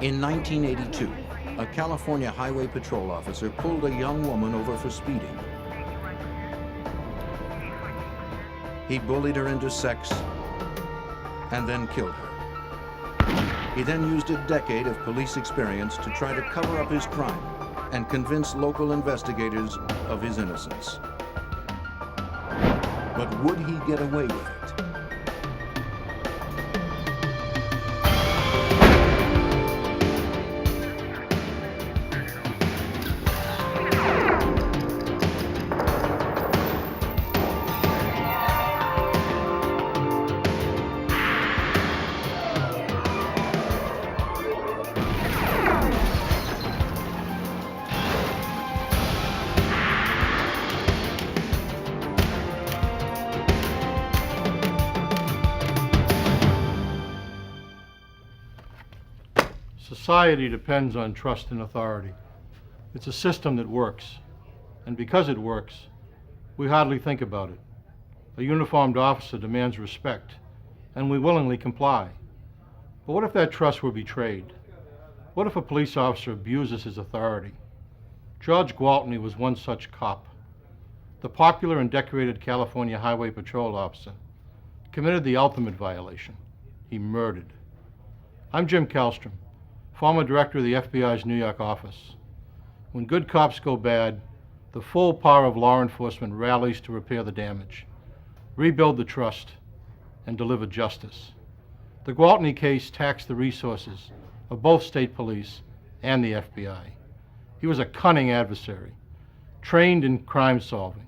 In 1982, a California highway patrol officer pulled a young woman over for speeding. He bullied her into sex and then killed her. He then used a decade of police experience to try to cover up his crime and convince local investigators of his innocence. But would he get away with it? Society depends on trust and authority. It's a system that works. And because it works, we hardly think about it. A uniformed officer demands respect, and we willingly comply. But what if that trust were betrayed? What if a police officer abuses his authority? George Gwaltney was one such cop. The popular and decorated California Highway Patrol officer committed the ultimate violation. He murdered. I'm Jim Kallstrom, former director of the FBI's New York office. When good cops go bad, the full power of law enforcement rallies to repair the damage, rebuild the trust, and deliver justice. The Gwaltney case taxed the resources of both state police and the FBI. He was a cunning adversary, trained in crime solving,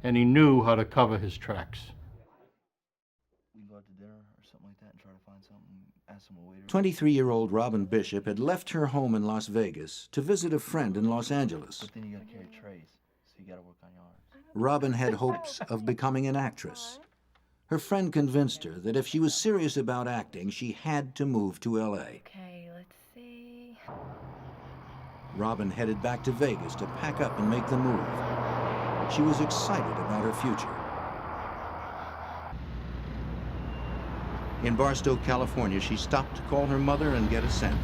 and he knew how to cover his tracks. 23-year-old Robin Bishop had left her home in Las Vegas to visit a friend in Los Angeles. But then you gotta carry trays, so you gotta work on yours. Robin had hopes of becoming an actress. Her friend convinced her that if she was serious about acting, she had to move to LA. Okay, let's see. Robin headed back to Vegas to pack up and make the move. She was excited about her future. In Barstow, California, she stopped to call her mother and get a sandwich.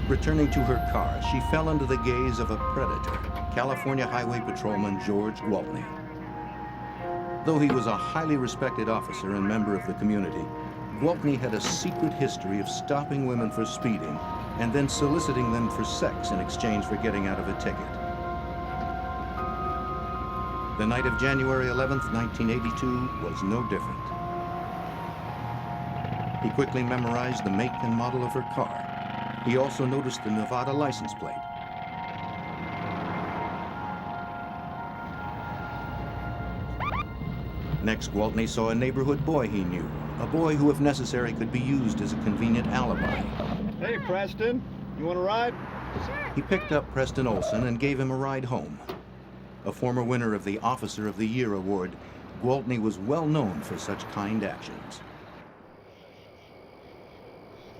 Returning to her car, she fell under the gaze of a predator, California Highway Patrolman George Gwaltney. Though he was a highly respected officer and member of the community, Gwaltney had a secret history of stopping women for speeding and then soliciting them for sex in exchange for getting out of a ticket. The night of January 11th, 1982 was no different. He quickly memorized the make and model of her car. He also noticed the Nevada license plate. Next, Gwaltney saw a neighborhood boy he knew, a boy who, if necessary, could be used as a convenient alibi. Hey, Preston, you want a ride? Sure. He picked up Preston Olson and gave him a ride home. A former winner of the Officer of the Year award, Gwaltney was well known for such kind actions.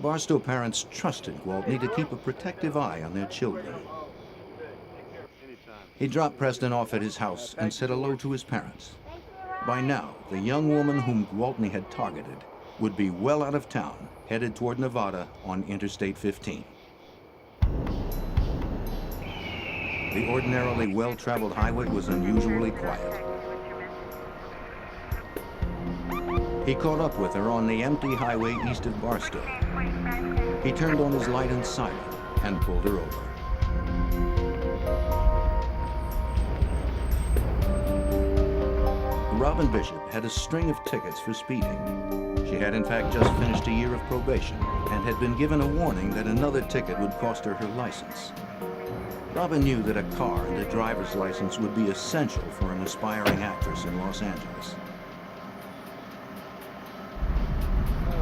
Barstow parents trusted Gwaltney to keep a protective eye on their children. He dropped Preston off at his house and said hello to his parents. By now, the young woman whom Gwaltney had targeted would be well out of town, headed toward Nevada on Interstate 15. The ordinarily well-traveled highway was unusually quiet. He caught up with her on the empty highway east of Barstow. He turned on his light and siren and pulled her over. Robin Bishop had a string of tickets for speeding. She had in fact just finished a year of probation and had been given a warning that another ticket would cost her her license. Robin knew that a car and a driver's license would be essential for an aspiring actress in Los Angeles.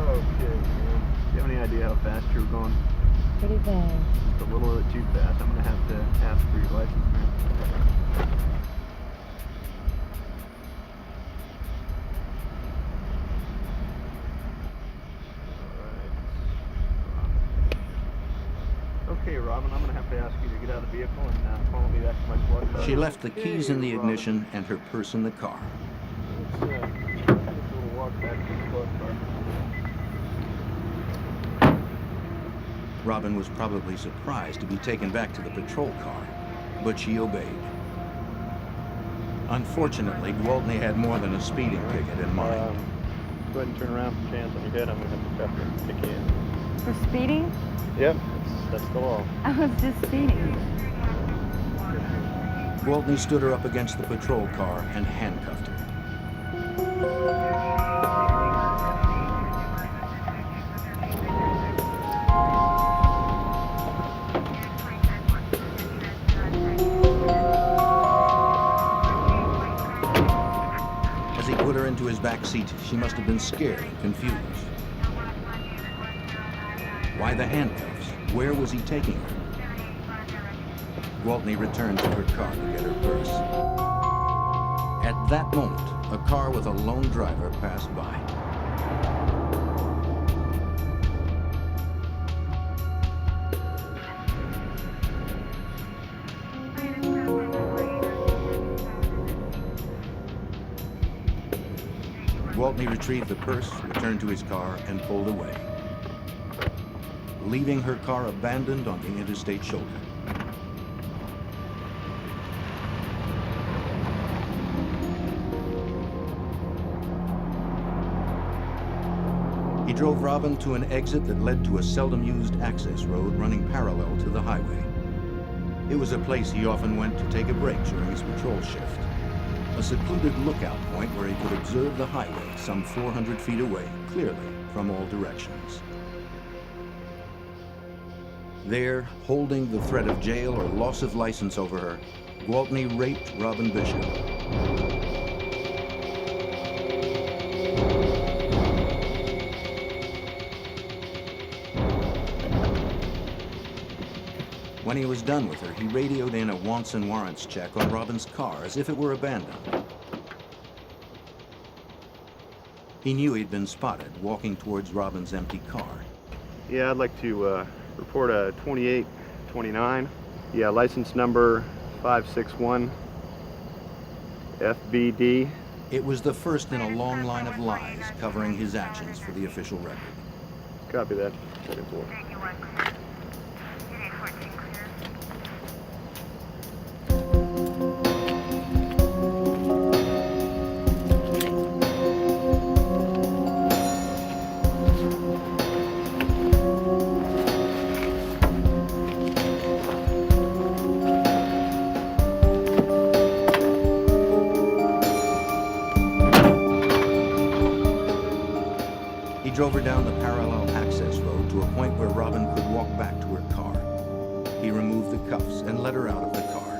Okay, man. Do you have any idea how fast you were going? Pretty bad. Just a little bit too fast. I'm gonna have to ask for your license, man. Okay, Robin, I'm going to have to ask you to get out of the vehicle and follow me back to my squad car. She left the keys in the ignition and her purse in the car. Let's take a little walk back to the squad car. Robin was probably surprised to be taken back to the patrol car, but she obeyed. Unfortunately, Gwaltney had more than a speeding ticket in mind. Go ahead and turn around for chance on your head. I'm going to have to cuff you and kick you in. For speeding? Yep, that's the law. I was just speeding. Gwaltney stood her up against the patrol car and handcuffed her. As he put her into his back seat, she must have been scared and confused. Why the handcuffs? Where was he taking her? Gwaltney returned to her car to get her purse. At that moment, a car with a lone driver passed by. Gwaltney retrieved the purse, returned to his car, and pulled away, leaving her car abandoned on the interstate shoulder. He drove Robin to an exit that led to a seldom-used access road running parallel to the highway. It was a place he often went to take a break during his patrol shift. A secluded lookout point where he could observe the highway some 400 feet away, clearly from all directions. There, holding the threat of jail or loss of license over her, Gwaltney raped Robin Bishop. When he was done with her, he radioed in a wants and warrants check on Robin's car as if it were abandoned. He knew he'd been spotted walking towards Robin's empty car. Yeah, I'd like to report a 2829. Yeah, license number 561 FBD. It was the first in a long line of lies covering his actions for the official record. Copy that. 34. He drove her down the parallel access road to a point where Robin could walk back to her car. He removed the cuffs and let her out of the car.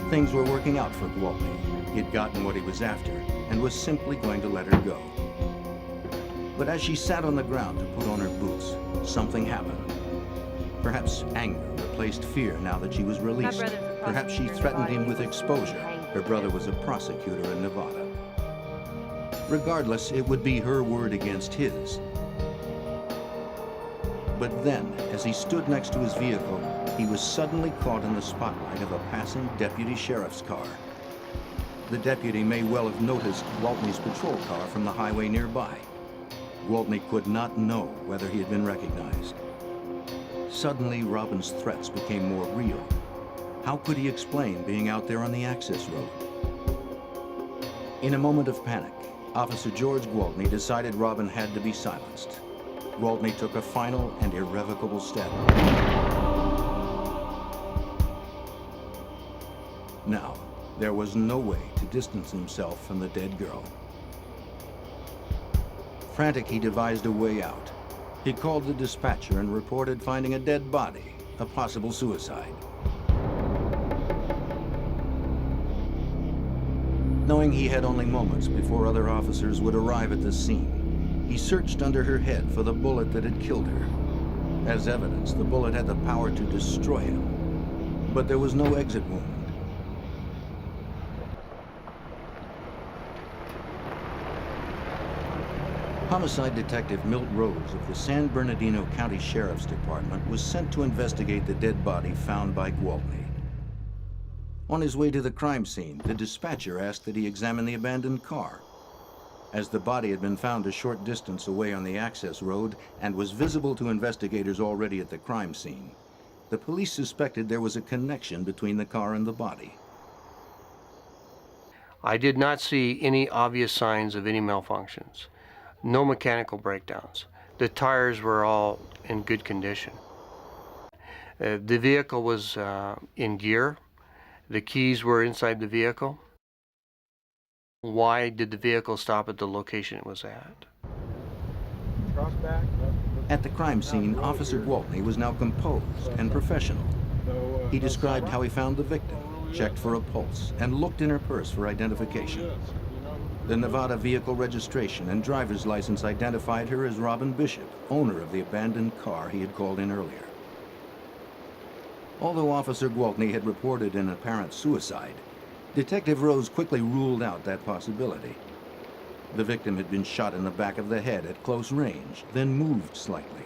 Things were working out for Gwaltney. He'd gotten what he was after and was simply going to let her go. But as she sat on the ground to put on her boots, something happened. Perhaps anger replaced fear now that she was released. Perhaps she threatened him with exposure. Her brother was a prosecutor in Nevada. Regardless, it would be her word against his. But then, as he stood next to his vehicle, he was suddenly caught in the spotlight of a passing deputy sheriff's car. The deputy may well have noticed Gwaltney's patrol car from the highway nearby. Gwaltney could not know whether he had been recognized. Suddenly, Robin's threats became more real. How could he explain being out there on the access road? In a moment of panic, Officer George Gwaltney decided Robin had to be silenced. Gwaltney took a final and irrevocable step. Now, there was no way to distance himself from the dead girl. Frantic, he devised a way out. He called the dispatcher and reported finding a dead body, a possible suicide. Knowing he had only moments before other officers would arrive at the scene, he searched under her head for the bullet that had killed her. As evidence, the bullet had the power to destroy him, but there was no exit wound. Homicide Detective Milt Rose of the San Bernardino County Sheriff's Department was sent to investigate the dead body found by Gwaltney. On his way to the crime scene, the dispatcher asked that he examine the abandoned car. As the body had been found a short distance away on the access road and was visible to investigators already at the crime scene, the police suspected there was a connection between the car and the body. I did not see any obvious signs of any malfunctions. No mechanical breakdowns. The tires were all in good condition. The vehicle was in gear. The keys were inside the vehicle. Why did the vehicle stop at the location it was at? At the crime scene, Officer Gwaltney was now composed and professional. He described how he found the victim, checked for a pulse, and looked in her purse for identification. The Nevada vehicle registration and driver's license identified her as Robin Bishop, owner of the abandoned car he had called in earlier. Although Officer Gwaltney had reported an apparent suicide, Detective Rose quickly ruled out that possibility. The victim had been shot in the back of the head at close range, then moved slightly.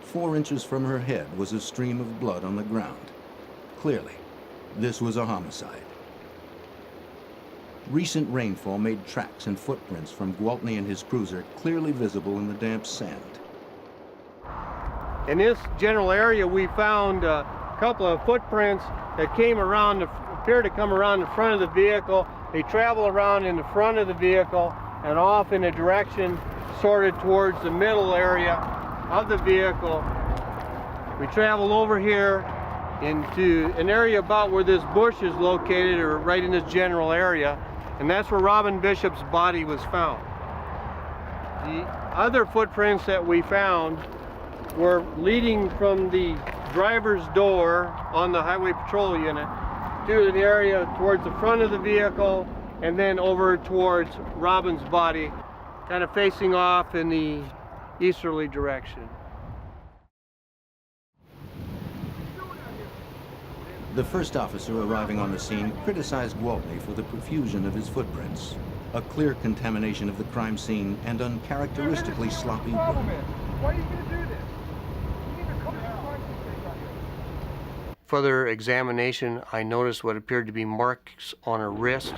4 inches from her head was a stream of blood on the ground. Clearly, this was a homicide. Recent rainfall made tracks and footprints from Gwaltney and his cruiser clearly visible in the damp sand. In this general area, we found a couple of footprints that came around, appear to come around the front of the vehicle. They travel around in the front of the vehicle and off in a direction sorted towards the middle area of the vehicle. We travel over here into an area about where this bush is located, or right in this general area, and that's where Robin Bishop's body was found. The other footprints that we found were leading from the driver's door on the highway patrol unit to an area towards the front of the vehicle and then over towards Robin's body, kind of facing off in the easterly direction. The first officer arriving on the scene criticized Gwaltney for the profusion of his footprints, a clear contamination of the crime scene and uncharacteristically sloppy work. Why are you going to do this? You need to come to the crime scene right here. Further examination, I noticed what appeared to be marks on her wrist.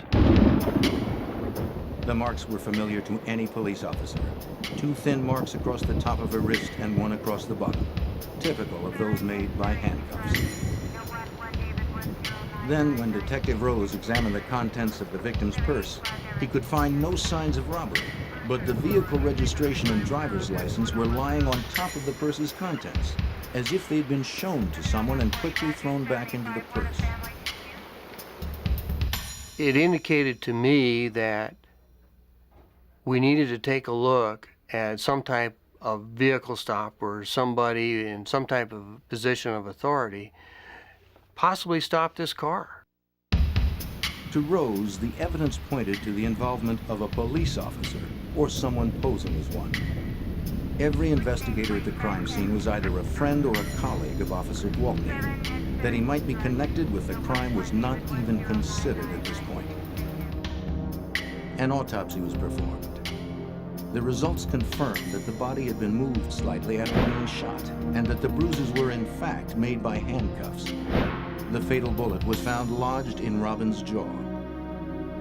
The marks were familiar to any police officer. 2 thin marks across the top of her wrist and 1 across the bottom, typical of those made by handcuffs. Then, when Detective Rose examined the contents of the victim's purse, he could find no signs of robbery, but the vehicle registration and driver's license were lying on top of the purse's contents, as if they'd been shown to someone and quickly thrown back into the purse. It indicated to me that we needed to take a look at some type of vehicle stop where somebody in some type of position of authority possibly stopped this car. To Rose, the evidence pointed to the involvement of a police officer or someone posing as one. Every investigator at the crime scene was either a friend or a colleague of Officer Gwaltney. That he might be connected with the crime was not even considered at this point. An autopsy was performed. The results confirmed that the body had been moved slightly after being shot, and that the bruises were in fact made by handcuffs. The fatal bullet was found lodged in Robin's jaw.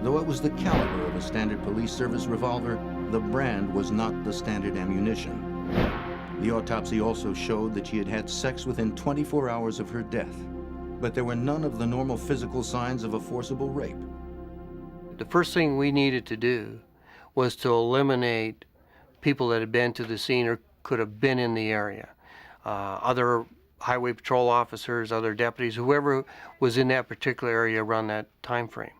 Though it was the caliber of a standard police service revolver, the brand was not the standard ammunition. The autopsy also showed that she had had sex within 24 hours of her death, but there were none of the normal physical signs of a forcible rape. The first thing we needed to do was to eliminate people that had been to the scene or could have been in the area. Other highway patrol officers, other deputies, whoever was in that particular area around that time frame.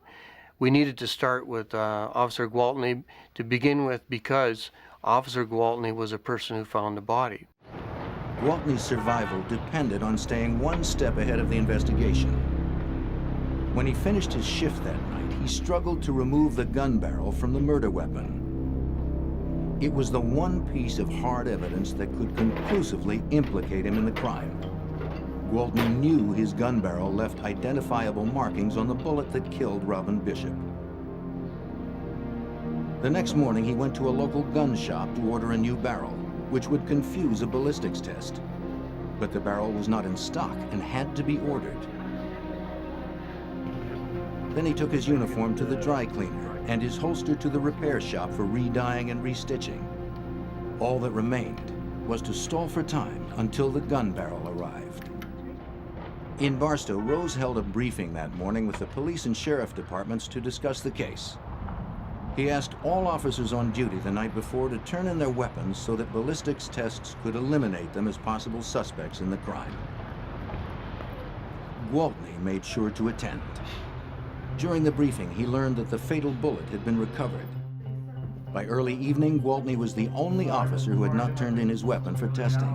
We needed to start with Officer Gwaltney to begin with, because Officer Gwaltney was a person who found the body. Gwaltney's survival depended on staying one step ahead of the investigation. When he finished his shift that night, he struggled to remove the gun barrel from the murder weapon. It was the one piece of hard evidence that could conclusively implicate him in the crime. Gwaltney knew his gun barrel left identifiable markings on the bullet that killed Robin Bishop. The next morning, he went to a local gun shop to order a new barrel, which would confuse a ballistics test. But the barrel was not in stock and had to be ordered. Then he took his uniform to the dry cleaner and his holster to the repair shop for re-dyeing and restitching. All that remained was to stall for time until the gun barrel arrived. In Barstow, Rose held a briefing that morning with the police and sheriff departments to discuss the case. He asked all officers on duty the night before to turn in their weapons so that ballistics tests could eliminate them as possible suspects in the crime. Gwaltney made sure to attend. During the briefing, he learned that the fatal bullet had been recovered. By early evening, Gwaltney was the only officer who had not turned in his weapon for testing.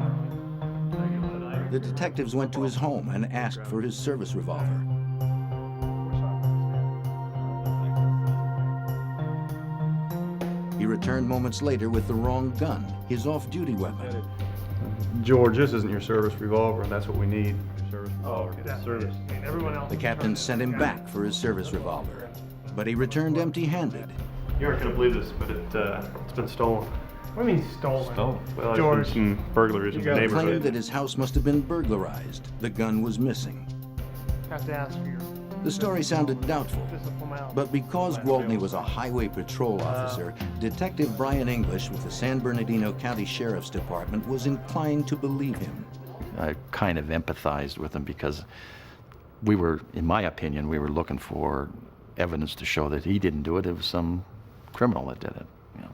The detectives went to his home and asked for his service revolver. He returned moments later with the wrong gun, his off-duty weapon. George, this isn't your service revolver, and that's what we need. Service revolver. Service. I mean, everyone else. The captain sent him back for his service revolver, but he returned empty-handed. You aren't going to believe this, but it's been stolen. What do you mean stolen? Well, there's George, been some burglaries in the He claimed neighborhood. that his house must have been burglarized. The gun was missing. have to ask for your The story sounded doubtful, physical mouth. but because Gwaltney was a highway patrol officer, Detective Brian English with the San Bernardino County Sheriff's Department was inclined to believe him. I kind of empathized with him because we were, in my opinion, we were looking for evidence to show that he didn't do it. It was some criminal that did it. You know.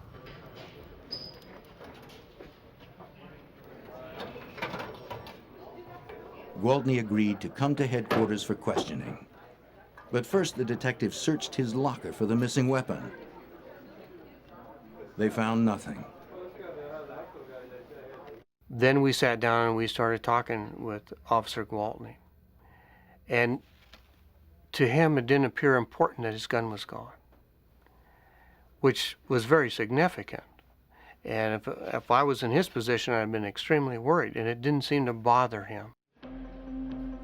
Gwaltney agreed to come to headquarters for questioning. But first, the detectives searched his locker for the missing weapon. They found nothing. Then we sat down and we started talking with Officer Gwaltney. And to him, it didn't appear important that his gun was gone, which was very significant. And if I was in his position, I'd been extremely worried, and it didn't seem to bother him.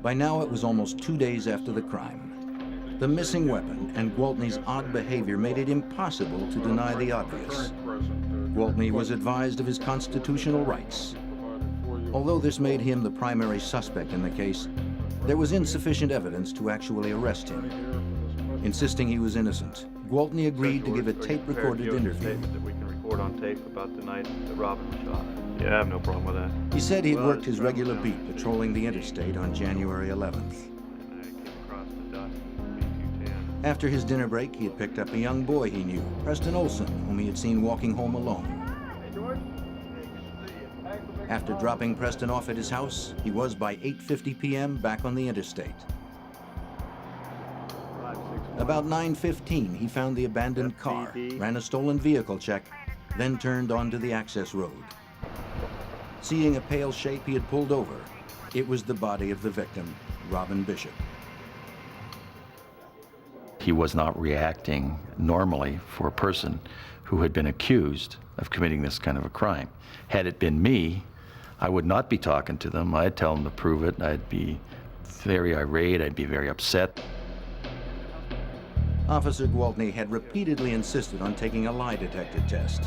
By now, it was almost 2 days after the crime. The missing weapon and Gwaltney's odd behavior made it impossible to deny the obvious. Gwaltney was advised of his constitutional rights. Although this made him the primary suspect in the case, there was insufficient evidence to actually arrest him. Insisting he was innocent, Gwaltney agreed to give a tape-recorded interview. That we can record on tape about the night that Robin was shot. Yeah, I have no problem with that. He said he'd worked his regular beat patrolling the interstate on January 11th. And I came across the dust of B210. After his dinner break, he had picked up a young boy he knew, Preston Olson, whom he had seen walking home alone. After dropping Preston off at his house, he was by 8:50 p.m. back on the interstate. About 9:15, he found the abandoned car, ran a stolen vehicle check, then turned onto the access road. Seeing a pale shape, he had pulled over. It was the body of the victim, Robin Bishop. He was not reacting normally for a person who had been accused of committing this kind of a crime. Had it been me, I would not be talking to them. I'd tell them to prove it. I'd be very irate. I'd be very upset. Officer Gwaltney had repeatedly insisted on taking a lie detector test.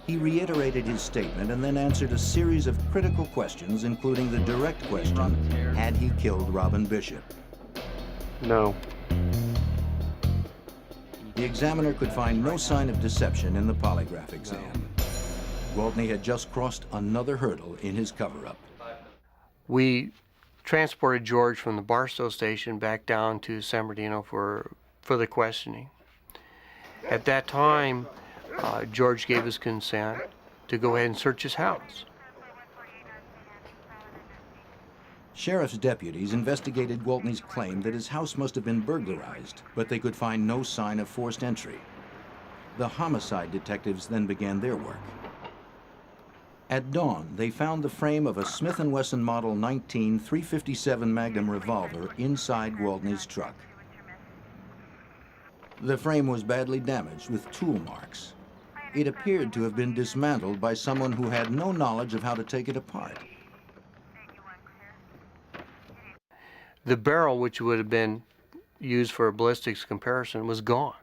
He reiterated his statement and then answered a series of critical questions, including the direct question, had he killed Robin Bishop? No. The examiner could find no sign of deception in the polygraph exam. Gwaltney had just crossed another hurdle in his cover-up. We transported George from the Barstow station back down to San Bernardino for the questioning. At that time, George gave his consent to go ahead and search his house. Sheriff's deputies investigated Gwaltney's claim that his house must have been burglarized, but they could find no sign of forced entry. The homicide detectives then began their work. At dawn, they found the frame of a Smith & Wesson Model 19 .357 Magnum revolver inside Gwaltney's truck. The frame was badly damaged with tool marks. It appeared to have been dismantled by someone who had no knowledge of how to take it apart. The barrel, which would have been used for a ballistics comparison, was gone.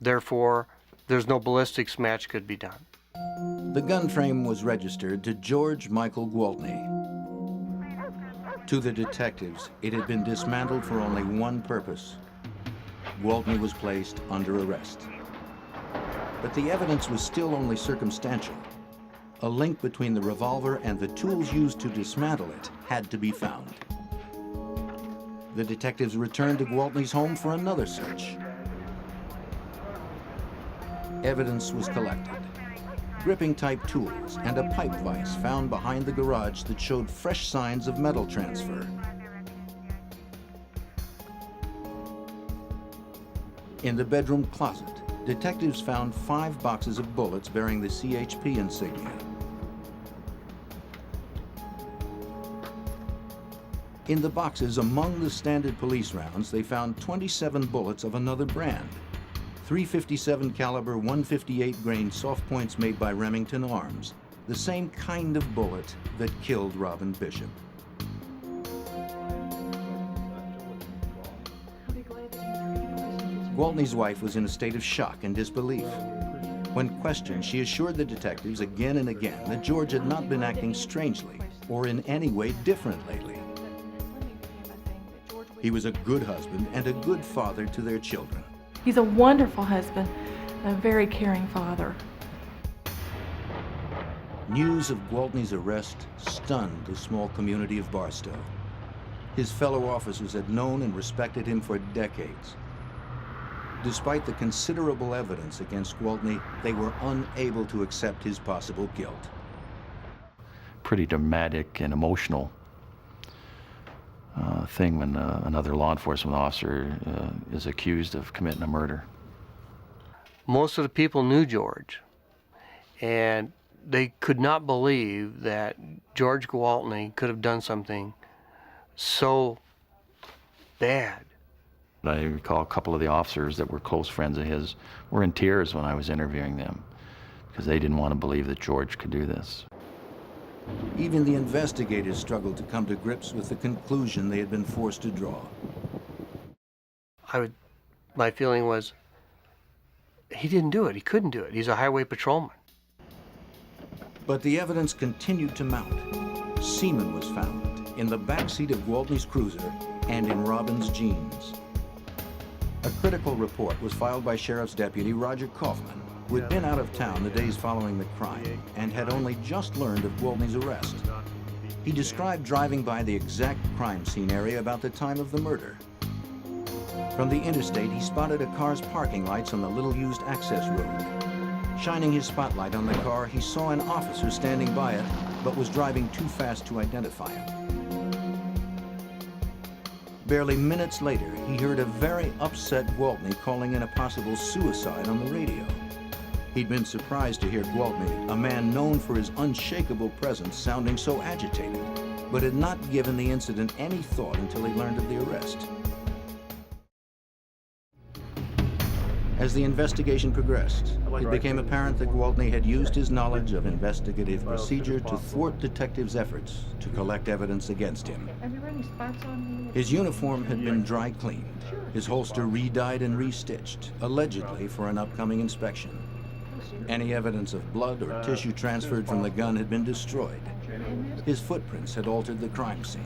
Therefore, there's no ballistics match could be done. The gun frame was registered to George Michael Gwaltney. To the detectives, it had been dismantled for only one purpose. Gwaltney was placed under arrest. But the evidence was still only circumstantial. A link between the revolver and the tools used to dismantle it had to be found. The detectives returned to Gwaltney's home for another search. Evidence was collected. Gripping-type tools and a pipe vise found behind the garage that showed fresh signs of metal transfer. In the bedroom closet, detectives found 5 boxes of bullets bearing the CHP insignia. In the boxes among the standard police rounds, they found 27 bullets of another brand. 357 caliber 158 grain soft points made by Remington Arms, the same kind of bullet that killed Robin Bishop. Gwaltney's wife was in a state of shock and disbelief. When questioned, she assured the detectives again and again that George had not been acting strangely or in any way different lately. He was a good husband and a good father to their children. He's a wonderful husband, a very caring father. News of Gwaltney's arrest stunned the small community of Barstow. His fellow officers had known and respected him for decades. Despite the considerable evidence against Gwaltney, they were unable to accept his possible guilt. Pretty dramatic and emotional thing when another law enforcement officer is accused of committing a murder. Most of the people knew George, and they could not believe that George Gwaltney could have done something so bad. I recall a couple of the officers that were close friends of his were in tears when I was interviewing them because they didn't want to believe that George could do this. Even the investigators struggled to come to grips with the conclusion they had been forced to draw. My feeling was, he didn't do it. He couldn't do it. He's a highway patrolman. But the evidence continued to mount. Semen was found in the backseat of Gwaltney's cruiser and in Robin's jeans. A critical report was filed by Sheriff's Deputy Roger Kaufman, who had been out of town the days following the crime and had only just learned of Gwaltney's arrest. He described driving by the exact crime scene area about the time of the murder. From the interstate, he spotted a car's parking lights on the little-used access road. Shining his spotlight on the car, he saw an officer standing by it, but was driving too fast to identify him. Barely minutes later, he heard a very upset Gwaltney calling in a possible suicide on the radio. He'd been surprised to hear Gwaltney, a man known for his unshakable presence, sounding so agitated, but had not given the incident any thought until he learned of the arrest. As the investigation progressed, it became apparent that Gwaltney had used his knowledge of investigative procedure to thwart detectives' efforts to collect evidence against him. His uniform had been dry cleaned, his holster re-dyed and re-stitched, allegedly for an upcoming inspection. Any evidence of blood or tissue transferred from the gun had been destroyed. His footprints had altered the crime scene.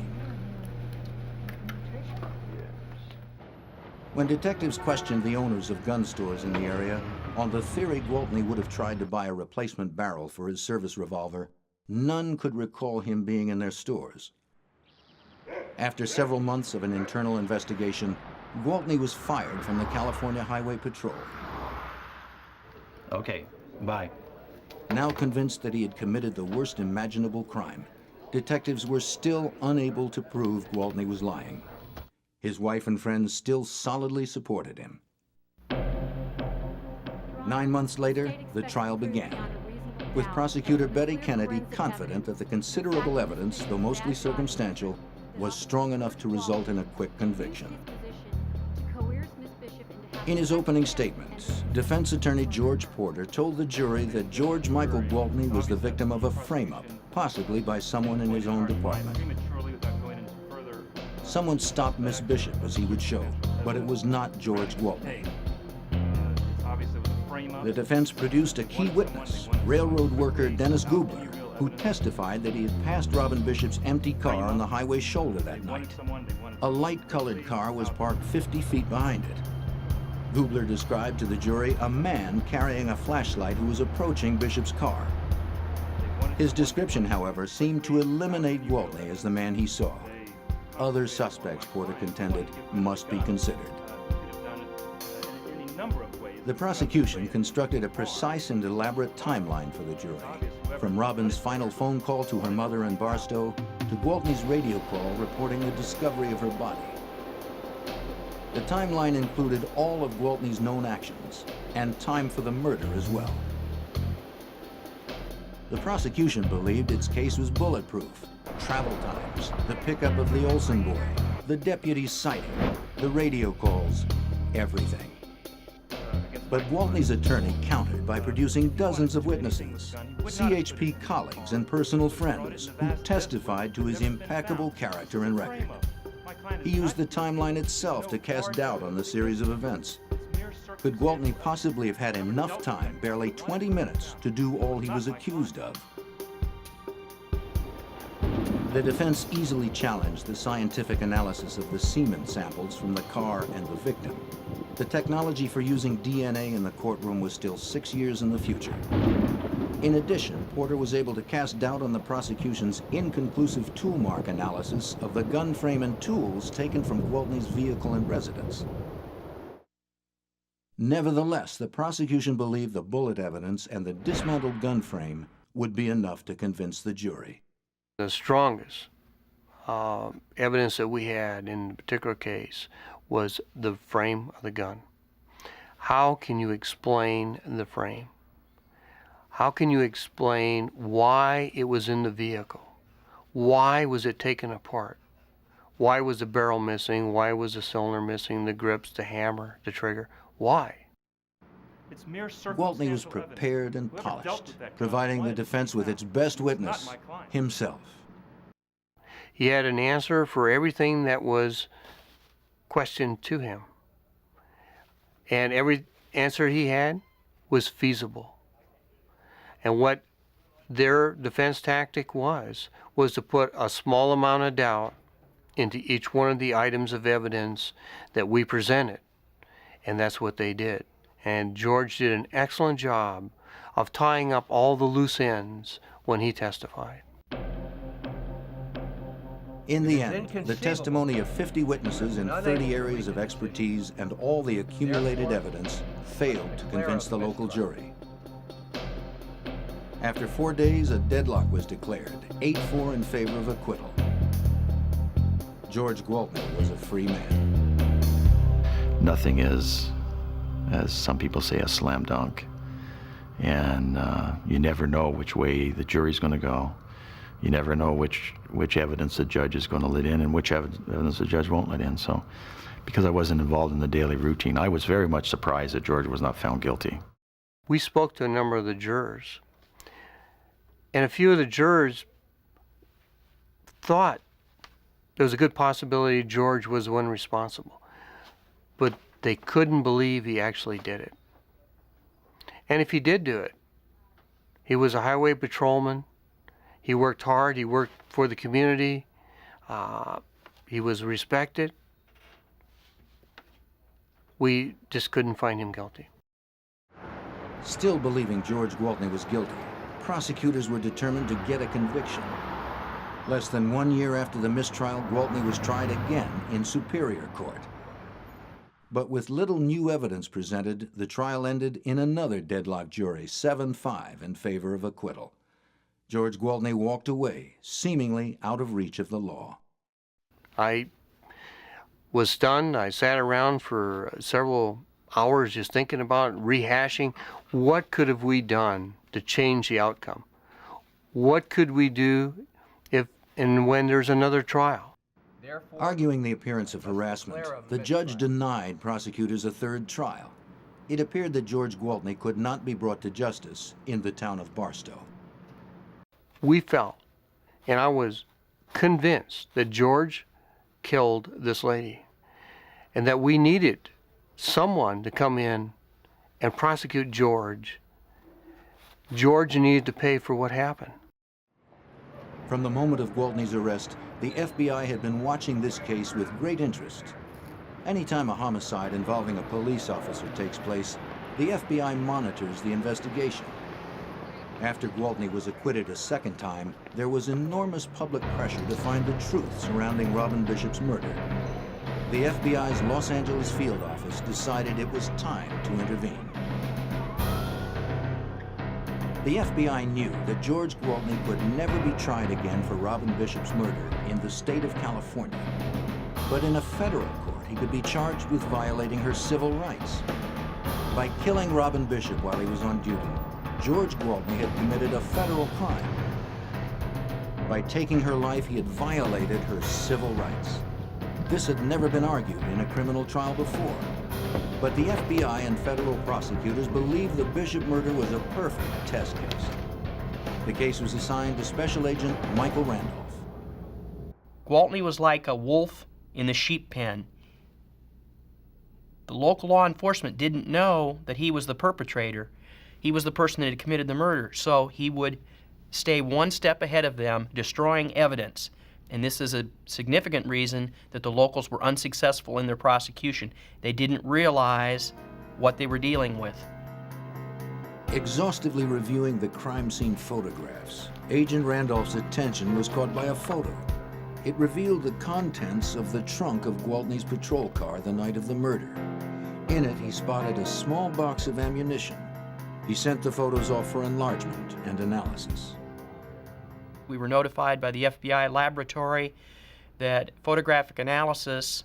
When detectives questioned the owners of gun stores in the area, on the theory Gwaltney would have tried to buy a replacement barrel for his service revolver, none could recall him being in their stores. After several months of an internal investigation, Gwaltney was fired from the California Highway Patrol. Okay, bye. Now convinced that he had committed the worst imaginable crime, detectives were still unable to prove Gwaltney was lying. His wife and friends still solidly supported him. 9 months later, the trial began, with prosecutor Betty Kennedy confident that the considerable evidence, though mostly circumstantial, was strong enough to result in a quick conviction. In his opening statement, defense attorney George Porter told the jury that George Michael Gwaltney was the victim of a frame-up, possibly by someone in his own department. Someone stopped Miss Bishop, as he would show, but it was not George Gwaltney. The defense produced a key witness, railroad worker Dennis Gubler, who testified that he had passed Robin Bishop's empty car on the highway shoulder that night. A light-colored car was parked 50 feet behind it. Gubler described to the jury a man carrying a flashlight who was approaching Bishop's car. His description, however, seemed to eliminate Gwaltney as the man he saw. Other suspects, Porter contended, must be considered. The prosecution constructed a precise and elaborate timeline for the jury, from Robin's final phone call to her mother in Barstow to Gwaltney's radio call reporting the discovery of her body. The timeline included all of Gwaltney's known actions and time for the murder as well. The prosecution believed its case was bulletproof. Travel times, the pickup of the Olsen boy, the deputy's sighting, the radio calls, everything. But Gwaltney's attorney countered by producing dozens of witnesses, CHP colleagues and personal friends who testified to his impeccable character and record. He used the timeline itself to cast doubt on the series of events. Could Gwaltney possibly have had enough time, barely 20 minutes, to do all he was accused of? The defense easily challenged the scientific analysis of the semen samples from the car and the victim. The technology for using DNA in the courtroom was still 6 years in the future. In addition, Porter was able to cast doubt on the prosecution's inconclusive tool mark analysis of the gun frame and tools taken from Gwaltney's vehicle and residence. Nevertheless, the prosecution believed the bullet evidence and the dismantled gun frame would be enough to convince the jury. The strongest evidence that we had in the particular case was the frame of the gun. How can you explain the frame? How can you explain why it was in the vehicle? Why was it taken apart? Why was the barrel missing? Why was the cylinder missing? The grips, the hammer, the trigger? Why? Gwaltney was prepared and polished, providing the defense with its best witness, himself. He had an answer for everything that was questioned to him. And every answer he had was feasible. And what their defense tactic was to put a small amount of doubt into each one of the items of evidence that we presented. And that's what they did. And George did an excellent job of tying up all the loose ends when he testified. In the end, the testimony of 50 witnesses in 30 areas of expertise and all the accumulated evidence failed to convince the local jury. After 4 days, a deadlock was declared, 8-4 in favor of acquittal. George Gwaltney was a free man. Nothing is, as some people say, a slam dunk. And you never know which way the jury's going to go. You never know which evidence the judge is going to let in and which evidence the judge won't let in. So, because I wasn't involved in the daily routine, I was very much surprised that George was not found guilty. We spoke to a number of the jurors, and a few of the jurors thought there was a good possibility George was the one responsible, but they couldn't believe he actually did it. And if he did do it, he was a highway patrolman. He worked hard. He worked for the community. He was respected. We just couldn't find him guilty. Still believing George Gwaltney was guilty, prosecutors were determined to get a conviction. Less than 1 year after the mistrial, Gwaltney was tried again in Superior Court. But with little new evidence presented, the trial ended in another deadlocked jury, 7-5 in favor of acquittal. George Gwaltney walked away, seemingly out of reach of the law. I was stunned. I sat around for several hours just thinking about it, rehashing what could have we done to change the outcome. What could we do if and when there's another trial? Arguing the appearance of harassment, the judge denied prosecutors a third trial. It appeared that George Gwaltney could not be brought to justice in the town of Barstow. We felt, and I was convinced, that George killed this lady and that we needed someone to come in and prosecute George. George needed to pay for what happened. From the moment of Gwaltney's arrest, the FBI had been watching this case with great interest. Anytime a homicide involving a police officer takes place, the FBI monitors the investigation. After Gwaltney was acquitted a second time, there was enormous public pressure to find the truth surrounding Robin Bishop's murder. The FBI's Los Angeles field office decided it was time to intervene. The FBI knew that George Gwaltney could never be tried again for Robin Bishop's murder in the state of California. But in a federal court, he could be charged with violating her civil rights. By killing Robin Bishop while he was on duty, George Gwaltney had committed a federal crime. By taking her life, he had violated her civil rights. This had never been argued in a criminal trial before. But the FBI and federal prosecutors believed the Bishop murder was a perfect test case. The case was assigned to Special Agent Michael Randolph. Gwaltney was like a wolf in the sheep pen. The local law enforcement didn't know that he was the perpetrator. He was the person that had committed the murder, so he would stay one step ahead of them, destroying evidence. And this is a significant reason that the locals were unsuccessful in their prosecution. They didn't realize what they were dealing with. Exhaustively reviewing the crime scene photographs, Agent Randolph's attention was caught by a photo. It revealed the contents of the trunk of Gwaltney's patrol car the night of the murder. In it, he spotted a small box of ammunition. He sent the photos off for enlargement and analysis. We were notified by the FBI laboratory that photographic analysis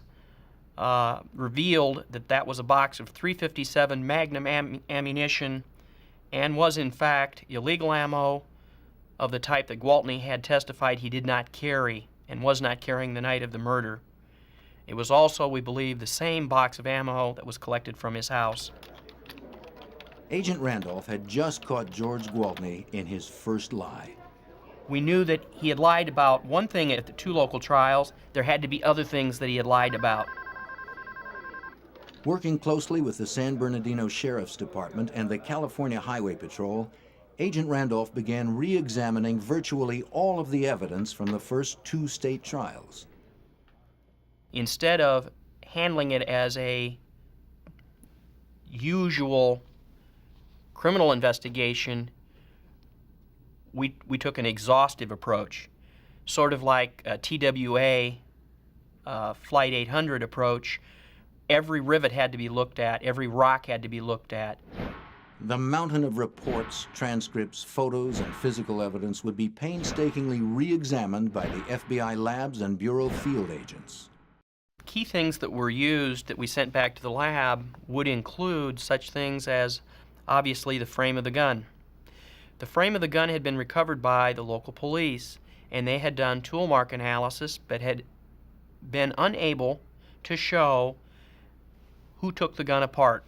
revealed that that was a box of .357 Magnum ammunition and was in fact illegal ammo of the type that Gwaltney had testified he did not carry and was not carrying the night of the murder. It was also, we believe, the same box of ammo that was collected from his house. Agent Randolph had just caught George Gwaltney in his first lie. We knew that he had lied about one thing at the two local trials. There had to be other things that he had lied about. Working closely with the San Bernardino Sheriff's Department and the California Highway Patrol, Agent Randolph began re-examining virtually all of the evidence from the first two state trials. Instead of handling it as a usual criminal investigation, we took an exhaustive approach, sort of like a TWA Flight 800 approach. Every rivet had to be looked at, every rock had to be looked at. The mountain of reports, transcripts, photos, and physical evidence would be painstakingly re-examined by the FBI labs and Bureau field agents. Key things that were used that we sent back to the lab would include such things as, obviously, the frame of the gun. The frame of the gun had been recovered by the local police, and they had done tool mark analysis but had been unable to show who took the gun apart.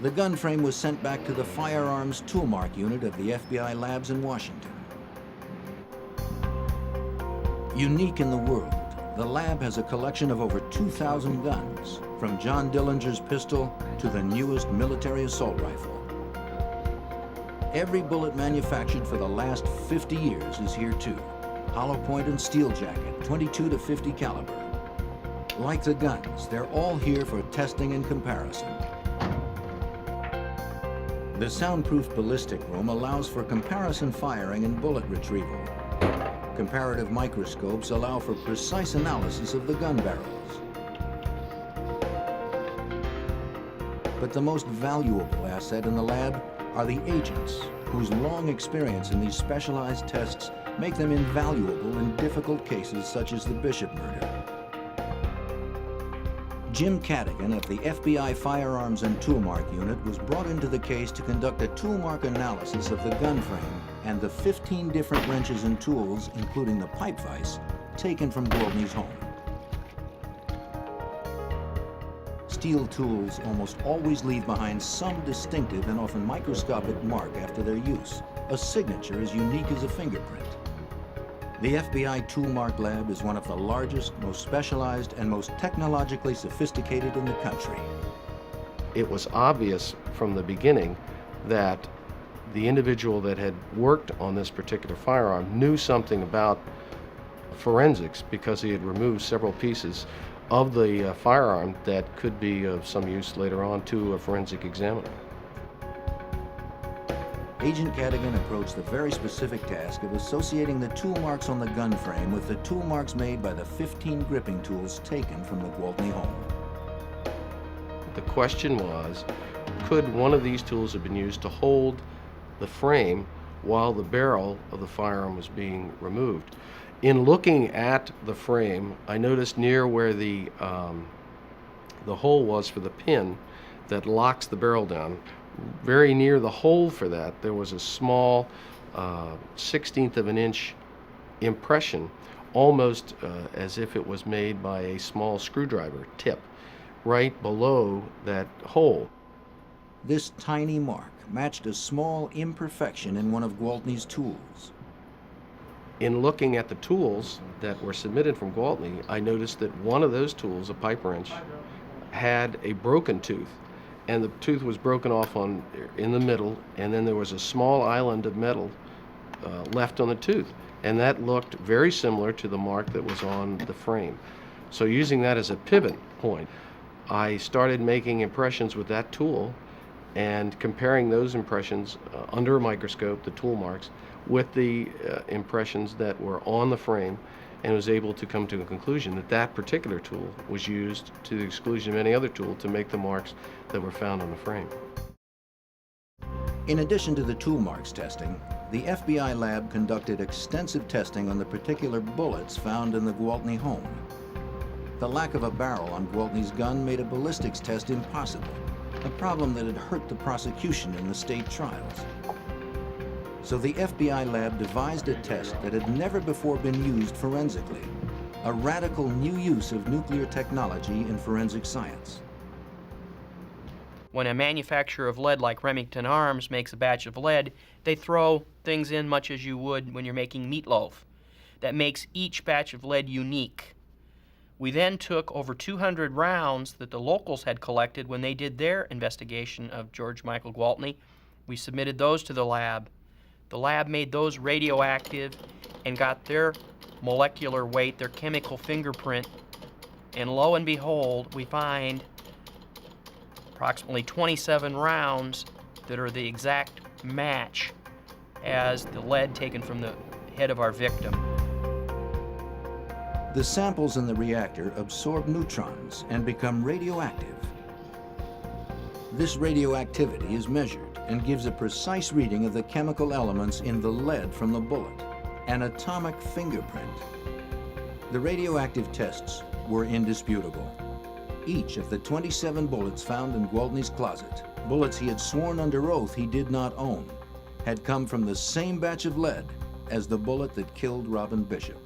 The gun frame was sent back to the Firearms Tool Mark Unit of the FBI labs in Washington. Unique in the world, the lab has a collection of over 2,000 guns, from John Dillinger's pistol to the newest military assault rifle. Every bullet manufactured for the last 50 years is here too. Hollow point and steel jacket, 22 to 50 caliber. Like the guns, they're all here for testing and comparison. The soundproof ballistic room allows for comparison firing and bullet retrieval. Comparative microscopes allow for precise analysis of the gun barrels. But the most valuable asset in the lab are the agents, whose long experience in these specialized tests make them invaluable in difficult cases such as the Bishop murder. Jim Cadigan of the FBI Firearms and Tool Mark Unit was brought into the case to conduct a tool mark analysis of the gun frame and the 15 different wrenches and tools, including the pipe vise, taken from Gwaltney's home. Steel tools almost always leave behind some distinctive and often microscopic mark after their use, a signature as unique as a fingerprint. The FBI Tool Mark Lab is one of the largest, most specialized, and most technologically sophisticated in the country. It was obvious from the beginning that the individual that had worked on this particular firearm knew something about forensics because he had removed several pieces of the firearm that could be of some use later on to a forensic examiner. Agent Cadigan approached the very specific task of associating the tool marks on the gun frame with the tool marks made by the 15 gripping tools taken from the Gwaltney home. The question was, could one of these tools have been used to hold the frame while the barrel of the firearm was being removed? In looking at the frame, I noticed near where the hole was for the pin that locks the barrel down, very near the hole for that, there was a small 1/16 of an inch impression, almost as if it was made by a small screwdriver tip, right below that hole. This tiny mark matched a small imperfection in one of Gwaltney's tools. In looking at the tools that were submitted from Gwaltney, I noticed that one of those tools, a pipe wrench, had a broken tooth, and the tooth was broken off in the middle, and then there was a small island of metal left on the tooth, and that looked very similar to the mark that was on the frame. So using that as a pivot point, I started making impressions with that tool and comparing those impressions under a microscope, the tool marks, with the impressions that were on the frame, and was able to come to a conclusion that that particular tool was used to the exclusion of any other tool to make the marks that were found on the frame. In addition to the tool marks testing, the FBI lab conducted extensive testing on the particular bullets found in the Gwaltney home. The lack of a barrel on Gwaltney's gun made a ballistics test impossible, a problem that had hurt the prosecution in the state trials. So the FBI lab devised a test that had never before been used forensically, a radical new use of nuclear technology in forensic science. When a manufacturer of lead like Remington Arms makes a batch of lead, they throw things in much as you would when you're making meatloaf. That makes each batch of lead unique. We then took over 200 rounds that the locals had collected when they did their investigation of George Michael Gwaltney. We submitted those to the lab. The lab made those radioactive and got their molecular weight, their chemical fingerprint, and lo and behold, we find approximately 27 rounds that are the exact match as the lead taken from the head of our victim. The samples in the reactor absorb neutrons and become radioactive. This radioactivity is measured and gives a precise reading of the chemical elements in the lead from the bullet, an atomic fingerprint. The radioactive tests were indisputable. Each of the 27 bullets found in Gwaltney's closet, bullets he had sworn under oath he did not own, had come from the same batch of lead as the bullet that killed Robin Bishop.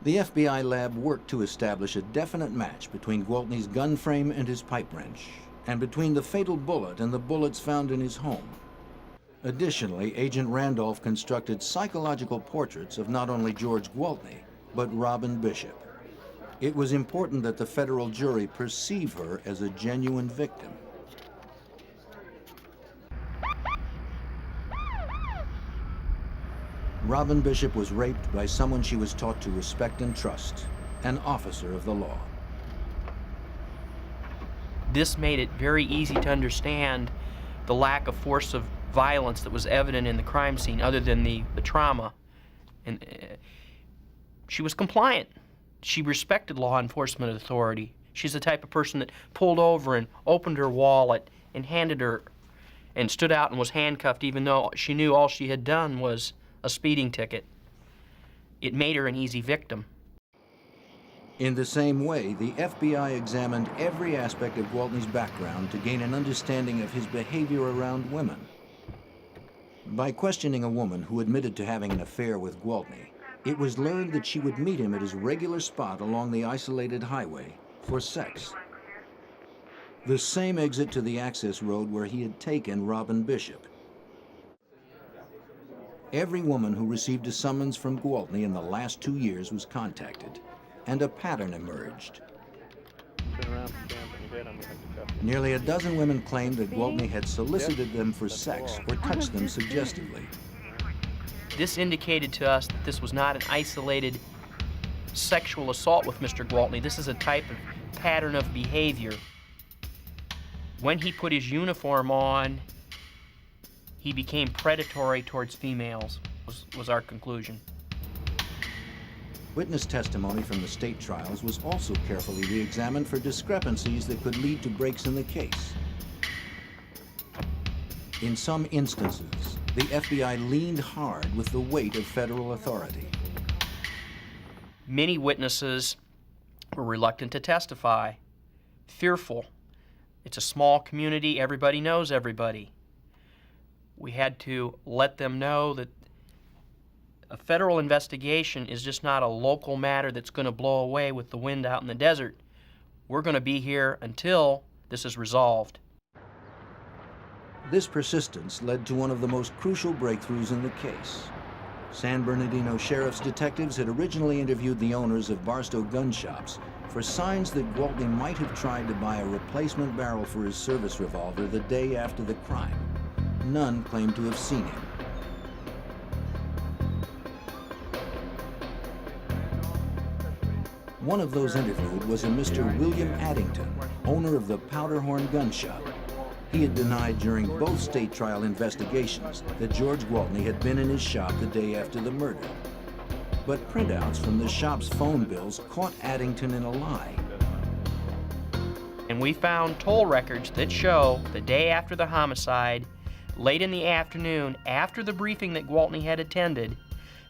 The FBI lab worked to establish a definite match between Gwaltney's gun frame and his pipe wrench, and between the fatal bullet and the bullets found in his home. Additionally, Agent Randolph constructed psychological portraits of not only George Gwaltney, but Robin Bishop. It was important that the federal jury perceive her as a genuine victim. Robin Bishop was raped by someone she was taught to respect and trust, an officer of the law. This made it very easy to understand the lack of force of violence that was evident in the crime scene other than the trauma. And she was compliant. She respected law enforcement authority. She's the type of person that pulled over and opened her wallet and handed her and stood out and was handcuffed even though she knew all she had done was a speeding ticket. It made her an easy victim. In the same way, the FBI examined every aspect of Gwaltney's background to gain an understanding of his behavior around women. By questioning a woman who admitted to having an affair with Gwaltney, it was learned that she would meet him at his regular spot along the isolated highway for sex. The same exit to the access road where he had taken Robin Bishop. Every woman who received a summons from Gwaltney in the last 2 years was contacted, and a pattern emerged. Nearly a dozen women claimed that Gwaltney had solicited them for sex or touched them suggestively. This indicated to us that this was not an isolated sexual assault with Mr. Gwaltney. This is a type of pattern of behavior. When he put his uniform on, he became predatory towards females, was our conclusion. Witness testimony from the state trials was also carefully re-examined for discrepancies that could lead to breaks in the case. In some instances, the FBI leaned hard with the weight of federal authority. Many witnesses were reluctant to testify, fearful. It's a small community, everybody knows everybody. We had to let them know that a federal investigation is just not a local matter that's going to blow away with the wind out in the desert. We're going to be here until this is resolved. This persistence led to one of the most crucial breakthroughs in the case. San Bernardino Sheriff's detectives had originally interviewed the owners of Barstow gun shops for signs that Gwaltney might have tried to buy a replacement barrel for his service revolver the day after the crime. None claimed to have seen him. One of those interviewed was a Mr. William Addington, owner of the Powderhorn Gun Shop. He had denied during both state trial investigations that George Gwaltney had been in his shop the day after the murder. But printouts from the shop's phone bills caught Addington in a lie. And we found toll records that show the day after the homicide, late in the afternoon, after the briefing that Gwaltney had attended,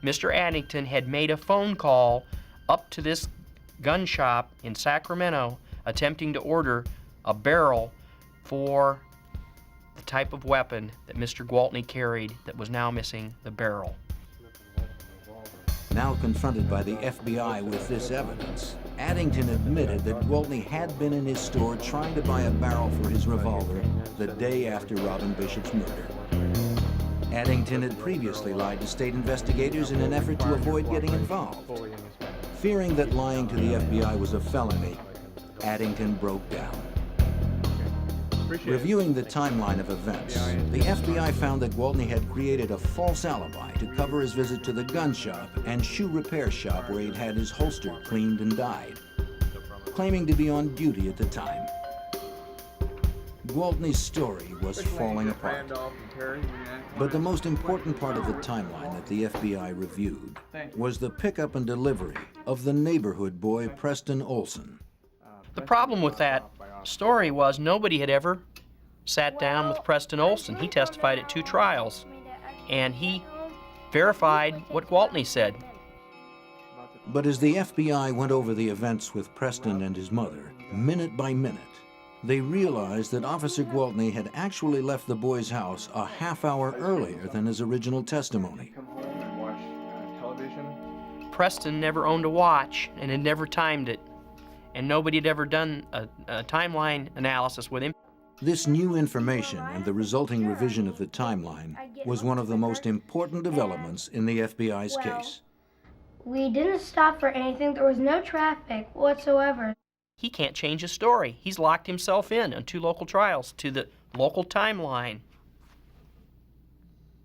Mr. Addington had made a phone call up to this gun shop in Sacramento attempting to order a barrel for the type of weapon that Mr. Gwaltney carried that was now missing the barrel. Now confronted by the FBI with this evidence, Addington admitted that Gwaltney had been in his store trying to buy a barrel for his revolver the day after Robin Bishop's murder. Addington had previously lied to state investigators in an effort to avoid getting involved. Fearing that lying to the FBI was a felony, Addington broke down. Reviewing the timeline of events, the FBI found that Gwaltney had created a false alibi to cover his visit to the gun shop and shoe repair shop where he'd had his holster cleaned and dyed, claiming to be on duty at the time. Gwaltney's story was falling apart. But the most important part of the timeline that the FBI reviewed was the pickup and delivery of the neighborhood boy Preston Olson. The problem with that story was nobody had ever sat down with Preston Olson. He testified at 2 trials, and he verified what Gwaltney said. But as the FBI went over the events with Preston and his mother, minute by minute, they realized that Officer Gwaltney had actually left the boy's house a half hour earlier than his original testimony. Preston never owned a watch and had never timed it, and nobody had ever done a timeline analysis with him. This new information and the resulting revision of the timeline was one of the most important developments in the FBI's case. We didn't stop for anything. There was no traffic whatsoever. He can't change his story. He's locked himself in on 2 local trials to the local timeline.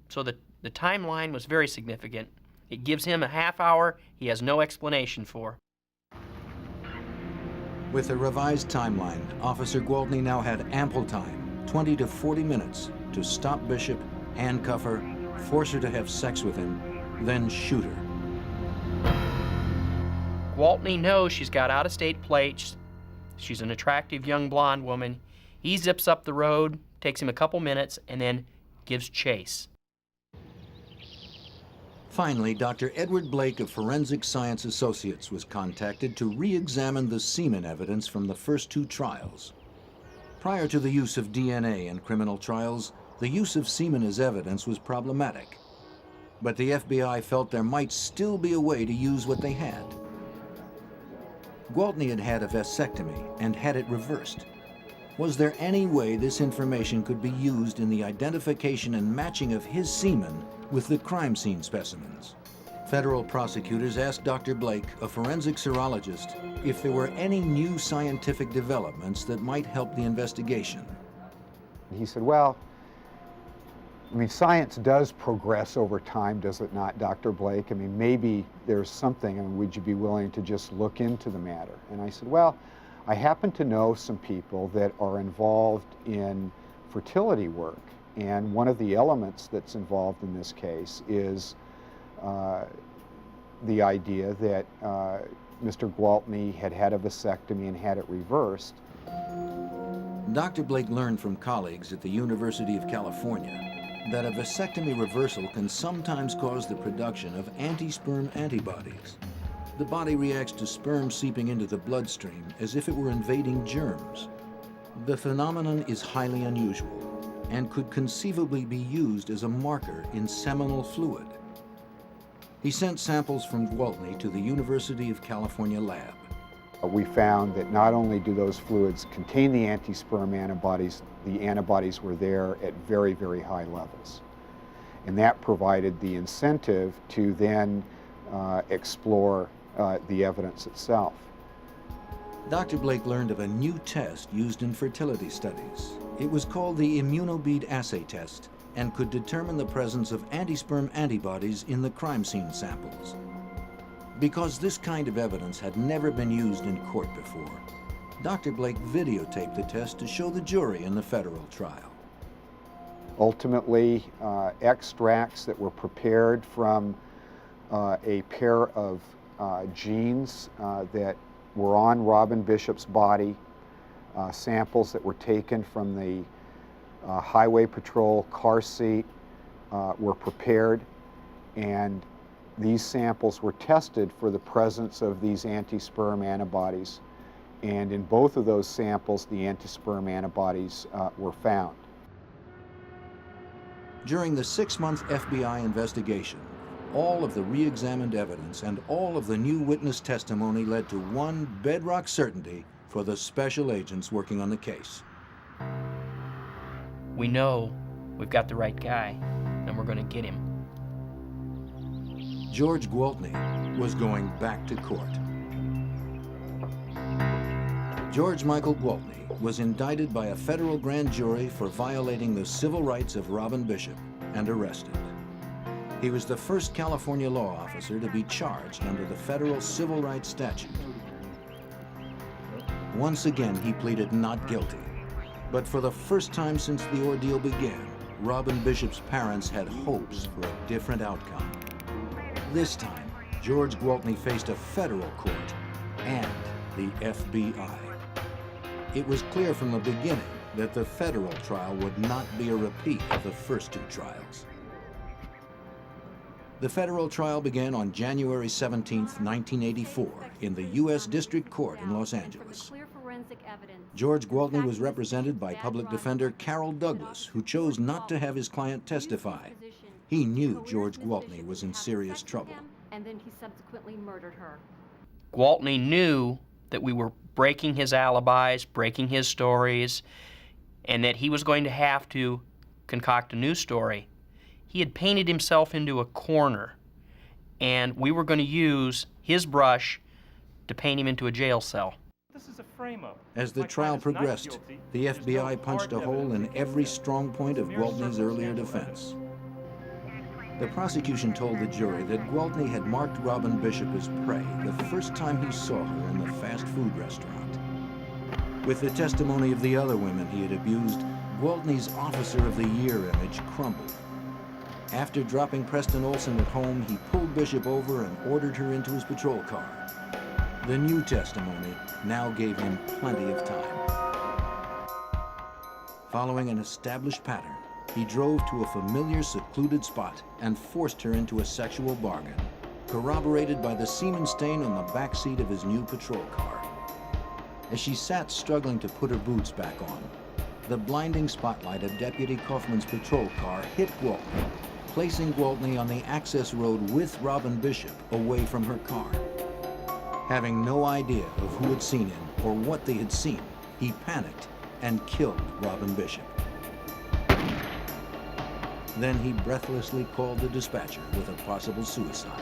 So the timeline was very significant. It gives him a half hour he has no explanation for. With the revised timeline, Officer Gwaltney now had ample time, 20 to 40 minutes, to stop Bishop, handcuff her, force her to have sex with him, then shoot her. Gwaltney knows she's got out-of-state plates. She's an attractive young blonde woman. He zips up the road, takes him a couple minutes, and then gives chase. Finally, Dr. Edward Blake of Forensic Science Associates was contacted to re-examine the semen evidence from the first 2 trials. Prior to the use of DNA in criminal trials, the use of semen as evidence was problematic. But the FBI felt there might still be a way to use what they had. Gwaltney had had a vasectomy and had it reversed. Was there any way this information could be used in the identification and matching of his semen with the crime scene specimens? Federal prosecutors asked Dr. Blake, a forensic serologist, if there were any new scientific developments that might help the investigation. He said, well, I mean, science does progress over time, does it not, Dr. Blake? I mean, maybe there's something, and would you be willing to just look into the matter? And I said, well, I happen to know some people that are involved in fertility work, and one of the elements that's involved in this case is the idea that Mr. Gwaltney had had a vasectomy and had it reversed. Dr. Blake learned from colleagues at the University of California that a vasectomy reversal can sometimes cause the production of anti-sperm antibodies. The body reacts to sperm seeping into the bloodstream as if it were invading germs. The phenomenon is highly unusual and could conceivably be used as a marker in seminal fluid. He sent samples from Gwaltney to the University of California lab. We found that not only do those fluids contain the anti-sperm antibodies, the antibodies were there at very, very high levels. And that provided the incentive to then explore the evidence itself. Dr. Blake learned of a new test used in fertility studies. It was called the immunobead assay test and could determine the presence of anti-sperm antibodies in the crime scene samples. Because this kind of evidence had never been used in court before, Dr. Blake videotaped the test to show the jury in the federal trial. Ultimately, extracts that were prepared from a pair of genes that were on Robin Bishop's body, samples that were taken from the Highway Patrol car seat were prepared, and these samples were tested for the presence of these anti-sperm antibodies. And in both of those samples, the anti-sperm antibodies were found. During the 6-month FBI investigation, all of the re-examined evidence and all of the new witness testimony led to one bedrock certainty for the special agents working on the case. We know we've got the right guy, and we're going to get him. George Gwaltney was going back to court. George Michael Gwaltney was indicted by a federal grand jury for violating the civil rights of Robin Bishop and arrested. He was the first California law officer to be charged under the federal civil rights statute. Once again, he pleaded not guilty. But for the first time since the ordeal began, Robin Bishop's parents had hopes for a different outcome. This time, George Gwaltney faced a federal court and the FBI. It was clear from the beginning that the federal trial would not be a repeat of the first two trials. The federal trial began on January 17, 1984, in the U.S. District Court in Los Angeles. George Gwaltney was represented by public defender Carol Douglas, who chose not to have his client testify. He knew George Gwaltney was in serious trouble. And then he subsequently murdered her. Gwaltney knew that we were breaking his alibis, breaking his stories, and that he was going to have to concoct a new story. He had painted himself into a corner, and we were going to use his brush to paint him into a jail cell. This is a frame-up. As the trial progressed, the FBI punched a hole in every strong point of Gwaltney's earlier defense. The prosecution told the jury that Gwaltney had marked Robin Bishop as prey the first time he saw her in the fast food restaurant. With the testimony of the other women he had abused, Gwaltney's Officer of the Year image crumbled. After dropping Preston Olson at home, he pulled Bishop over and ordered her into his patrol car. The new testimony now gave him plenty of time. Following an established pattern, he drove to a familiar secluded spot and forced her into a sexual bargain, corroborated by the semen stain on the back seat of his new patrol car. As she sat struggling to put her boots back on, the blinding spotlight of Deputy Kaufman's patrol car hit Gwaltney, placing Gwaltney on the access road with Robin Bishop away from her car. Having no idea of who had seen him or what they had seen, he panicked and killed Robin Bishop. Then he breathlessly called the dispatcher with a possible suicide.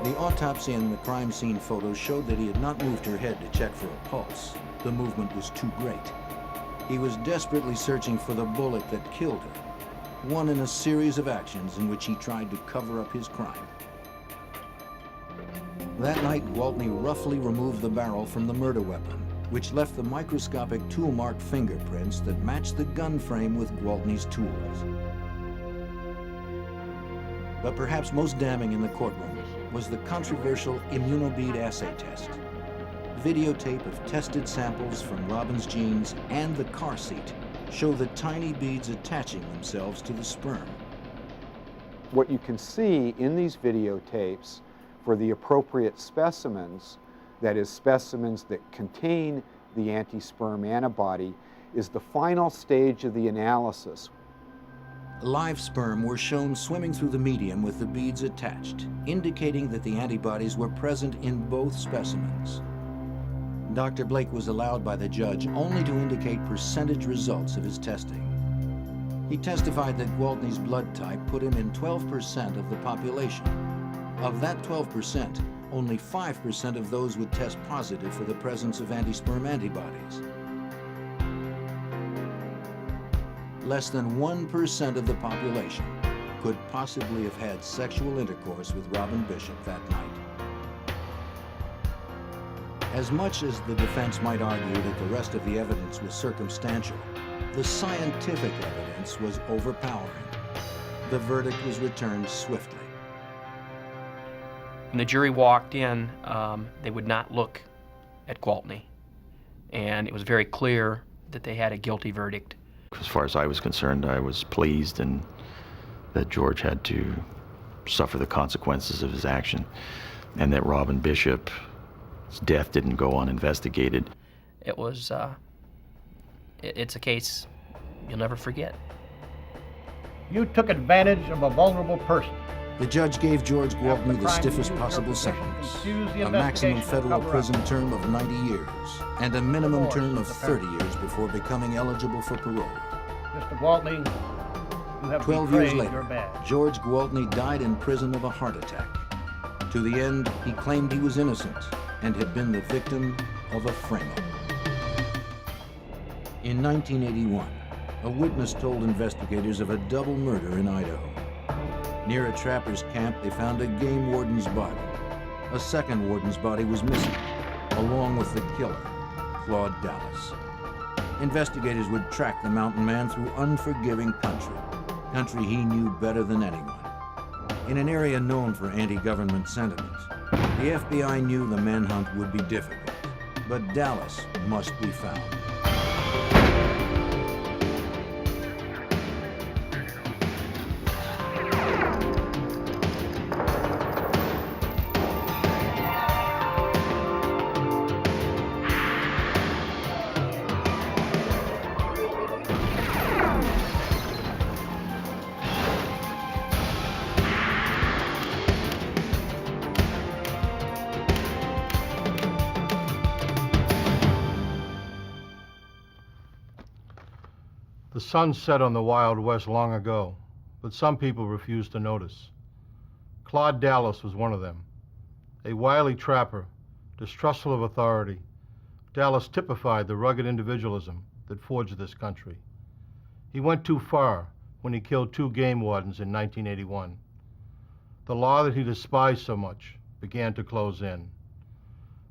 The autopsy and the crime scene photos showed that he had not moved her head to check for a pulse. The movement was too great. He was desperately searching for the bullet that killed her, one in a series of actions in which he tried to cover up his crime. That night, Gwaltney roughly removed the barrel from the murder weapon, which left the microscopic tool-marked fingerprints that matched the gun frame with Gwaltney's tools. But perhaps most damning in the courtroom was the controversial immunobead assay test. Videotape of tested samples from Robin's jeans and the car seat show the tiny beads attaching themselves to the sperm. What you can see in these videotapes for the appropriate specimens, that is, specimens that contain the anti-sperm antibody, is the final stage of the analysis. Live sperm were shown swimming through the medium with the beads attached, indicating that the antibodies were present in both specimens. Dr. Blake was allowed by the judge only to indicate percentage results of his testing. He testified that Gwaltney's blood type put him in 12% of the population. Of that 12%, only 5% of those would test positive for the presence of anti-sperm antibodies. Less than 1% of the population could possibly have had sexual intercourse with Robin Bishop that night. As much as the defense might argue that the rest of the evidence was circumstantial, the scientific evidence was overpowering. The verdict was returned swiftly. When the jury walked in, they would not look at Gwaltney, and it was very clear that they had a guilty verdict. As far as I was concerned, I was pleased and that George had to suffer the consequences of his action, and that Robin Bishop's death didn't go uninvestigated. It was, it's a case you'll never forget. You took advantage of a vulnerable person. The judge gave George Gwaltney the stiffest possible sentence, a maximum federal prison term of 90 years and a minimum term of 30 years before becoming eligible for parole. Mr. Gwaltney, you have 12 years betrayed your later, badge. George Gwaltney died in prison of a heart attack. To the end, he claimed he was innocent and had been the victim of a frame-up. In 1981, a witness told investigators of a double murder in Idaho. Near a trapper's camp, they found a game warden's body. A second warden's body was missing, along with the killer, Claude Dallas. Investigators would track the mountain man through unforgiving country he knew better than anyone. In an area known for anti-government sentiment, the FBI knew the manhunt would be difficult, but Dallas must be found. The sun set on the Wild West long ago, but some people refused to notice. Claude Dallas was one of them. A wily trapper, distrustful of authority, Dallas typified the rugged individualism that forged this country. He went too far when he killed 2 game wardens in 1981. The law that he despised so much began to close in.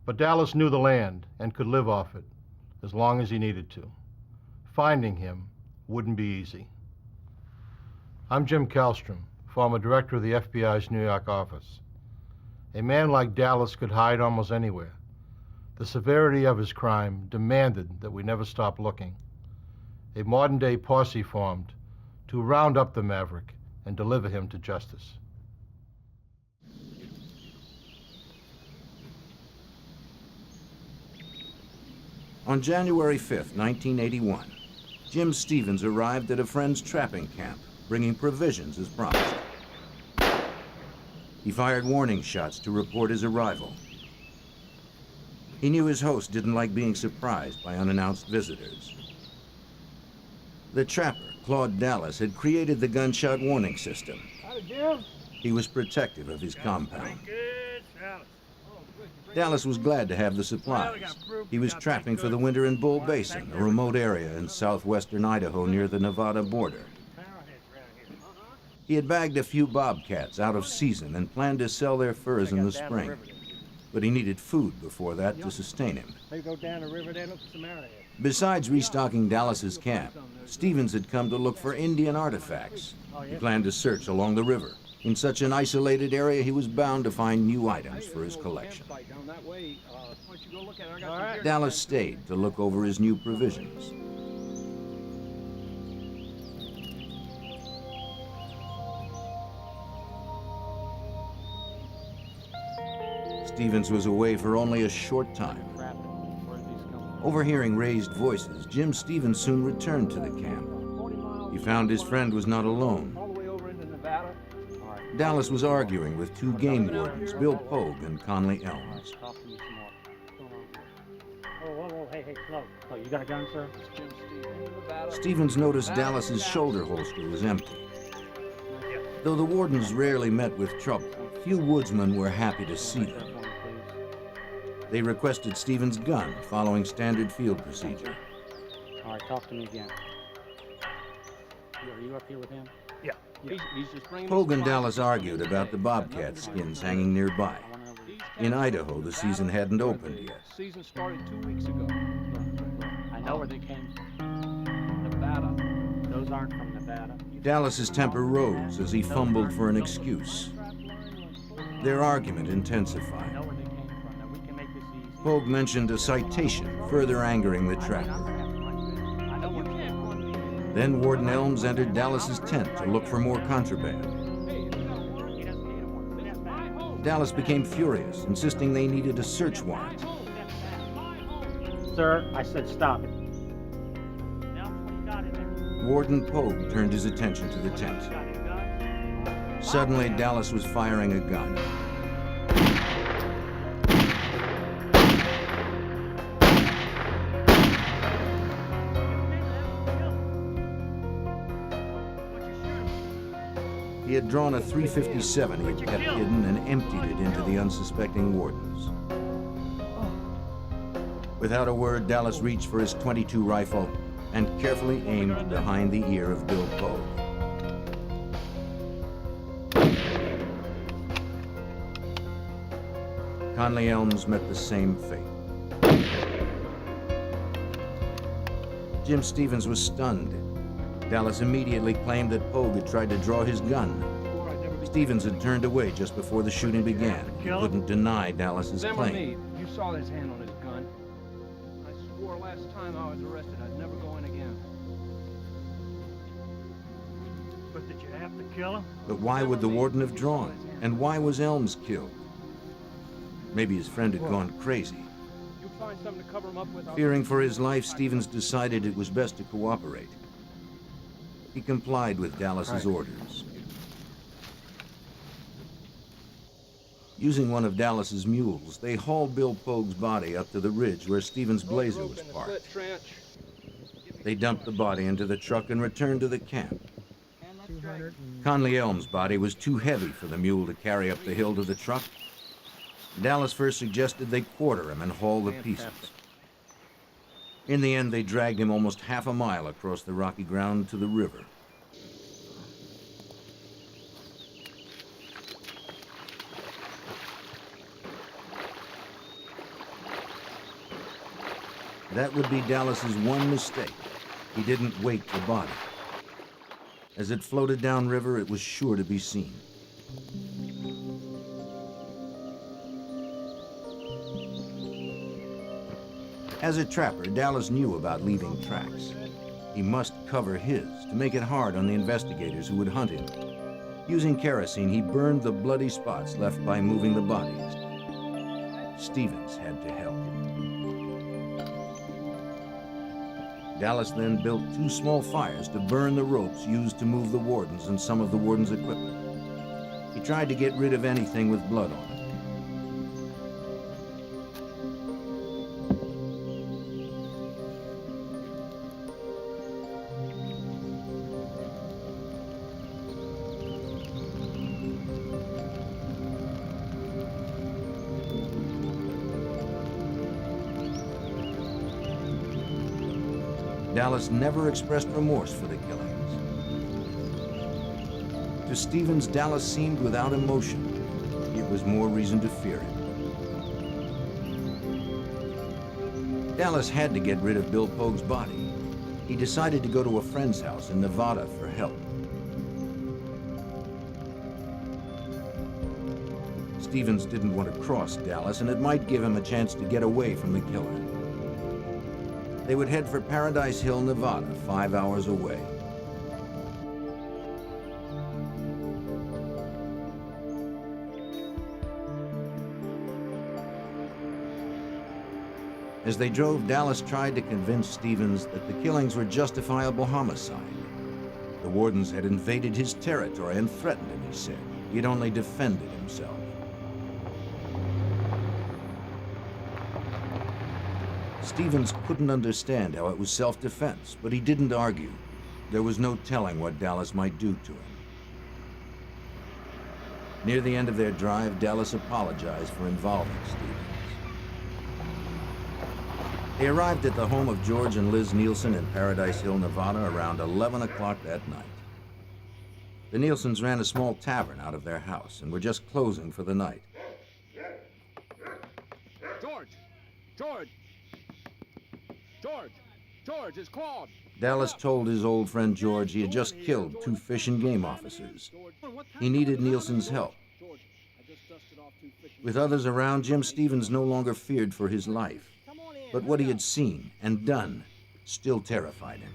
But Dallas knew the land and could live off it as long as he needed to. Finding him wouldn't be easy. I'm Jim Kallstrom, former director of the FBI's New York office. A man like Dallas could hide almost anywhere. The severity of his crime demanded that we never stop looking. A modern-day posse formed to round up the maverick and deliver him to justice. On January 5th, 1981, Jim Stevens arrived at a friend's trapping camp, bringing provisions as promised. He fired warning shots to report his arrival. He knew his host didn't like being surprised by unannounced visitors. The trapper, Claude Dallas, had created the gunshot warning system. Howdy, Jim. He was protective of his compound. Good, Dallas. Oh, good. Dallas was glad to have the supplies. He was trapping for the winter in Bull Basin, a remote area in southwestern Idaho near the Nevada border. He had bagged a few bobcats out of season and planned to sell their furs in the spring. But he needed food before that to sustain him. They go down the river, they look for some arrowheads. Besides restocking Dallas's camp, Stevens had come to look for Indian artifacts. He planned to search along the river. In such an isolated area, he was bound to find new items for his collection. Dallas stayed to look over his new provisions. Stevens was away for only a short time. Overhearing raised voices, Jim Stevens soon returned to the camp. He found his friend was not alone. Dallas was arguing with two game wardens, Bill Pogue and Conley Elms. Hey, slow. Oh, you got a gun, sir? Stevens noticed Dallas's shoulder holster was empty. Though the wardens rarely met with trouble, few woodsmen were happy to see them. They requested Stevens' gun, following standard field procedure. All right, talk to me again. Are you up here with him? Yeah. Pogue and Dallas argued about the bobcat skins hanging nearby. In Idaho, the season hadn't opened yet. Season started 2 weeks ago. I know where they came from. Nevada. Those aren't from Nevada. Dallas's temper rose as he fumbled for an excuse. Their argument intensified. Pogue mentioned a citation, further angering the trapper. Then Warden Elms entered Dallas's tent to look for more contraband. Dallas became furious, insisting they needed a search warrant. Sir, I said stop it. Warden Pogue turned his attention to the tent. Suddenly, Dallas was firing a gun. He had drawn a .357 he had kept hidden and emptied it into the unsuspecting wardens. Without a word, Dallas reached for his .22 rifle and carefully aimed behind the ear of Bill Pogue. Conley Elms met the same fate. Jim Stevens was stunned. Dallas immediately claimed that Pogue had tried to draw his gun. Stevens had turned away just before the shooting began. He couldn't deny Dallas's claim. You saw his hand on his gun. I swore last time I was arrested I'd never go in again. But did you have to kill him? But why would the warden have drawn? And why was Elms killed? Maybe his friend had gone crazy. You'll find something to cover him up with. Fearing for his life, Stevens decided it was best to cooperate. He complied with Dallas's orders. Using one of Dallas's mules, they hauled Bill Pogue's body up to the ridge where Stevens' Blazer was parked. They dumped the body into the truck and returned to the camp. Conley Elms' body was too heavy for the mule to carry up the hill to the truck. Dallas first suggested they quarter him and haul the pieces. In the end, they dragged him almost half a mile across the rocky ground to the river. That would be Dallas's one mistake. He didn't weight the body. As it floated downriver, it was sure to be seen. As a trapper, Dallas knew about leaving tracks. He must cover his to make it hard on the investigators who would hunt him. Using kerosene, he burned the bloody spots left by moving the bodies. Stevens had to help. Dallas then built 2 small fires to burn the ropes used to move the wardens and some of the wardens' equipment. He tried to get rid of anything with blood on it. Dallas never expressed remorse for the killings. To Stevens, Dallas seemed without emotion. It was more reason to fear him. Dallas had to get rid of Bill Pogue's body. He decided to go to a friend's house in Nevada for help. Stevens didn't want to cross Dallas, and it might give him a chance to get away from the killer. They would head for Paradise Hill, Nevada, 5 hours away. As they drove, Dallas tried to convince Stevens that the killings were justifiable homicide. The wardens had invaded his territory and threatened him, he said. He'd only defended himself. Stevens couldn't understand how it was self-defense, but he didn't argue. There was no telling what Dallas might do to him. Near the end of their drive, Dallas apologized for involving Stevens. They arrived at the home of George and Liz Nielsen in Paradise Hill, Nevada, around 11 o'clock that night. The Nielsens ran a small tavern out of their house and were just closing for the night. George! George! George! George, it's Claude! Dallas told his old friend George he had just killed 2 fish and game officers. He needed Nielsen's help. With others around, Jim Stevens no longer feared for his life. But what he had seen and done still terrified him.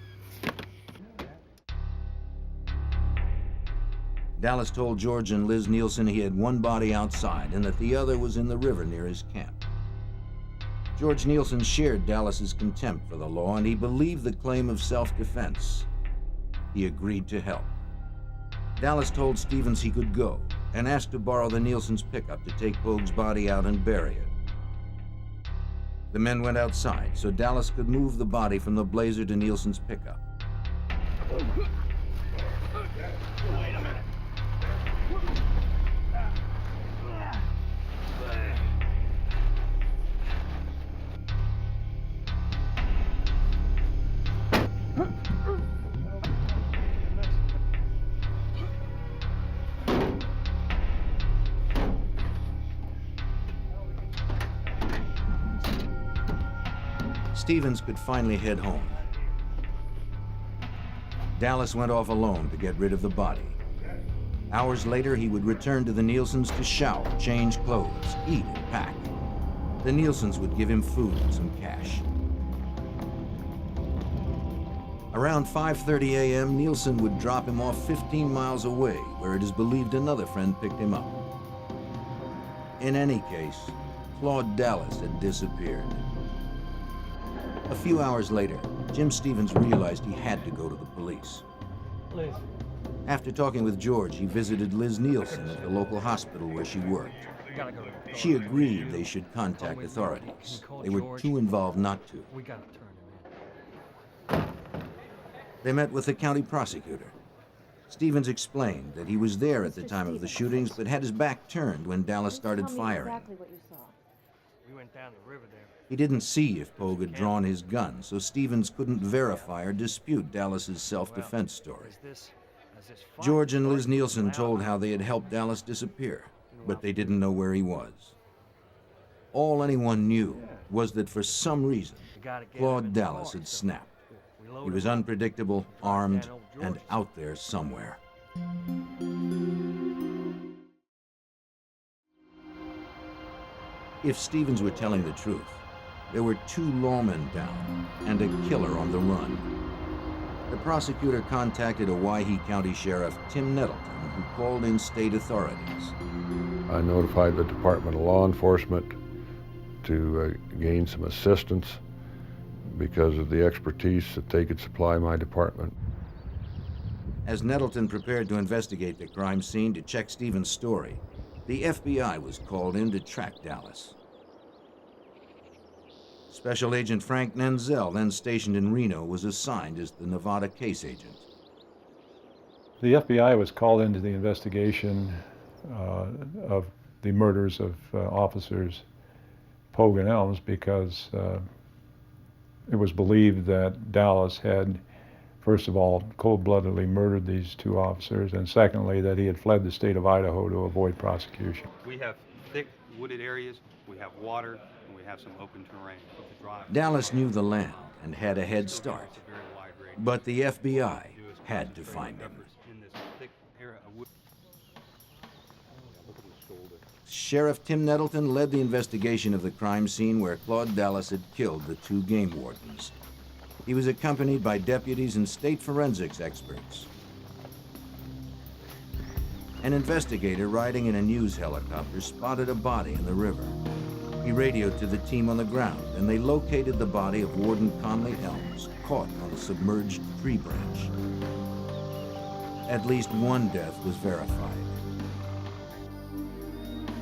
Dallas told George and Liz Nielsen he had one body outside and that the other was in the river near his camp. George Nielsen shared Dallas's contempt for the law, and he believed the claim of self-defense. He agreed to help. Dallas told Stevens he could go and asked to borrow the Nielsen's pickup to take Pogue's body out and bury it. The men went outside so Dallas could move the body from the Blazer to Nielsen's pickup. Wait a minute. Stevens could finally head home. Dallas went off alone to get rid of the body. Hours later, he would return to the Nielsens to shower, change clothes, eat, and pack. The Nielsens would give him food and some cash. Around 5:30 a.m., Nielsen would drop him off 15 miles away, where it is believed another friend picked him up. In any case, Claude Dallas had disappeared. A few hours later, Jim Stevens realized he had to go to the police. Liz. After talking with George, he visited Liz Nielsen at the local hospital where she worked. She agreed they should contact authorities. They were too involved not to. We gotta turn him in. They met with the county prosecutor. Stevens explained that he was there at the time of the shootings, but had his back turned when Dallas started firing. Exactly what you saw. We went down the river there. He didn't see if Pogue had drawn his gun, so Stevens couldn't verify or dispute Dallas's self-defense story. George and Liz Nielsen told how they had helped Dallas disappear, but they didn't know where he was. All anyone knew was that for some reason, Claude Dallas had snapped. He was unpredictable, armed, and out there somewhere. If Stevens were telling the truth, there were 2 lawmen down and a killer on the run. The prosecutor contacted Owyhee County Sheriff Tim Nettleton, who called in state authorities. I notified the Department of Law Enforcement to gain some assistance because of the expertise that they could supply my department. As Nettleton prepared to investigate the crime scene to check Stevens' story, the FBI was called in to track Dallas. Special Agent Frank Nenzel, then stationed in Reno, was assigned as the Nevada case agent. The FBI was called into the investigation of the murders of officers Pogue and Elms because It was believed that Dallas had, first of all, cold-bloodedly murdered these two officers, and secondly, that he had fled the state of Idaho to avoid prosecution. We have thick wooded areas, we have water, and we have some open terrain. Dallas knew the land and had a head start, but the FBI had to find him. Sheriff Tim Nettleton led the investigation of the crime scene where Claude Dallas had killed the two game wardens. He was accompanied by deputies and state forensics experts. An investigator riding in a news helicopter spotted a body in the river. He radioed to the team on the ground, and they located the body of Warden Conley Elms, caught on a submerged tree branch. At least one death was verified.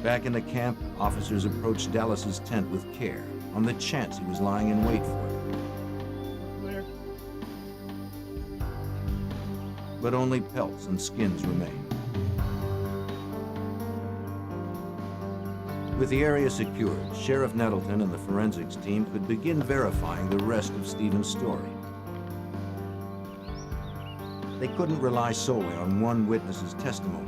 Back in the camp, officers approached Dallas's tent with care, on the chance he was lying in wait for them. But only pelts and skins remained. With the area secured, Sheriff Nettleton and the forensics team could begin verifying the rest of Stephen's story. They couldn't rely solely on one witness's testimony.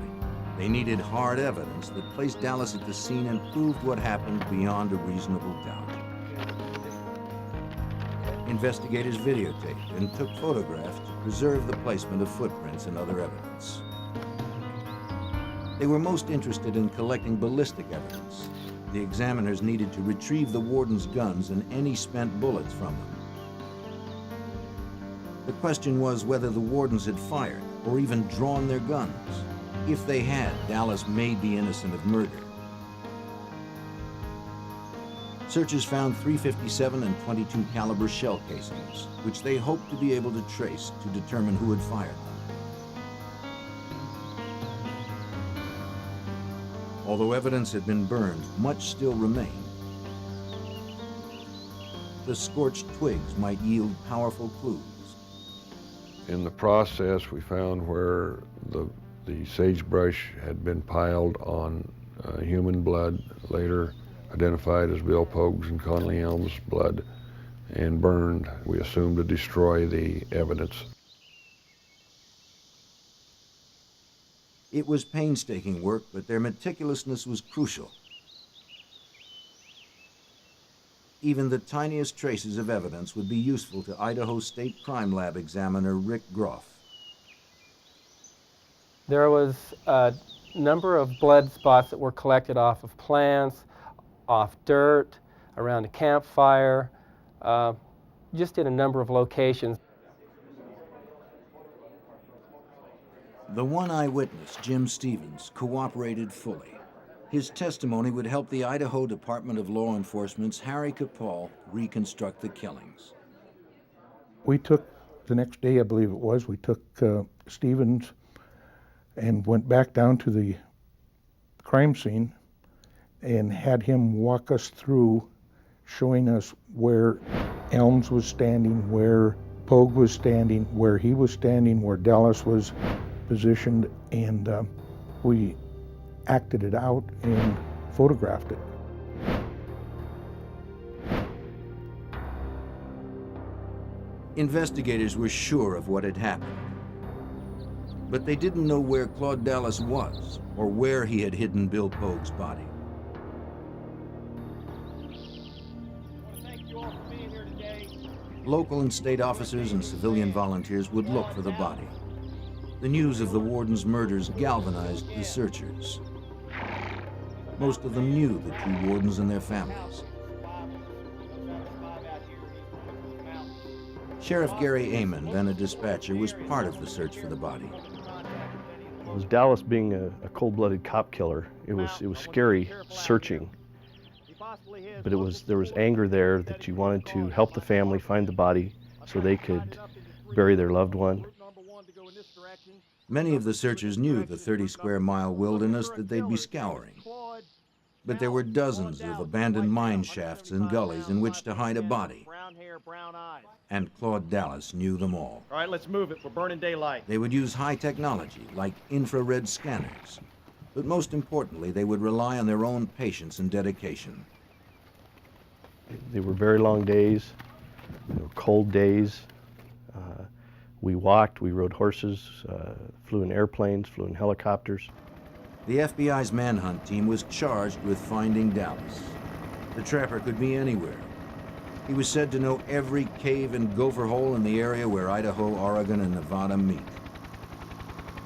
They needed hard evidence that placed Dallas at the scene and proved what happened beyond a reasonable doubt. Investigators videotaped and took photographs to preserve the placement of footprints and other evidence. They were most interested in collecting ballistic evidence. The examiners needed to retrieve the warden's guns and any spent bullets from them. The question was whether the wardens had fired or even drawn their guns. If they had, Dallas may be innocent of murder. Searchers found .357 and .22 caliber shell casings, which they hoped to be able to trace to determine who had fired them. Although evidence had been burned, much still remained. The scorched twigs might yield powerful clues. In the process, we found where the sagebrush had been piled on human blood, later identified as Bill Pogue's and Conley Elms' blood, and burned. We assumed to destroy the evidence. It was painstaking work, but their meticulousness was crucial. Even the tiniest traces of evidence would be useful to Idaho State Crime Lab examiner Rick Groff. There was a number of blood spots that were collected off of plants, off dirt, around a campfire, just in a number of locations. The one eyewitness, Jim Stevens, cooperated fully. His testimony would help the Idaho Department of Law Enforcement's Harry Capall reconstruct the killings. We took, the next day I believe it was, we took Stevens and went back down to the crime scene and had him walk us through, showing us where Elms was standing, where Pogue was standing, where he was standing, where Dallas was positioned, and we acted it out and photographed it. Investigators were sure of what had happened, but they didn't know where Claude Dallas was or where he had hidden Bill Pogue's body. Local and state officers and civilian volunteers would look for the body. The news of the warden's murders galvanized the searchers. Most of them knew the two wardens and their families. Sheriff Gary Amon, then a dispatcher, was part of the search for the body. It was Dallas being a cold-blooded cop killer. It was scary searching, but there was anger there that you wanted to help the family find the body so they could bury their loved one. Many of the searchers knew the 30-square-mile wilderness that they'd be scouring. But there were dozens of abandoned mine shafts and gullies in which to hide a body. And Claude Dallas knew them all. All right, let's move it. We're burning daylight. They would use high technology, like infrared scanners. But most importantly, they would rely on their own patience and dedication. They were very long days. cold days. We walked, we rode horses, flew in airplanes, flew in helicopters. The FBI's manhunt team was charged with finding Dallas. The trapper could be anywhere. He was said to know every cave and gopher hole in the area where Idaho, Oregon, and Nevada meet.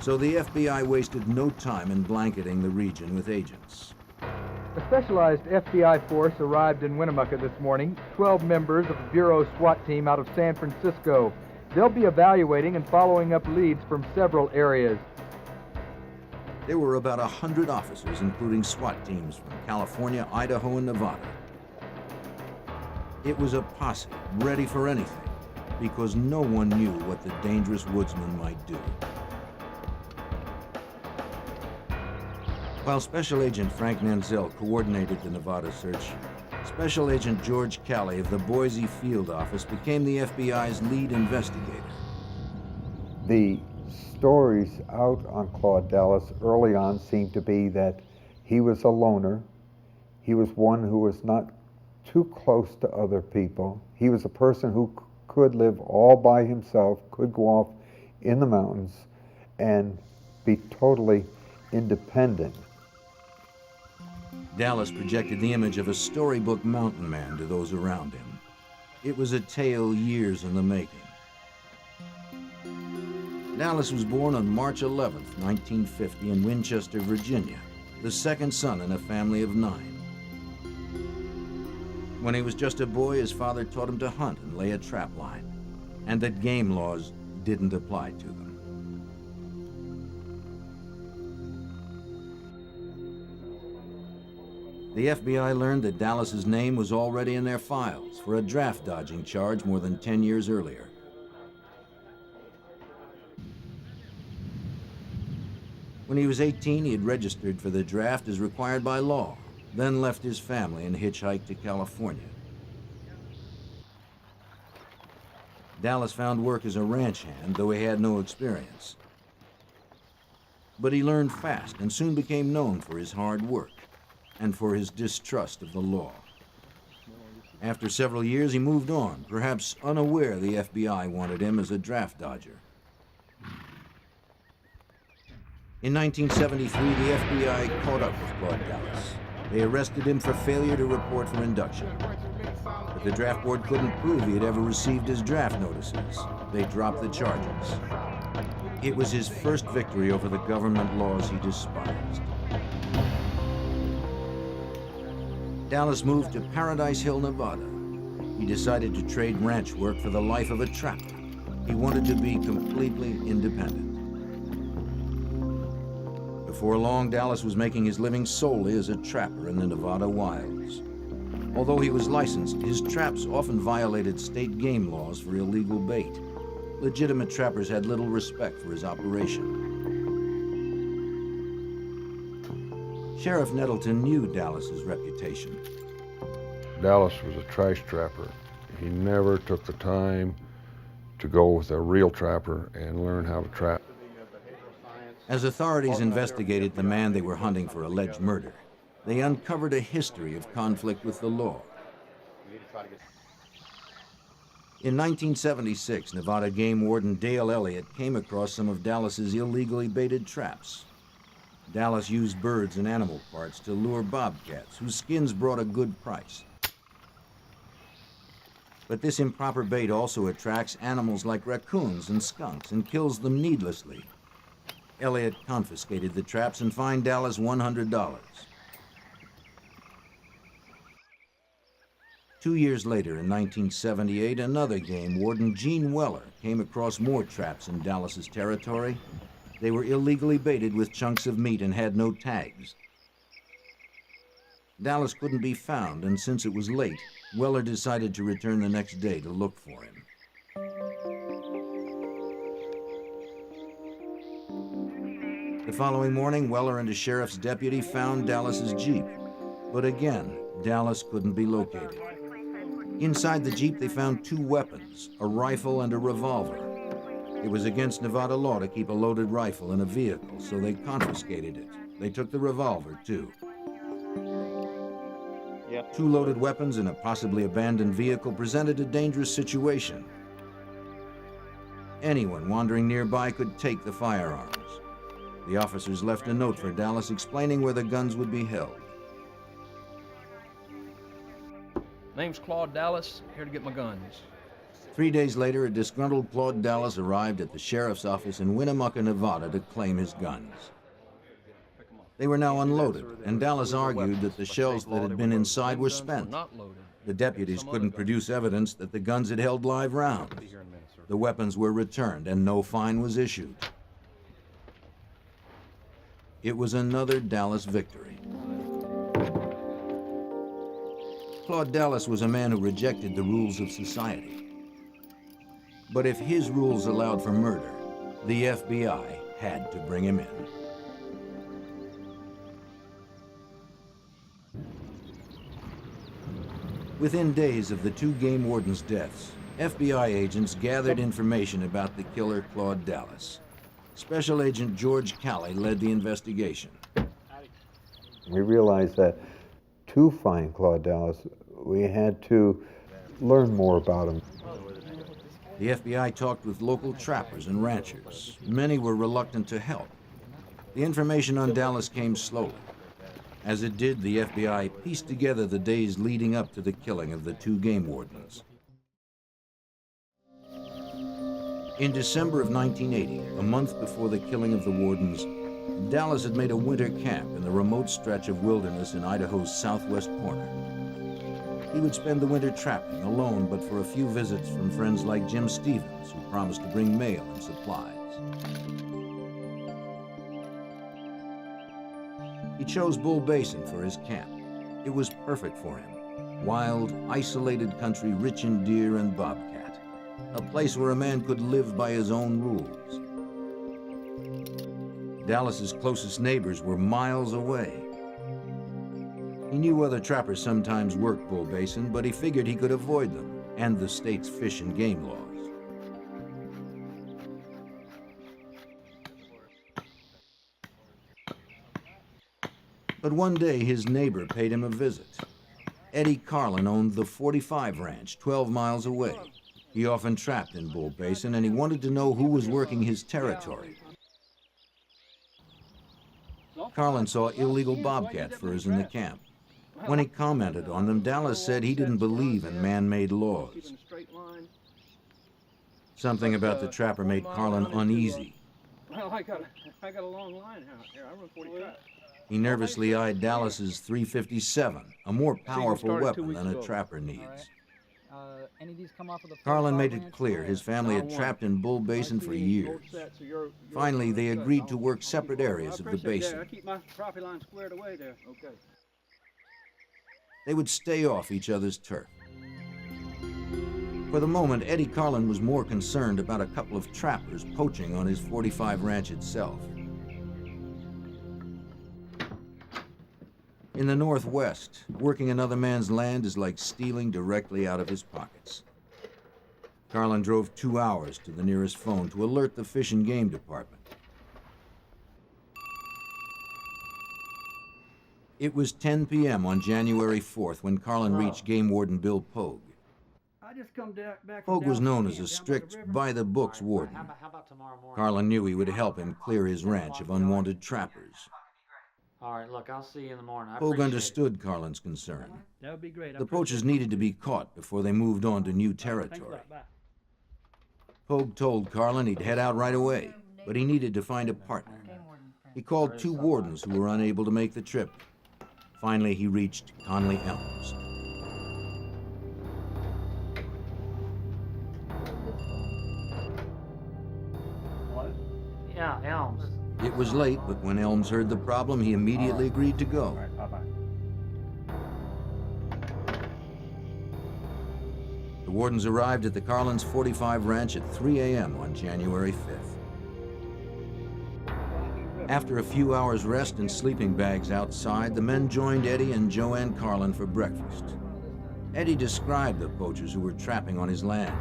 So the FBI wasted no time in blanketing the region with agents. A specialized FBI force arrived in Winnemucca this morning, 12 members of the Bureau SWAT team out of San Francisco. They'll be evaluating and following up leads from several areas. There were about 100 officers, including SWAT teams from California, Idaho, and Nevada. It was a posse ready for anything, because no one knew what the dangerous woodsman might do. While Special Agent Frank Nanzel coordinated the Nevada search, Special Agent George Calley of the Boise Field Office became the FBI's lead investigator. The stories out on Claude Dallas early on seemed to be that he was a loner. He was one who was not too close to other people. He was a person who could live all by himself, could go off in the mountains and be totally independent. Dallas projected the image of a storybook mountain man to those around him. It was a tale years in the making. Dallas was born on March 11, 1950 in Winchester, Virginia, the second son in a family of 9. When he was just a boy, his father taught him to hunt and lay a trap line, and that game laws didn't apply to them. The FBI learned that Dallas's name was already in their files for a draft dodging charge more than 10 years earlier. When he was 18, he had registered for the draft as required by law, then left his family and hitchhiked to California. Dallas found work as a ranch hand, though he had no experience. But he learned fast and soon became known for his hard work and for his distrust of the law. After several years, he moved on, perhaps unaware the FBI wanted him as a draft dodger. In 1973, the FBI caught up with Claude Dallas. They arrested him for failure to report for induction. But the draft board couldn't prove he had ever received his draft notices. They dropped the charges. It was his first victory over the government laws he despised. Dallas moved to Paradise Hill, Nevada. He decided to trade ranch work for the life of a trapper. He wanted to be completely independent. Before long, Dallas was making his living solely as a trapper in the Nevada wilds. Although he was licensed, his traps often violated state game laws for illegal bait. Legitimate trappers had little respect for his operation. Sheriff Nettleton knew Dallas's reputation. Dallas was a trash trapper. He never took the time to go with a real trapper and learn how to trap. As authorities investigated the man they were hunting for alleged murder, they uncovered a history of conflict with the law. In 1976, Nevada game warden Dale Elliott came across some of Dallas's illegally baited traps. Dallas used birds and animal parts to lure bobcats, whose skins brought a good price. But this improper bait also attracts animals like raccoons and skunks and kills them needlessly. Elliott confiscated the traps and fined Dallas $100. 2 years later, in 1978, another game warden, Gene Weller, came across more traps in Dallas's territory. They were illegally baited with chunks of meat and had no tags. Dallas couldn't be found, and since it was late, Weller decided to return the next day to look for him. The following morning, Weller and a sheriff's deputy found Dallas's Jeep. But again, Dallas couldn't be located. Inside the Jeep, they found 2 weapons, a rifle and a revolver. It was against Nevada law to keep a loaded rifle in a vehicle, so they confiscated it. They took the revolver, too. 2 loaded weapons in a possibly abandoned vehicle presented a dangerous situation. Anyone wandering nearby could take the firearms. The officers left a note for Dallas explaining where the guns would be held. Name's Claude Dallas, here to get my guns. 3 days later, a disgruntled Claude Dallas arrived at the sheriff's office in Winnemucca, Nevada to claim his guns. They were now unloaded, and Dallas argued that the shells that had been inside were spent. The deputies couldn't produce evidence that the guns had held live rounds. The weapons were returned, and no fine was issued. It was another Dallas victory. Claude Dallas was a man who rejected the rules of society. But if his rules allowed for murder, the FBI had to bring him in. Within days of the 2 game wardens' deaths, FBI agents gathered information about the killer Claude Dallas. Special Agent George Calley led the investigation. We realized that to find Claude Dallas, we had to learn more about him. The FBI talked with local trappers and ranchers. Many were reluctant to help. The information on Dallas came slowly. As it did, the FBI pieced together the days leading up to the killing of the 2 game wardens. In December of 1980, a month before the killing of the wardens, Dallas had made a winter camp in the remote stretch of wilderness in Idaho's southwest corner. He would spend the winter trapping alone, but for a few visits from friends like Jim Stevens, who promised to bring mail and supplies. He chose Bull Basin for his camp. It was perfect for him. Wild, isolated country rich in deer and bobcat. A place where a man could live by his own rules. Dallas's closest neighbors were miles away. He knew other trappers sometimes worked Bull Basin, but he figured he could avoid them and the state's fish and game laws. But one day, his neighbor paid him a visit. Eddie Carlin owned the 45 Ranch, 12 miles away. He often trapped in Bull Basin, and he wanted to know who was working his territory. Carlin saw illegal bobcat furs in the camp. When he commented on them, Dallas said he didn't believe in man-made laws. Something about the trapper made Carlin uneasy. Well, I got a long line out here. I run 40 traps. He nervously eyed Dallas's .357, a more powerful weapon than a trapper needs. Any of these come off of the Carlin made it clear his family had trapped in Bull Basin for years. Finally, they agreed to work separate areas of the basin. I keep my property line squared away there. Okay. They would stay off each other's turf. For the moment, Eddie Carlin was more concerned about a couple of trappers poaching on his 45 Ranch itself. In the Northwest, working another man's land is like stealing directly out of his pockets. Carlin drove 2 hours to the nearest phone to alert the Fish and Game Department. It was 10 p.m. on January 4th when Carlin reached Game Warden Bill Pogue. Pogue was known as a strict, by-the-books warden. Carlin knew he would help him clear his ranch of unwanted trappers. All right, look, I'll see you in the morning. Pogue understood Carlin's concern. That would be great. The poachers needed to be caught before they moved on to new territory. Pogue told Carlin he'd head out right away, but he needed to find a partner. He called 2 wardens who were unable to make the trip. Finally, he reached Conley Elms. Yeah, Elms. It was late, but when Elms heard the problem, he immediately agreed to go. The wardens arrived at the Carlins 45 Ranch at 3 a.m. on January 5th. After a few hours' rest in sleeping bags outside, the men joined Eddie and Joanne Carlin for breakfast. Eddie described the poachers who were trapping on his land.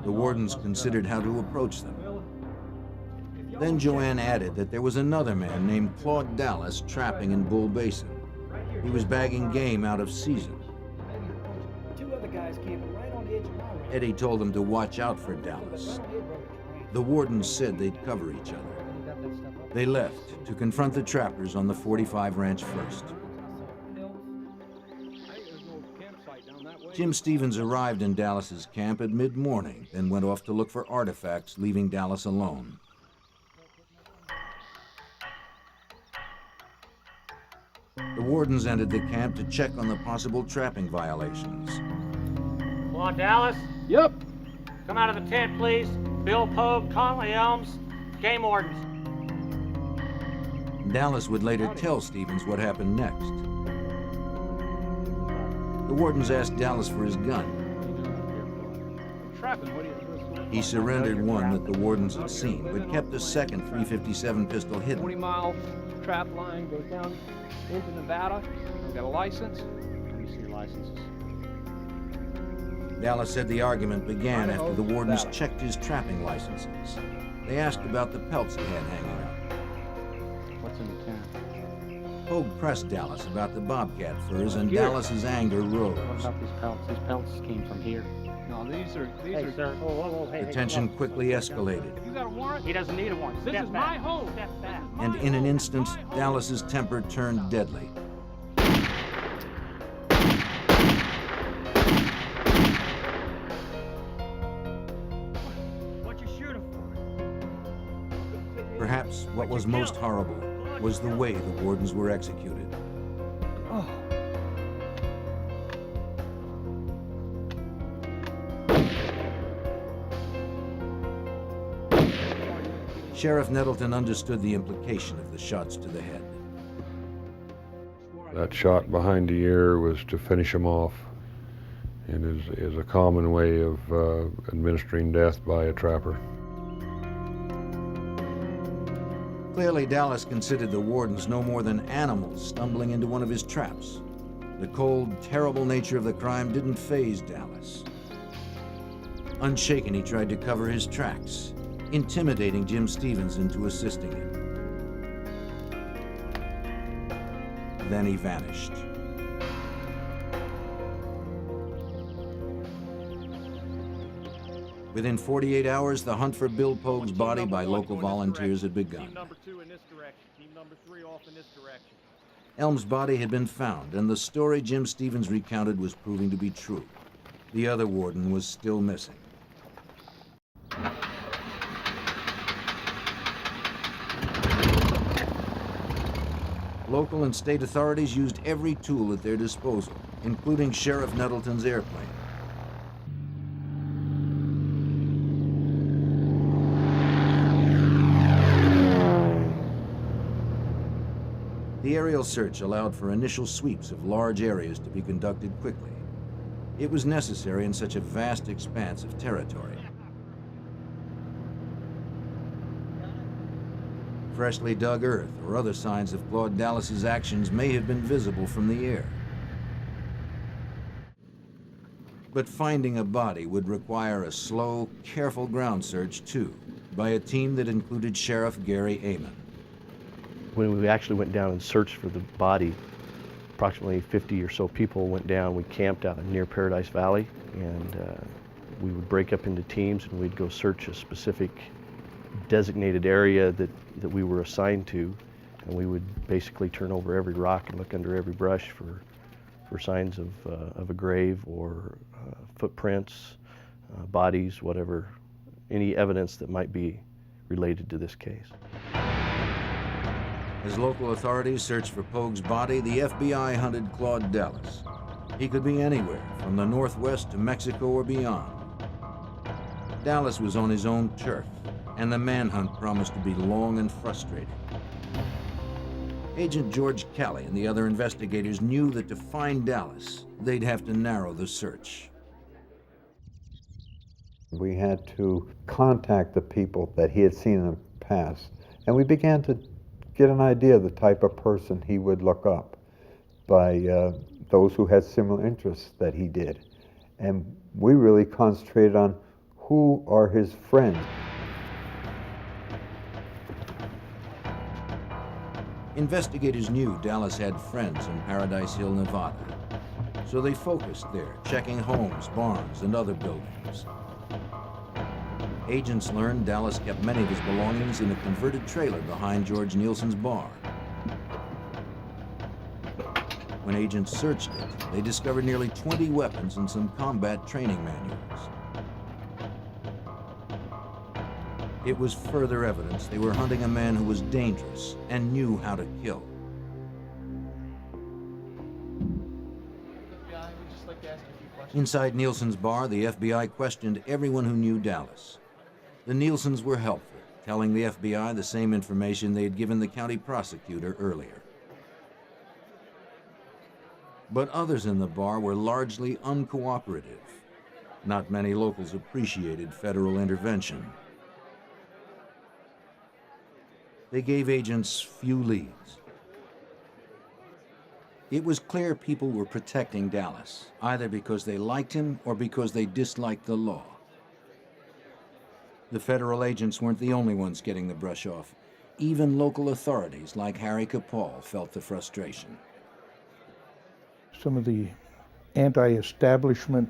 The wardens considered how to approach them. Then Joanne added that there was another man named Claude Dallas trapping in Bull Basin. He was bagging game out of season. Two other guys came right on the edge of my ranch. Eddie told them to watch out for Dallas. The wardens said they'd cover each other. They left to confront the trappers on the 45 ranch first. Jim Stevens arrived in Dallas's camp at mid-morning, then went off to look for artifacts, leaving Dallas alone. The wardens entered the camp to check on the possible trapping violations. Claude Dallas? Yep. Come out of the tent, please. Bill Pogue, Conley Elms, game wardens. Dallas would later tell Stevens what happened next. The wardens asked Dallas for his gun. He surrendered one that the wardens had seen, but kept a second .357 pistol hidden. 40-mile trap line goes down into Nevada. I've got a license. Let me see your licenses. Dallas said the argument began after the wardens checked his trapping licenses. They asked about the pelts he had hanging up. What's in the tent? Pogue pressed Dallas about the bobcat furs, and Dallas's anger rose. What about these pelts? These pelts came from here. No, these are. Hey, sir. Whoa, hey, The tension quickly escalated, You got a warrant? He doesn't need a warrant. This Step is back. my home. Step back. and in an instant, Dallas's temper turned deadly. What you shooting for? Perhaps what was most horrible was the way the wardens were executed. Oh. Sheriff Nettleton understood the implication of the shots to the head. That shot behind the ear was to finish him off, and is a common way of administering death by a trapper. Clearly, Dallas considered the wardens no more than animals stumbling into one of his traps. The cold, terrible nature of the crime didn't faze Dallas. Unshaken, he tried to cover his tracks, intimidating Jim Stevens into assisting him. Then he vanished. Within 48 hours, the hunt for Bill Pogue's body by local volunteers had begun. Team number 2 in this direction. Team number 3 off in this direction. Elm's body had been found, and the story Jim Stevens recounted was proving to be true. The other warden was still missing. Local and state authorities used every tool at their disposal, including Sheriff Nettleton's airplane. The aerial search allowed for initial sweeps of large areas to be conducted quickly. It was necessary in such a vast expanse of territory. Freshly dug earth or other signs of Claude Dallas's actions may have been visible from the air. But finding a body would require a slow, careful ground search, too, by a team that included Sheriff Gary Amon. When we actually went down and searched for the body, approximately 50 or so people went down. We camped out near Paradise Valley, and we would break up into teams, and we'd go search a specific designated area that we were assigned to, and we would basically turn over every rock and look under every brush for signs of a grave or footprints, bodies, whatever, any evidence that might be related to this case. As local authorities searched for Pogue's body, the FBI hunted Claude Dallas. He could be anywhere, from the Northwest to Mexico or beyond. Dallas was on his own turf, and the manhunt promised to be long and frustrating. Agent George Calley and the other investigators knew that to find Dallas, they'd have to narrow the search. We had to contact the people that he had seen in the past, and we began to get an idea of the type of person he would look up by those who had similar interests that he did. And we really concentrated on who are his friends. Investigators knew Dallas had friends in Paradise Hill, Nevada, so they focused there, checking homes, barns, and other buildings. Agents learned Dallas kept many of his belongings in a converted trailer behind George Nielsen's bar. When agents searched it, they discovered nearly 20 weapons and some combat training manuals. It was further evidence they were hunting a man who was dangerous and knew how to kill. Inside Nielsen's bar, the FBI questioned everyone who knew Dallas. The Nielsens were helpful, telling the FBI the same information they had given the county prosecutor earlier. But others in the bar were largely uncooperative. Not many locals appreciated federal intervention. They gave agents few leads. It was clear people were protecting Dallas, either because they liked him or because they disliked the law. The federal agents weren't the only ones getting the brush off. Even local authorities like Harry Capall felt the frustration. Some of the anti-establishment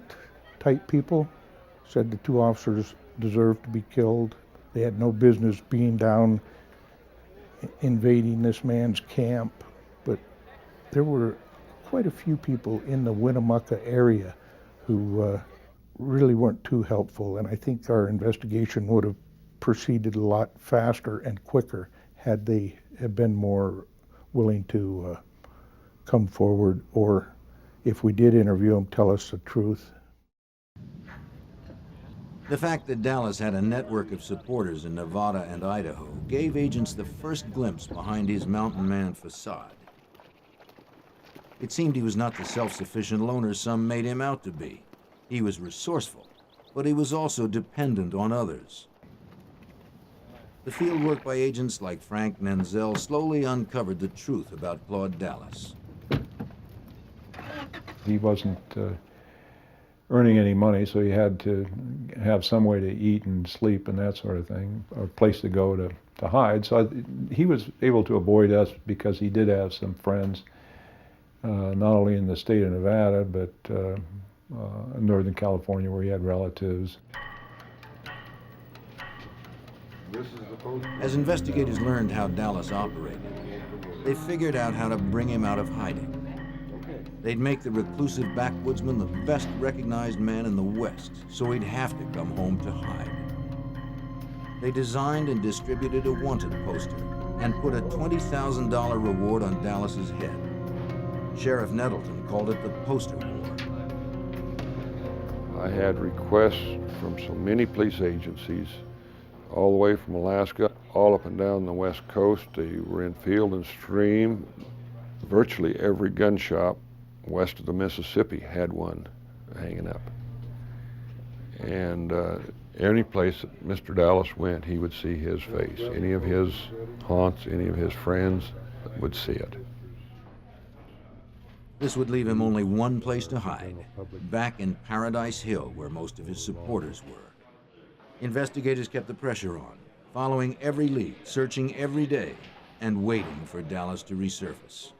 type people said the two officers deserved to be killed. They had no business being down invading this man's camp, but there were quite a few people in the Winnemucca area who really weren't too helpful, and I think our investigation would have proceeded a lot faster and quicker had they have been more willing to come forward, or if we did interview them, tell us the truth. The fact that Dallas had a network of supporters in Nevada and Idaho gave agents the first glimpse behind his mountain man facade. It seemed he was not the self-sufficient loner some made him out to be. He was resourceful, but he was also dependent on others. The field work by agents like Frank Menzel slowly uncovered the truth about Claude Dallas. He wasn't earning any money, so he had to have some way to eat and sleep and that sort of thing, or a place to go to hide. So he was able to avoid us because he did have some friends, not only in the state of Nevada, but in Northern California where he had relatives. As investigators learned how Dallas operated, they figured out how to bring him out of hiding. They'd make the reclusive backwoodsman the best recognized man in the West, so he'd have to come home to hide. They designed and distributed a wanted poster and put a $20,000 reward on Dallas's head. Sheriff Nettleton called it the Poster War. I had requests from so many police agencies, all the way from Alaska, all up and down the West Coast. They were in Field and Stream. Virtually every gun shop west of the Mississippi had one hanging up. And any place that Mr. Dallas went, he would see his face. Any of his haunts, any of his friends would see it. This would leave him only one place to hide, back in Paradise Hill, where most of his supporters were. Investigators kept the pressure on, following every lead, searching every day, and waiting for Dallas to resurface.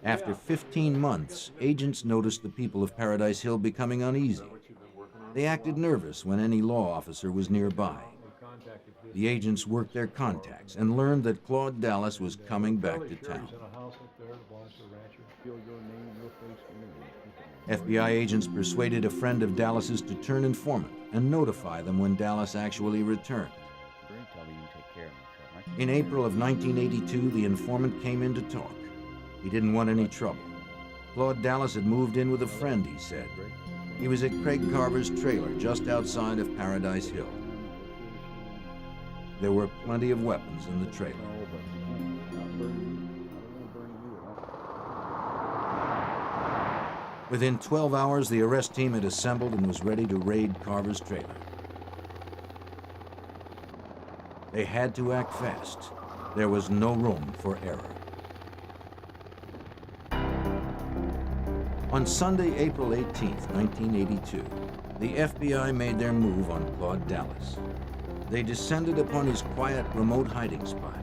After 15 months, agents noticed the people of Paradise Hill becoming uneasy. They acted nervous when any law officer was nearby. The agents worked their contacts and learned that Claude Dallas was coming back to town. FBI agents persuaded a friend of Dallas's to turn informant and notify them when Dallas actually returned. In April of 1982, the informant came in to talk. He didn't want any trouble. Claude Dallas had moved in with a friend, he said. He was at Craig Carver's trailer just outside of Paradise Hill. There were plenty of weapons in the trailer. Within 12 hours, the arrest team had assembled and was ready to raid Carver's trailer. They had to act fast. There was no room for error. On Sunday, April 18, 1982, the FBI made their move on Claude Dallas. They descended upon his quiet, remote hiding spot.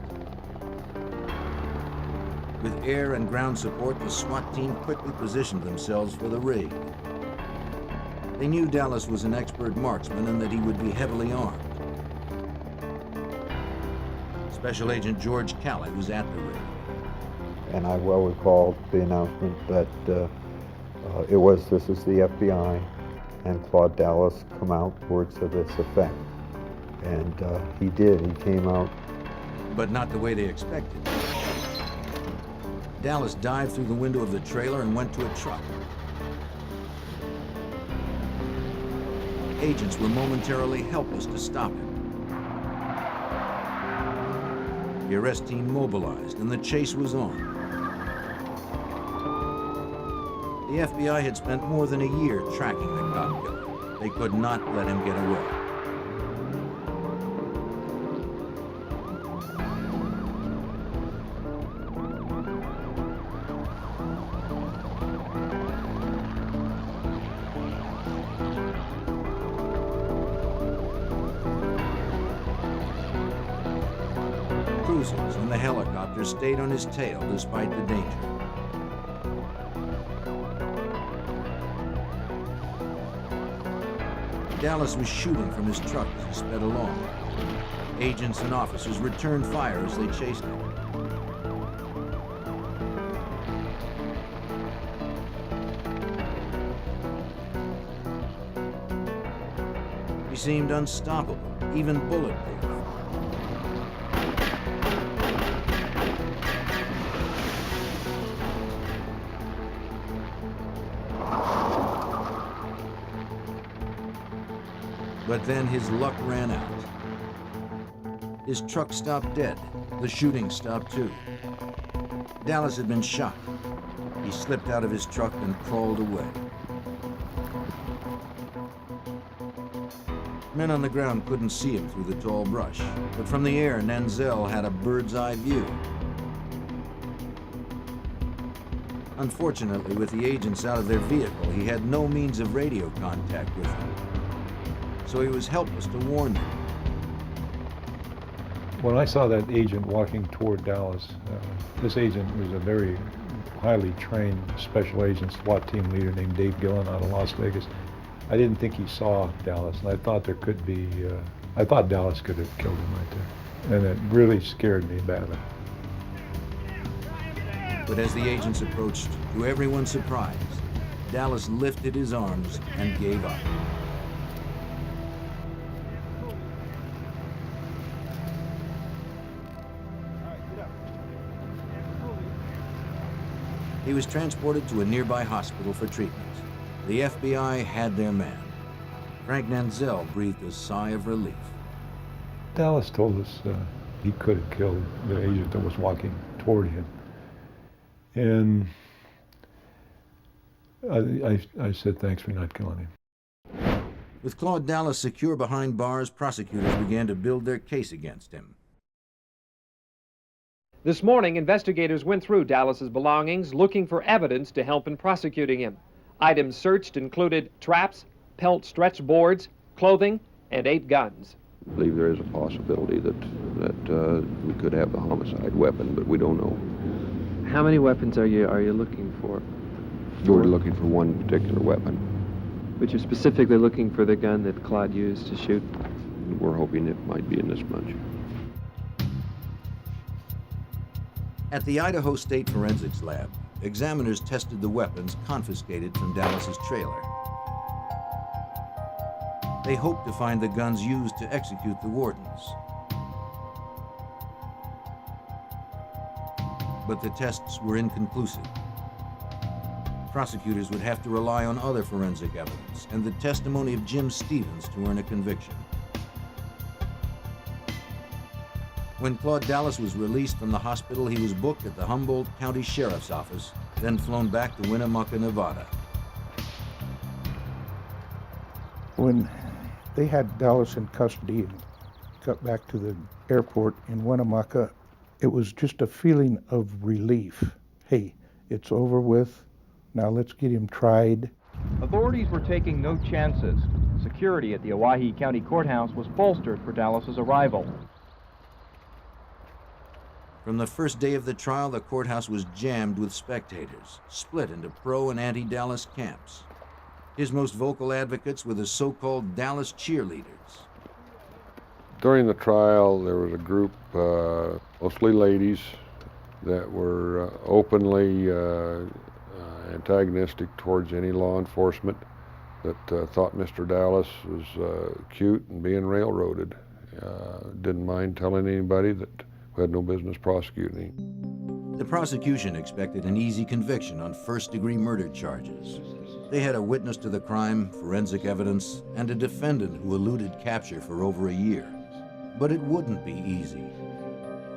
With air and ground support, the SWAT team quickly positioned themselves for the raid. They knew Dallas was an expert marksman and that he would be heavily armed. Special Agent George Callett was at the raid. And I well recall the announcement that this is the FBI, and Claude Dallas come out, words to this effect. And he did, he came out. But not the way they expected. Dallas dived through the window of the trailer and went to a truck. Agents were momentarily helpless to stop him. The arrest team mobilized and the chase was on. The FBI had spent more than a year tracking the cop killer. They could not let him get away. Cruisers and the helicopter stayed on his tail despite the danger. Dallas was shooting from his truck as he sped along. Agents and officers returned fire as they chased him. He seemed unstoppable, even bulletproof. But then his luck ran out. His truck stopped dead. The shooting stopped too. Dallas had been shot. He slipped out of his truck and crawled away. Men on the ground couldn't see him through the tall brush, but from the air, Nanzel had a bird's-eye view. Unfortunately, with the agents out of their vehicle, he had no means of radio contact with them. So he was helpless to warn them. When I saw that agent walking toward Dallas, this agent was a very highly trained special agent SWAT team leader named Dave Gillen out of Las Vegas. I didn't think he saw Dallas, and I thought there could be, I thought Dallas could have killed him right there. And it really scared me badly. But as the agents approached, to everyone's surprise, Dallas lifted his arms and gave up. He was transported to a nearby hospital for treatment. The FBI had their man. Frank Nanzel breathed a sigh of relief. Dallas told us he could have killed the agent that was walking toward him. And I said, thanks for not killing him. With Claude Dallas secure behind bars, prosecutors began to build their case against him. This morning, investigators went through Dallas's belongings looking for evidence to help in prosecuting him. Items searched included traps, pelt stretch boards, clothing, and 8 guns. I believe there is a possibility that we could have the homicide weapon, but we don't know. How many weapons are you looking for? We're looking for one particular weapon. But you're specifically looking for the gun that Claude used to shoot? We're hoping it might be in this bunch. At the Idaho State Forensics Lab, examiners tested the weapons confiscated from Dallas's trailer. They hoped to find the guns used to execute the wardens. But the tests were inconclusive. Prosecutors would have to rely on other forensic evidence and the testimony of Jim Stevens to earn a conviction. When Claude Dallas was released from the hospital, he was booked at the Humboldt County Sheriff's Office, then flown back to Winnemucca, Nevada. When they had Dallas in custody and got back to the airport in Winnemucca, it was just a feeling of relief. Hey, it's over with. Now let's get him tried. Authorities were taking no chances. security at the Owyhee County Courthouse was bolstered for Dallas's arrival. From the first day of the trial, the courthouse was jammed with spectators, split into pro and anti-Dallas camps. His most vocal advocates were the so-called Dallas cheerleaders. During the trial, there was a group, mostly ladies, that were openly antagonistic towards any law enforcement, that thought Mr. Dallas was cute and being railroaded. Didn't mind telling anybody that we had no business prosecuting him. The prosecution expected an easy conviction on first-degree murder charges. They had a witness to the crime, forensic evidence, and a defendant who eluded capture for over a year. But it wouldn't be easy.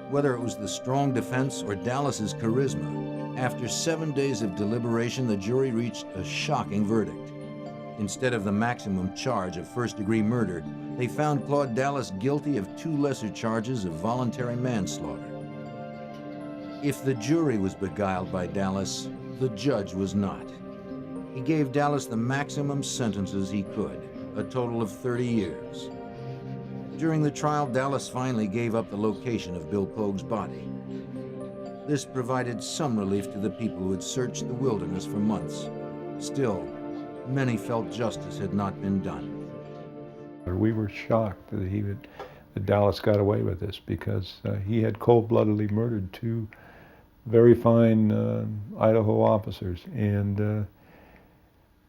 Whether it was the strong defense or Dallas's charisma, after 7 days of deliberation, the jury reached a shocking verdict. Instead of the maximum charge of first-degree murder, they found Claude Dallas guilty of 2 lesser charges of voluntary manslaughter. If the jury was beguiled by Dallas, the judge was not. He gave Dallas the maximum sentences he could, a total of 30 years. During the trial, Dallas finally gave up the location of Bill Pogue's body. This provided some relief to the people who had searched the wilderness for months. Still, many felt justice had not been done. We were shocked that Dallas got away with this, because he had cold-bloodedly murdered 2 very fine Idaho officers, and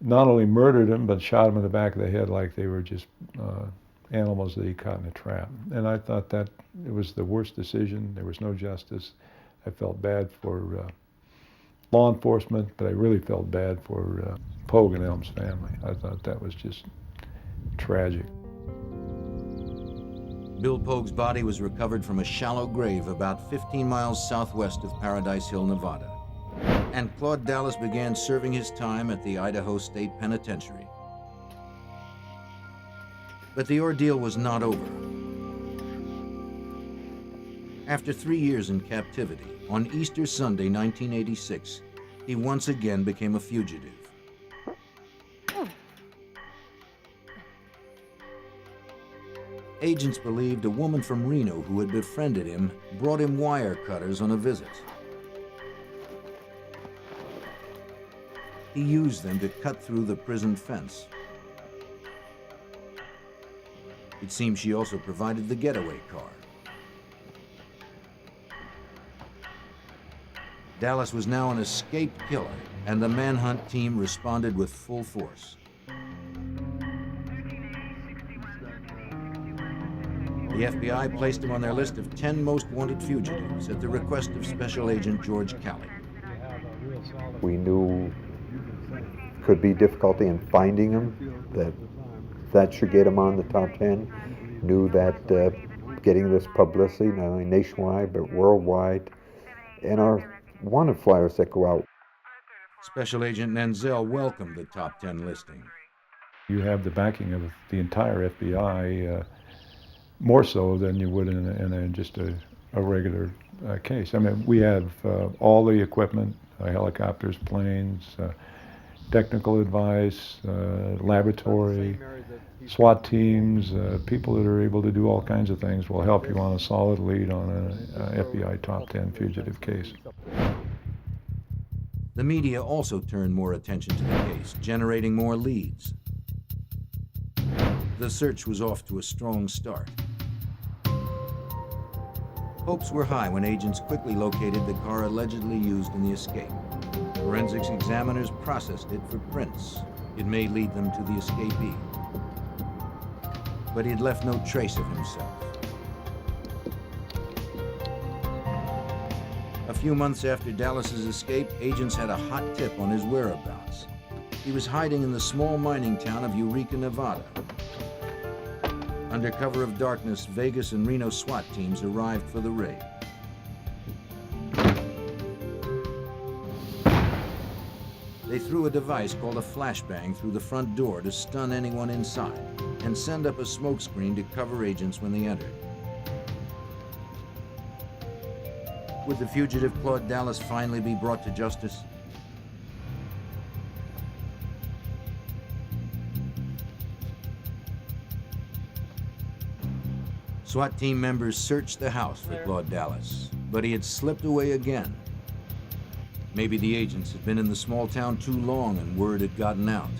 not only murdered them, but shot them in the back of the head like they were just animals that he caught in a trap. And I thought that it was the worst decision. There was no justice. I felt bad for law enforcement, but I really felt bad for Pogue and Elm's family. I thought that was just tragic. Bill Pogue's body was recovered from a shallow grave about 15 miles southwest of Paradise Hill, Nevada. And Claude Dallas began serving his time at the Idaho State Penitentiary. But the ordeal was not over. After 3 years in captivity, on Easter Sunday, 1986, he once again became a fugitive. Agents believed a woman from Reno who had befriended him brought him wire cutters on a visit. He used them to cut through the prison fence. It seems she also provided the getaway car. Dallas was now an escaped killer, and the manhunt team responded with full force. The FBI placed him on their list of 10 most wanted fugitives at the request of Special Agent George Calley. We knew could be difficulty in finding him, that should get him on the top 10. Knew that getting this publicity, not only nationwide, but worldwide, and our wanted flyers that go out. Special Agent Nenzel welcomed the top 10 listing. You have the backing of the entire FBI, more so than you would in just a regular case. I mean, we have all the equipment, helicopters, planes, technical advice, laboratory, SWAT teams, people that are able to do all kinds of things will help you on a solid lead on an FBI top 10 fugitive case. The media also turned more attention to the case, generating more leads. The search was off to a strong start. Hopes were high when agents quickly located the car allegedly used in the escape. Forensics examiners processed it for prints. It may lead them to the escapee. But he had left no trace of himself. A few months after Dallas's escape, agents had a hot tip on his whereabouts. He was hiding in the small mining town of Eureka, Nevada. Under cover of darkness, Vegas and Reno SWAT teams arrived for the raid. They threw a device called a flashbang through the front door to stun anyone inside and send up a smoke screen to cover agents when they entered. Would the fugitive Claude Dallas finally be brought to justice? SWAT team members searched the house for Claude Dallas, but he had slipped away again. Maybe the agents had been in the small town too long and word had gotten out.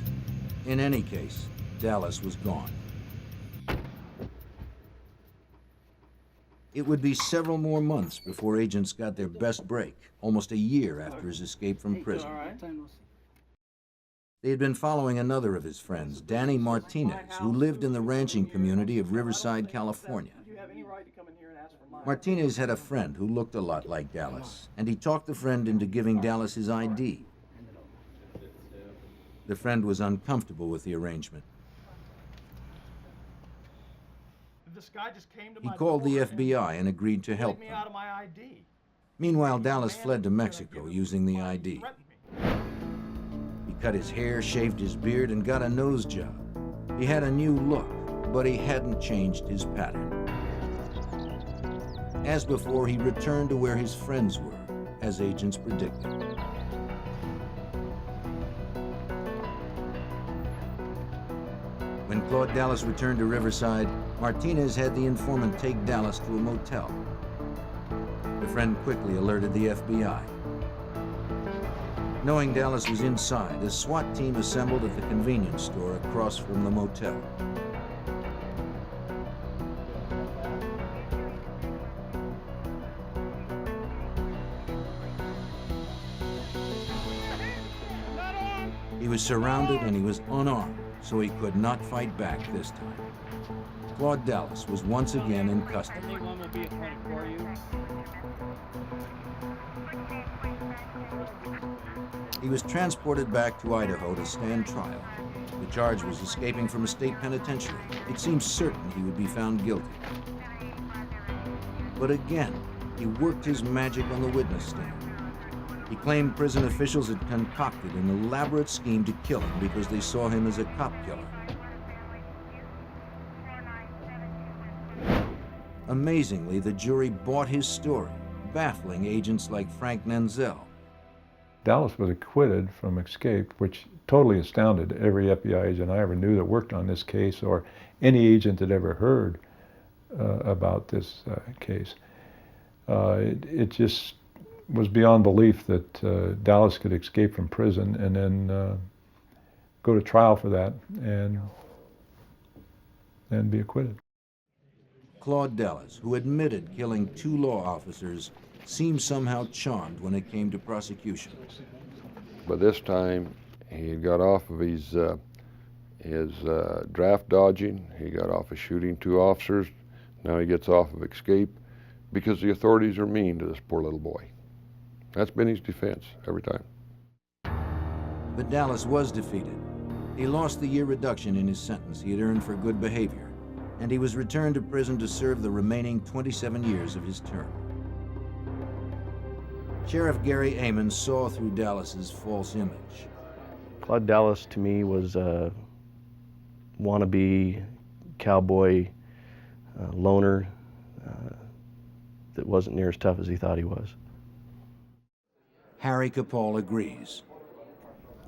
In any case, Dallas was gone. It would be several more months before agents got their best break, almost a year after his escape from prison. They had been following another of his friends, Danny Martinez, who lived in the ranching community of Riverside, California. Martinez had a friend who looked a lot like Dallas, and he talked the friend into giving Dallas his ID. The friend was uncomfortable with the arrangement. He called the FBI and agreed to help them. Meanwhile, Dallas fled to Mexico using the ID. He cut his hair, shaved his beard, and got a nose job. He had a new look, but he hadn't changed his pattern. As before, he returned to where his friends were, as agents predicted. When Claude Dallas returned to Riverside, Martinez had the informant take Dallas to a motel. The friend quickly alerted the FBI. Knowing Dallas was inside, a SWAT team assembled at the convenience store across from the motel. He was surrounded and he was unarmed, so he could not fight back this time. Claude Dallas was once again in custody. He was transported back to Idaho to stand trial. The charge was escaping from a state penitentiary. It seemed certain he would be found guilty. But again, he worked his magic on the witness stand. He claimed prison officials had concocted an elaborate scheme to kill him because they saw him as a cop killer. Amazingly, the jury bought his story, baffling agents like Frank Nanzel. Dallas was acquitted from escape, which totally astounded every FBI agent I ever knew that worked on this case, or any agent that ever heard about this case. It just was beyond belief that Dallas could escape from prison and then go to trial for that and be acquitted. Claude Dallas, who admitted killing 2 law officers, seemed somehow charmed when it came to prosecution. By this time, he got off of his draft dodging. He got off of shooting 2 officers. Now he gets off of escape because the authorities are mean to this poor little boy. That's been his defense every time. But Dallas was defeated. He lost the year reduction in his sentence he had earned for good behavior, and he was returned to prison to serve the remaining 27 years of his term. Sheriff Gary Amon saw through Dallas's false image. Claude Dallas, to me, was a wannabe cowboy loner that wasn't near as tough as he thought he was. Harry Capall agrees.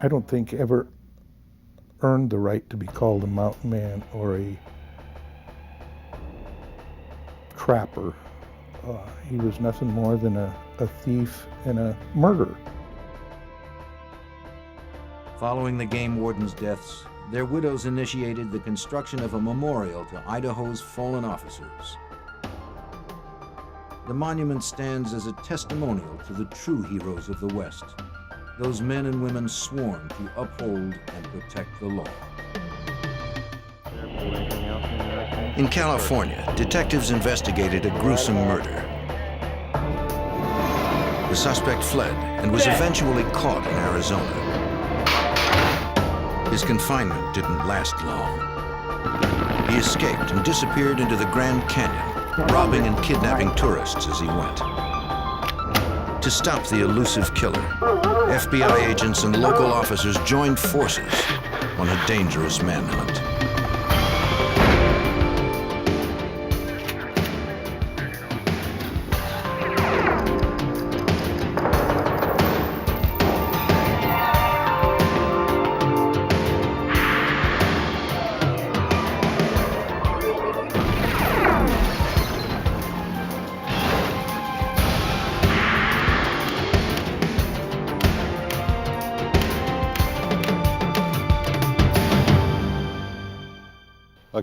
I don't think ever earned the right to be called a mountain man or a trapper. He was nothing more than a thief and a murderer. Following the game warden's deaths, their widows initiated the construction of a memorial to Idaho's fallen officers. The monument stands as a testimonial to the true heroes of the West, those men and women sworn to uphold and protect the law. In California, detectives investigated a gruesome murder. The suspect fled and was eventually caught in Arizona. His confinement didn't last long. He escaped and disappeared into the Grand Canyon, robbing and kidnapping tourists as he went. To stop the elusive killer, FBI agents and local officers joined forces on a dangerous manhunt.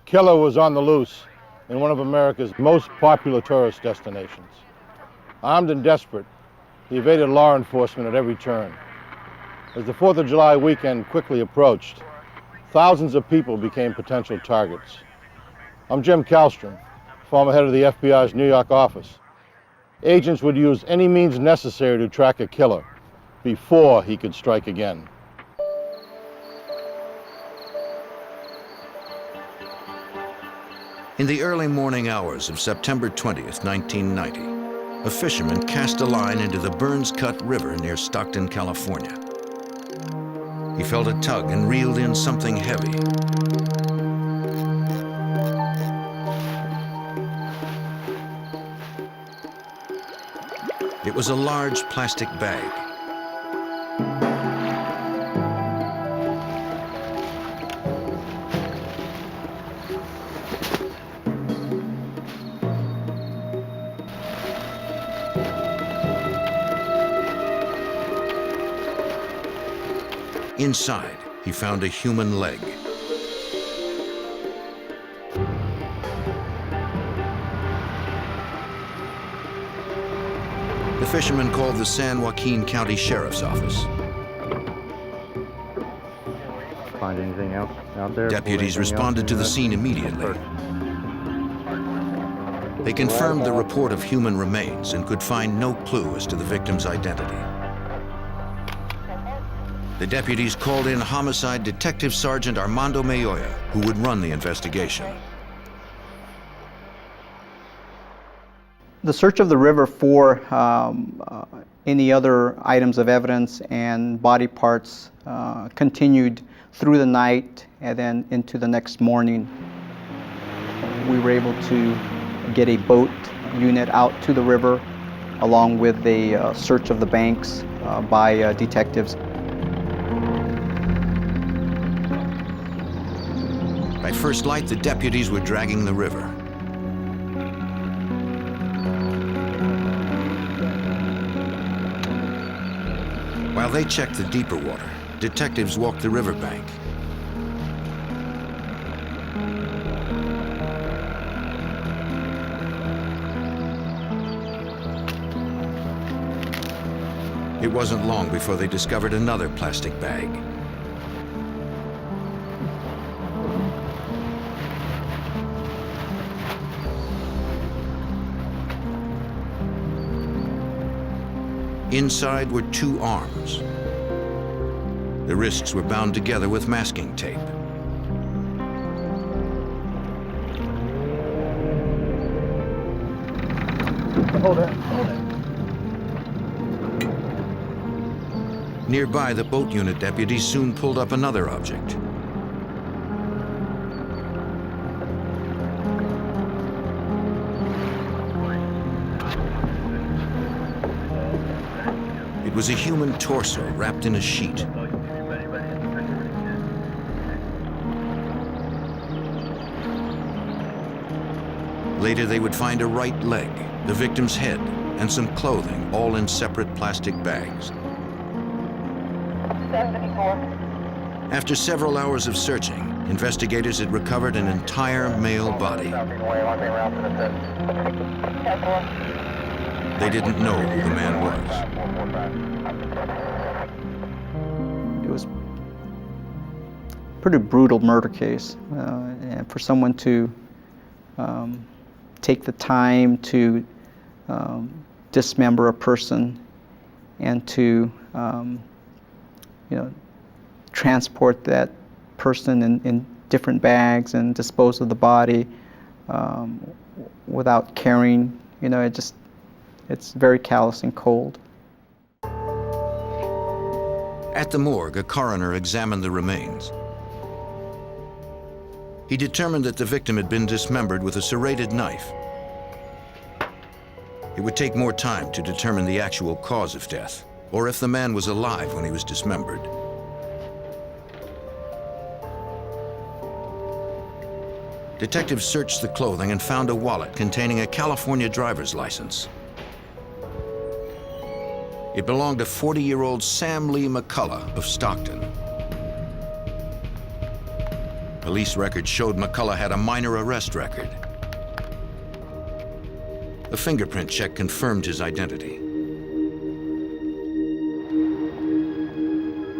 killer was on the loose in one of America's most popular tourist destinations. Armed and desperate, he evaded law enforcement at every turn. As the 4th of July weekend quickly approached, thousands of people became potential targets. I'm Jim Kallstrom, former head of the FBI's New York office. Agents would use any means necessary to track a killer before he could strike again. In the early morning hours of September 20th, 1990, a fisherman cast a line into the Burns Cut River near Stockton, California. He felt a tug and reeled in something heavy. It was a large plastic bag. Inside, he found a human leg. The fisherman called the San Joaquin County Sheriff's Office. Find anything else out there? Deputies responded to the scene immediately. They confirmed the report of human remains and could find no clue as to the victim's identity. The deputies called in Homicide Detective Sergeant Armando Mayoya, who would run the investigation. The search of the river for any other items of evidence and body parts continued through the night and then into the next morning. We were able to get a boat unit out to the river along with a search of the banks by detectives. By first light, the deputies were dragging the river. While they checked the deeper water, detectives walked the riverbank. It wasn't long before they discovered another plastic bag. Inside were 2 arms. The wrists were bound together with masking tape. Hold it. Nearby, the boat unit deputies soon pulled up another object. It was a human torso wrapped in a sheet. Later, they would find a right leg, the victim's head, and some clothing, all in separate plastic bags. 74. After several hours of searching, investigators had recovered an entire male body. They didn't know who the man was. It was a pretty brutal murder case, and for someone to take the time to dismember a person and to transport that person in different bags and dispose of the body without caring, it's very callous and cold. At the morgue, a coroner examined the remains. He determined that the victim had been dismembered with a serrated knife. It would take more time to determine the actual cause of death, or if the man was alive when he was dismembered. Detectives searched the clothing and found a wallet containing a California driver's license. It belonged to 40-year-old Sam Lee McCullough of Stockton. Police records showed McCullough had a minor arrest record. A fingerprint check confirmed his identity.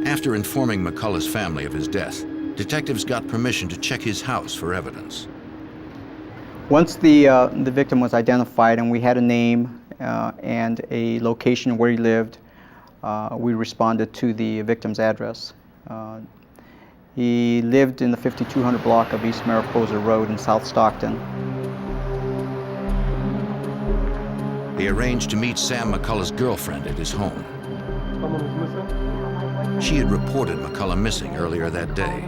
After informing McCullough's family of his death, detectives got permission to check his house for evidence. Once the victim was identified and we had a name and a location where he lived, we responded to the victim's address. He lived in the 5200 block of East Mariposa Road in South Stockton. They arranged to meet Sam McCullough's girlfriend at his home. Someone is missing? She had reported McCullough missing earlier that day.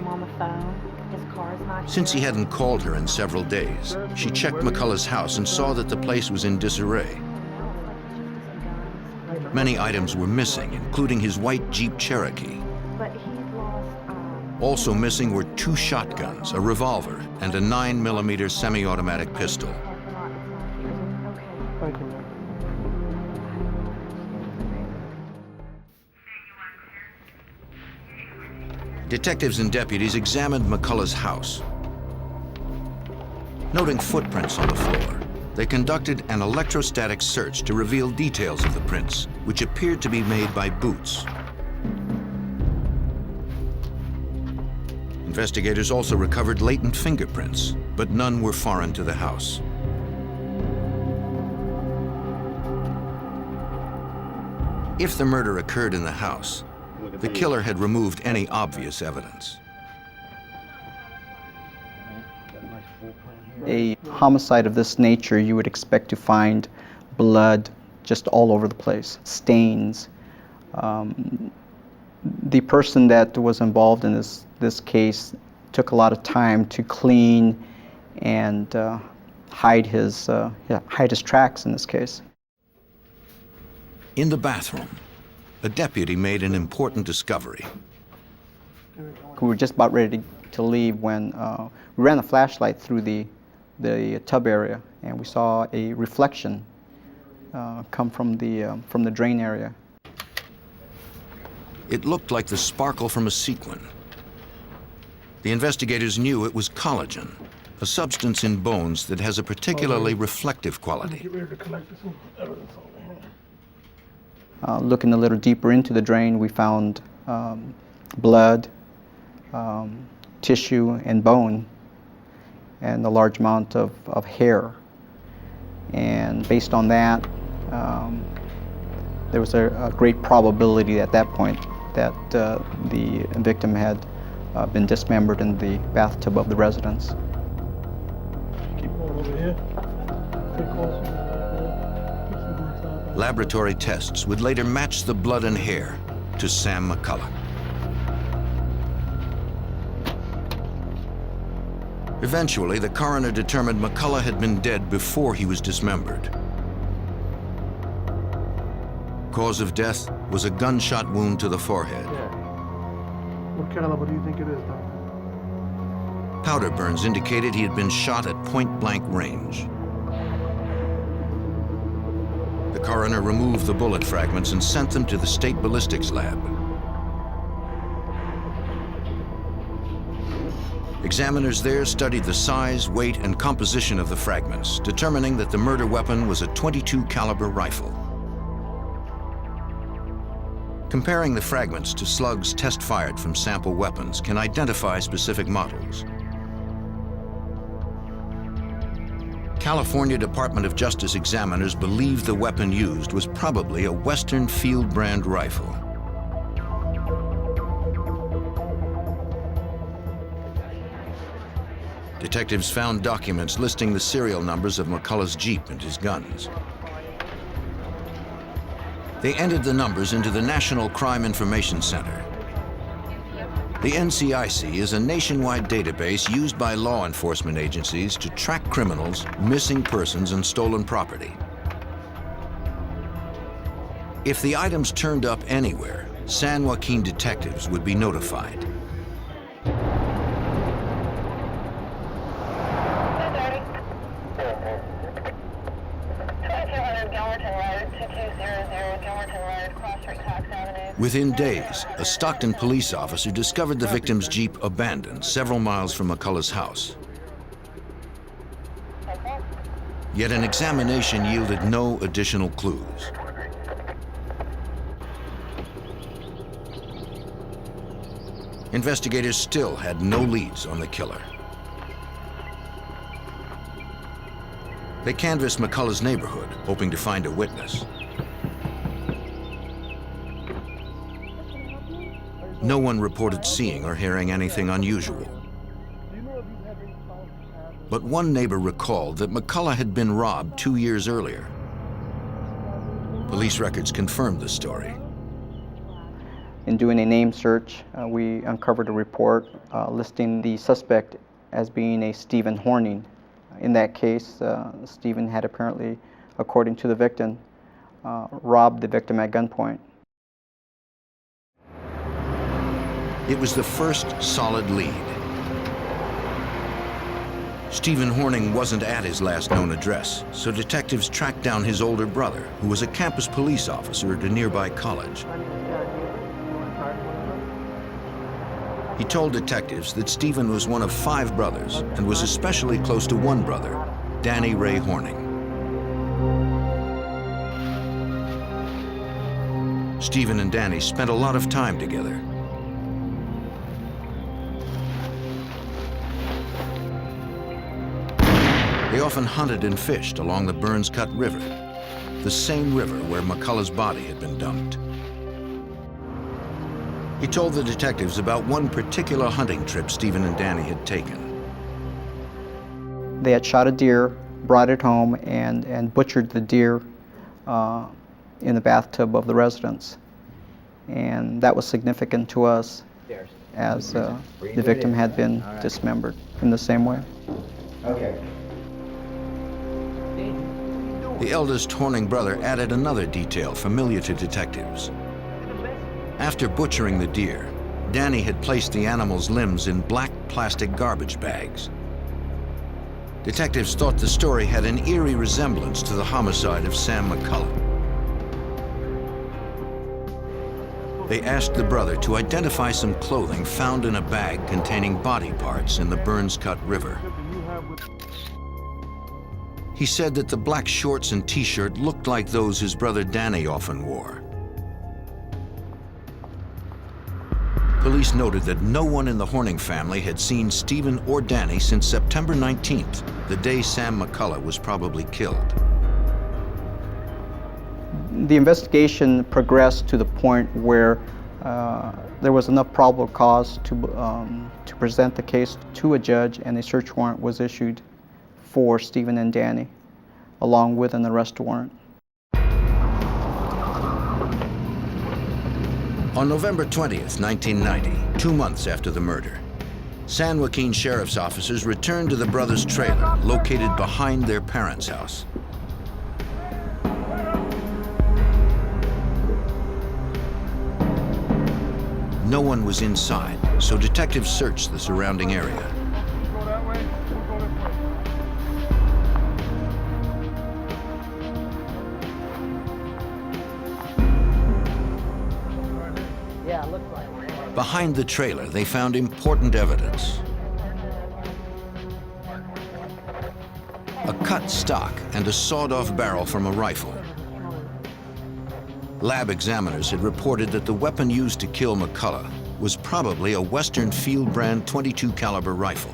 Since he hadn't called her in several days, she checked McCullough's house and saw that the place was in disarray. Many items were missing, including his white Jeep Cherokee. Also missing were 2 shotguns, a revolver, and a 9mm semi-automatic pistol. Detectives and deputies examined McCullough's house. Noting footprints on the floor, they conducted an electrostatic search to reveal details of the prints, which appeared to be made by boots. Investigators also recovered latent fingerprints, but none were foreign to the house. If the murder occurred in the house, the killer had removed any obvious evidence. A homicide of this nature, you would expect to find blood just all over the place, stains. The person that was involved in this case took a lot of time to clean and hide his tracks in this case. In the bathroom, a deputy made an important discovery. We were just about ready to leave when we ran a flashlight through the tub area, and we saw a reflection come from the drain area. It looked like the sparkle from a sequin. The investigators knew it was collagen, a substance in bones that has a particularly reflective quality. Looking a little deeper into the drain, we found blood, tissue, and bone, and a large amount of hair. And based on that, there was a great probability at that point that the victim had been dismembered in the bathtub of the residence. Keep going over here. Stay closer. Laboratory tests would later match the blood and hair to Sam McCullough. Eventually, the coroner determined McCullough had been dead before he was dismembered. Cause of death was a gunshot wound to the forehead. What caliber do you think it is, Doctor? Powder burns indicated he had been shot at point-blank range. The coroner removed the bullet fragments and sent them to the state ballistics lab. Examiners there studied the size, weight, and composition of the fragments, determining that the murder weapon was a .22 caliber rifle. Comparing the fragments to slugs test-fired from sample weapons can identify specific models. California Department of Justice examiners believe the weapon used was probably a Western Field brand rifle. Detectives found documents listing the serial numbers of McCullough's Jeep and his guns. They entered the numbers into the National Crime Information Center. The NCIC is a nationwide database used by law enforcement agencies to track criminals, missing persons, and stolen property. If the items turned up anywhere, San Joaquin detectives would be notified. Gilmerton Road, 2200 Gilmerton Road, cross street Cox Avenue. Within days, a Stockton police officer discovered the victim's Jeep abandoned several miles from McCullough's house. Yet an examination yielded no additional clues. Investigators still had no leads on the killer. They canvassed McCullough's neighborhood, hoping to find a witness. No one reported seeing or hearing anything unusual. But one neighbor recalled that McCullough had been robbed 2 years earlier. Police records confirmed the story. In doing a name search, we uncovered a report listing the suspect as being a Stephen Horning. In that case, Stephen had apparently, according to the victim, robbed the victim at gunpoint. It was the first solid lead. Stephen Horning wasn't at his last known address, so detectives tracked down his older brother, who was a campus police officer at a nearby college. He told detectives that Stephen was one of 5 brothers and was especially close to one brother, Danny Ray Horning. Stephen and Danny spent a lot of time together. They often hunted and fished along the Burns Cut River, the same river where McCullough's body had been dumped. He told the detectives about one particular hunting trip Stephen and Danny had taken. They had shot a deer, brought it home, and butchered the deer in the bathtub of the residence. And that was significant to us, as the victim had been dismembered in the same way. Okay. The eldest Horning brother added another detail familiar to detectives. After butchering the deer, Danny had placed the animal's limbs in black plastic garbage bags. Detectives thought the story had an eerie resemblance to the homicide of Sam McCullough. They asked the brother to identify some clothing found in a bag containing body parts in the Burns Cut River. He said that the black shorts and t-shirt looked like those his brother Danny often wore. Police noted that no one in the Horning family had seen Stephen or Danny since September 19th, the day Sam McCullough was probably killed. The investigation progressed to the point where there was enough probable cause to present the case to a judge, and a search warrant was issued for Stephen and Danny, along with an arrest warrant. On November 20th, 1990, 2 months after the murder, San Joaquin sheriff's officers returned to the brothers' trailer located behind their parents' house. No one was inside, so detectives searched the surrounding area. Behind the trailer, they found important evidence. A cut stock and a sawed-off barrel from a rifle. Lab examiners had reported that the weapon used to kill McCullough was probably a Western Field brand .22 caliber rifle.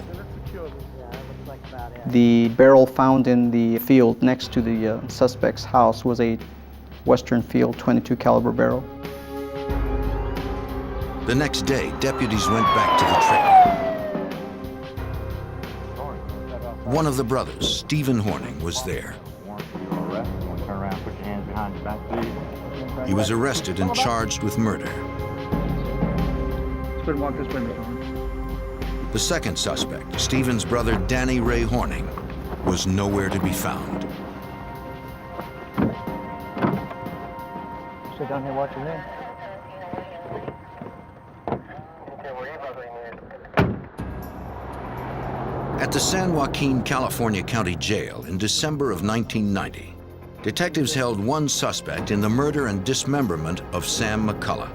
The barrel found in the field next to the suspect's house was a Western Field .22 caliber barrel. The next day, deputies went back to the trailer. One of the brothers, Stephen Horning, was there. He was arrested and charged with murder. The second suspect, Stephen's brother, Danny Ray Horning, was nowhere to be found. Sit down here watching that. At the San Joaquin, California County Jail in December of 1990, detectives held one suspect in the murder and dismemberment of Sam McCullough.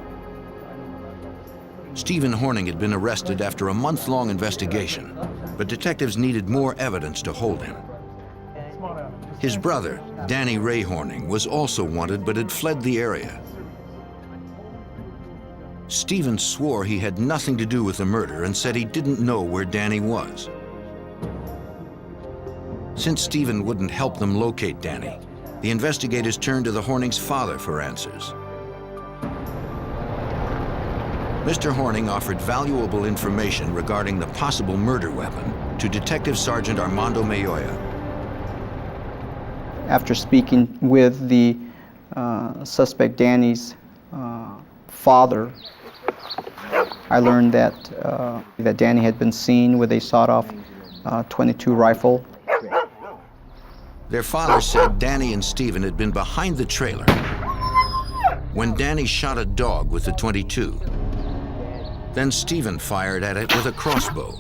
Stephen Horning had been arrested after a month-long investigation, but detectives needed more evidence to hold him. His brother, Danny Ray Horning, was also wanted but had fled the area. Stephen swore he had nothing to do with the murder and said he didn't know where Danny was. Since Stephen wouldn't help them locate Danny, the investigators turned to the Horning's father for answers. Mr. Horning offered valuable information regarding the possible murder weapon to Detective Sergeant Armando Mayoya. After speaking with the suspect Danny's father, I learned that that Danny had been seen with a sawed-off .22 rifle. Their father said Danny and Stephen had been behind the trailer when Danny shot a dog with the .22. Then Stephen fired at it with a crossbow.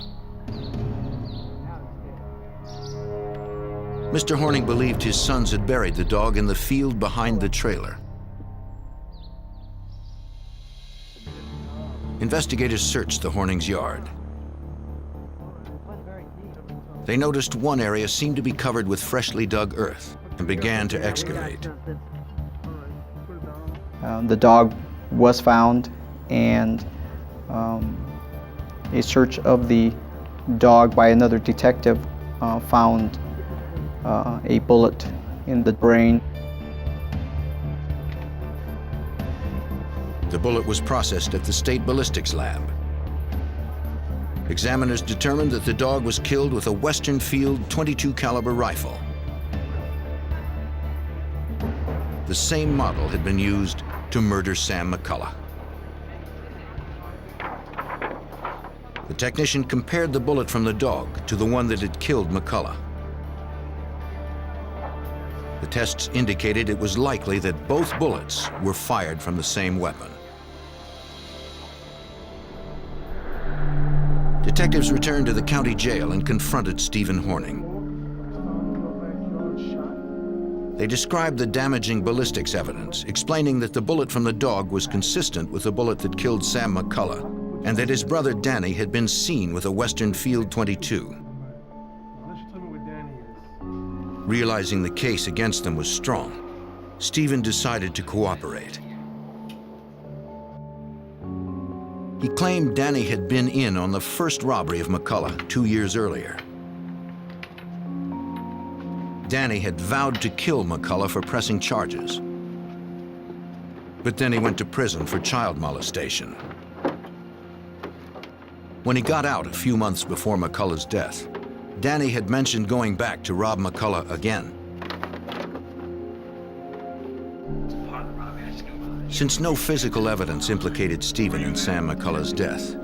Mr. Horning believed his sons had buried the dog in the field behind the trailer. Investigators searched the Hornings' yard. They noticed one area seemed to be covered with freshly dug earth and began to excavate. The dog was found, and a search of the dog by another detective found a bullet in the brain. The bullet was processed at the state ballistics lab. Examiners determined that the dog was killed with a Western Field .22 caliber rifle. The same model had been used to murder Sam McCullough. The technician compared the bullet from the dog to the one that had killed McCullough. The tests indicated it was likely that both bullets were fired from the same weapon. Detectives returned to the county jail and confronted Stephen Horning. They described the damaging ballistics evidence, explaining that the bullet from the dog was consistent with the bullet that killed Sam McCullough, and that his brother Danny had been seen with a Western Field .22. Realizing the case against them was strong, Stephen decided to cooperate. He claimed Danny had been in on the first robbery of McCullough 2 years earlier. Danny had vowed to kill McCullough for pressing charges, but then he went to prison for child molestation. When he got out a few months before McCullough's death, Danny had mentioned going back to rob McCullough again. Since no physical evidence implicated Stephen in Sam McCullough's death,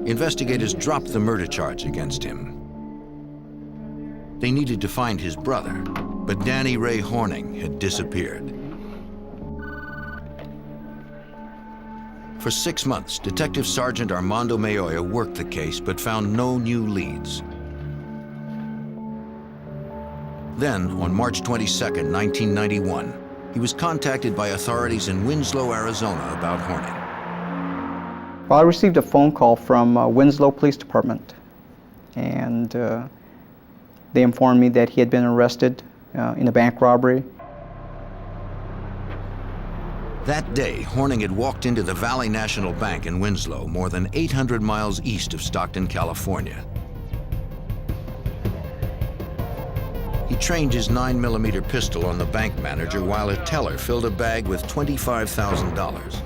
investigators dropped the murder charge against him. They needed to find his brother, but Danny Ray Horning had disappeared. For 6 months, Detective Sergeant Armando Mayoya worked the case but found no new leads. Then, on March 22, 1991, he was contacted by authorities in Winslow, Arizona about Horning. Well, I received a phone call from Winslow Police Department, and they informed me that he had been arrested in a bank robbery. That day, Horning had walked into the Valley National Bank in Winslow, more than 800 miles east of Stockton, California. He trained his 9mm pistol on the bank manager while a teller filled a bag with $25,000.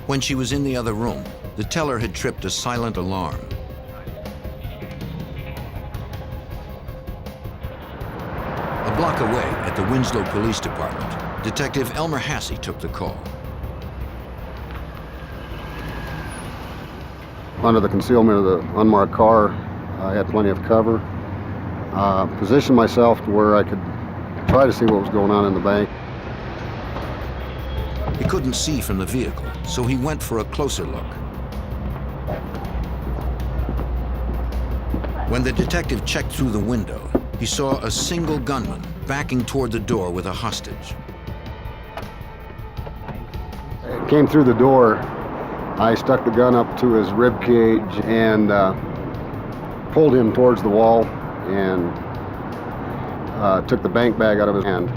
When she was in the other room, the teller had tripped a silent alarm. A block away at the Winslow Police Department, Detective Elmer Hassey took the call. Under the concealment of the unmarked car, I had plenty of cover. Positioned myself to where I could try to see what was going on in the bank. He couldn't see from the vehicle, so he went for a closer look. When the detective checked through the window, he saw a single gunman backing toward the door with a hostage. came through the door, I stuck the gun up to his rib cage and pulled him towards the wall and took the bank bag out of his hand.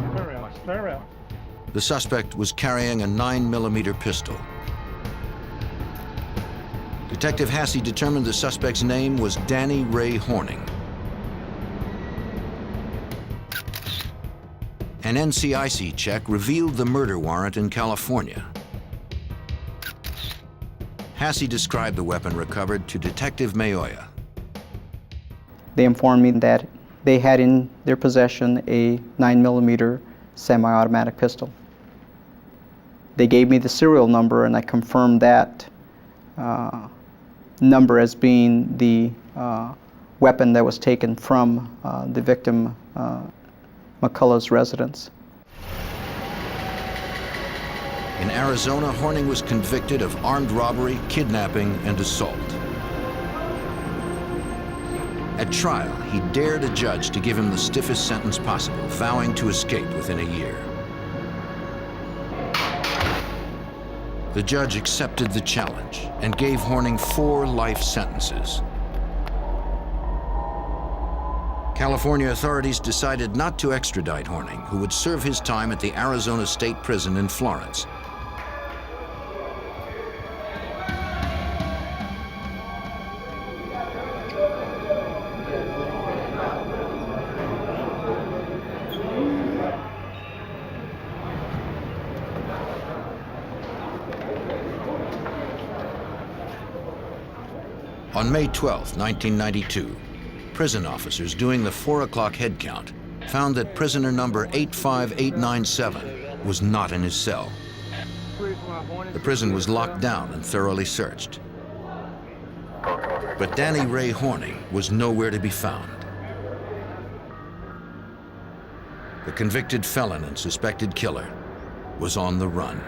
The suspect was carrying a 9mm pistol. Detective Hasse determined the suspect's name was Danny Ray Horning. An NCIC check revealed the murder warrant in California. Hasse described the weapon recovered to Detective Mayoya. They informed me that they had in their possession a 9mm semi-automatic pistol. They gave me the serial number, and I confirmed that number as being the weapon that was taken from the victim McCullough's residence. In Arizona, Horning was convicted of armed robbery, kidnapping, and assault. At trial, he dared a judge to give him the stiffest sentence possible, vowing to escape within a year. The judge accepted the challenge and gave Horning 4 life sentences. California authorities decided not to extradite Horning, who would serve his time at the Arizona State Prison in Florence. On May 12, 1992, prison officers doing the 4 o'clock head count found that prisoner number 85897 was not in his cell. The prison was locked down and thoroughly searched. But Danny Ray Horning was nowhere to be found. The convicted felon and suspected killer was on the run.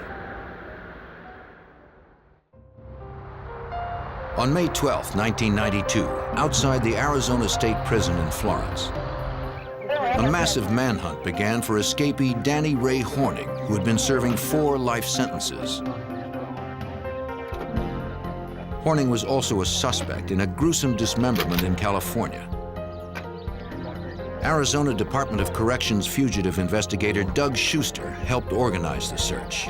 On May 12, 1992, outside the Arizona State Prison in Florence, a massive manhunt began for escapee Danny Ray Horning, who had been serving 4 life sentences. Horning was also a suspect in a gruesome dismemberment in California. Arizona Department of Corrections fugitive investigator Doug Schuster helped organize the search.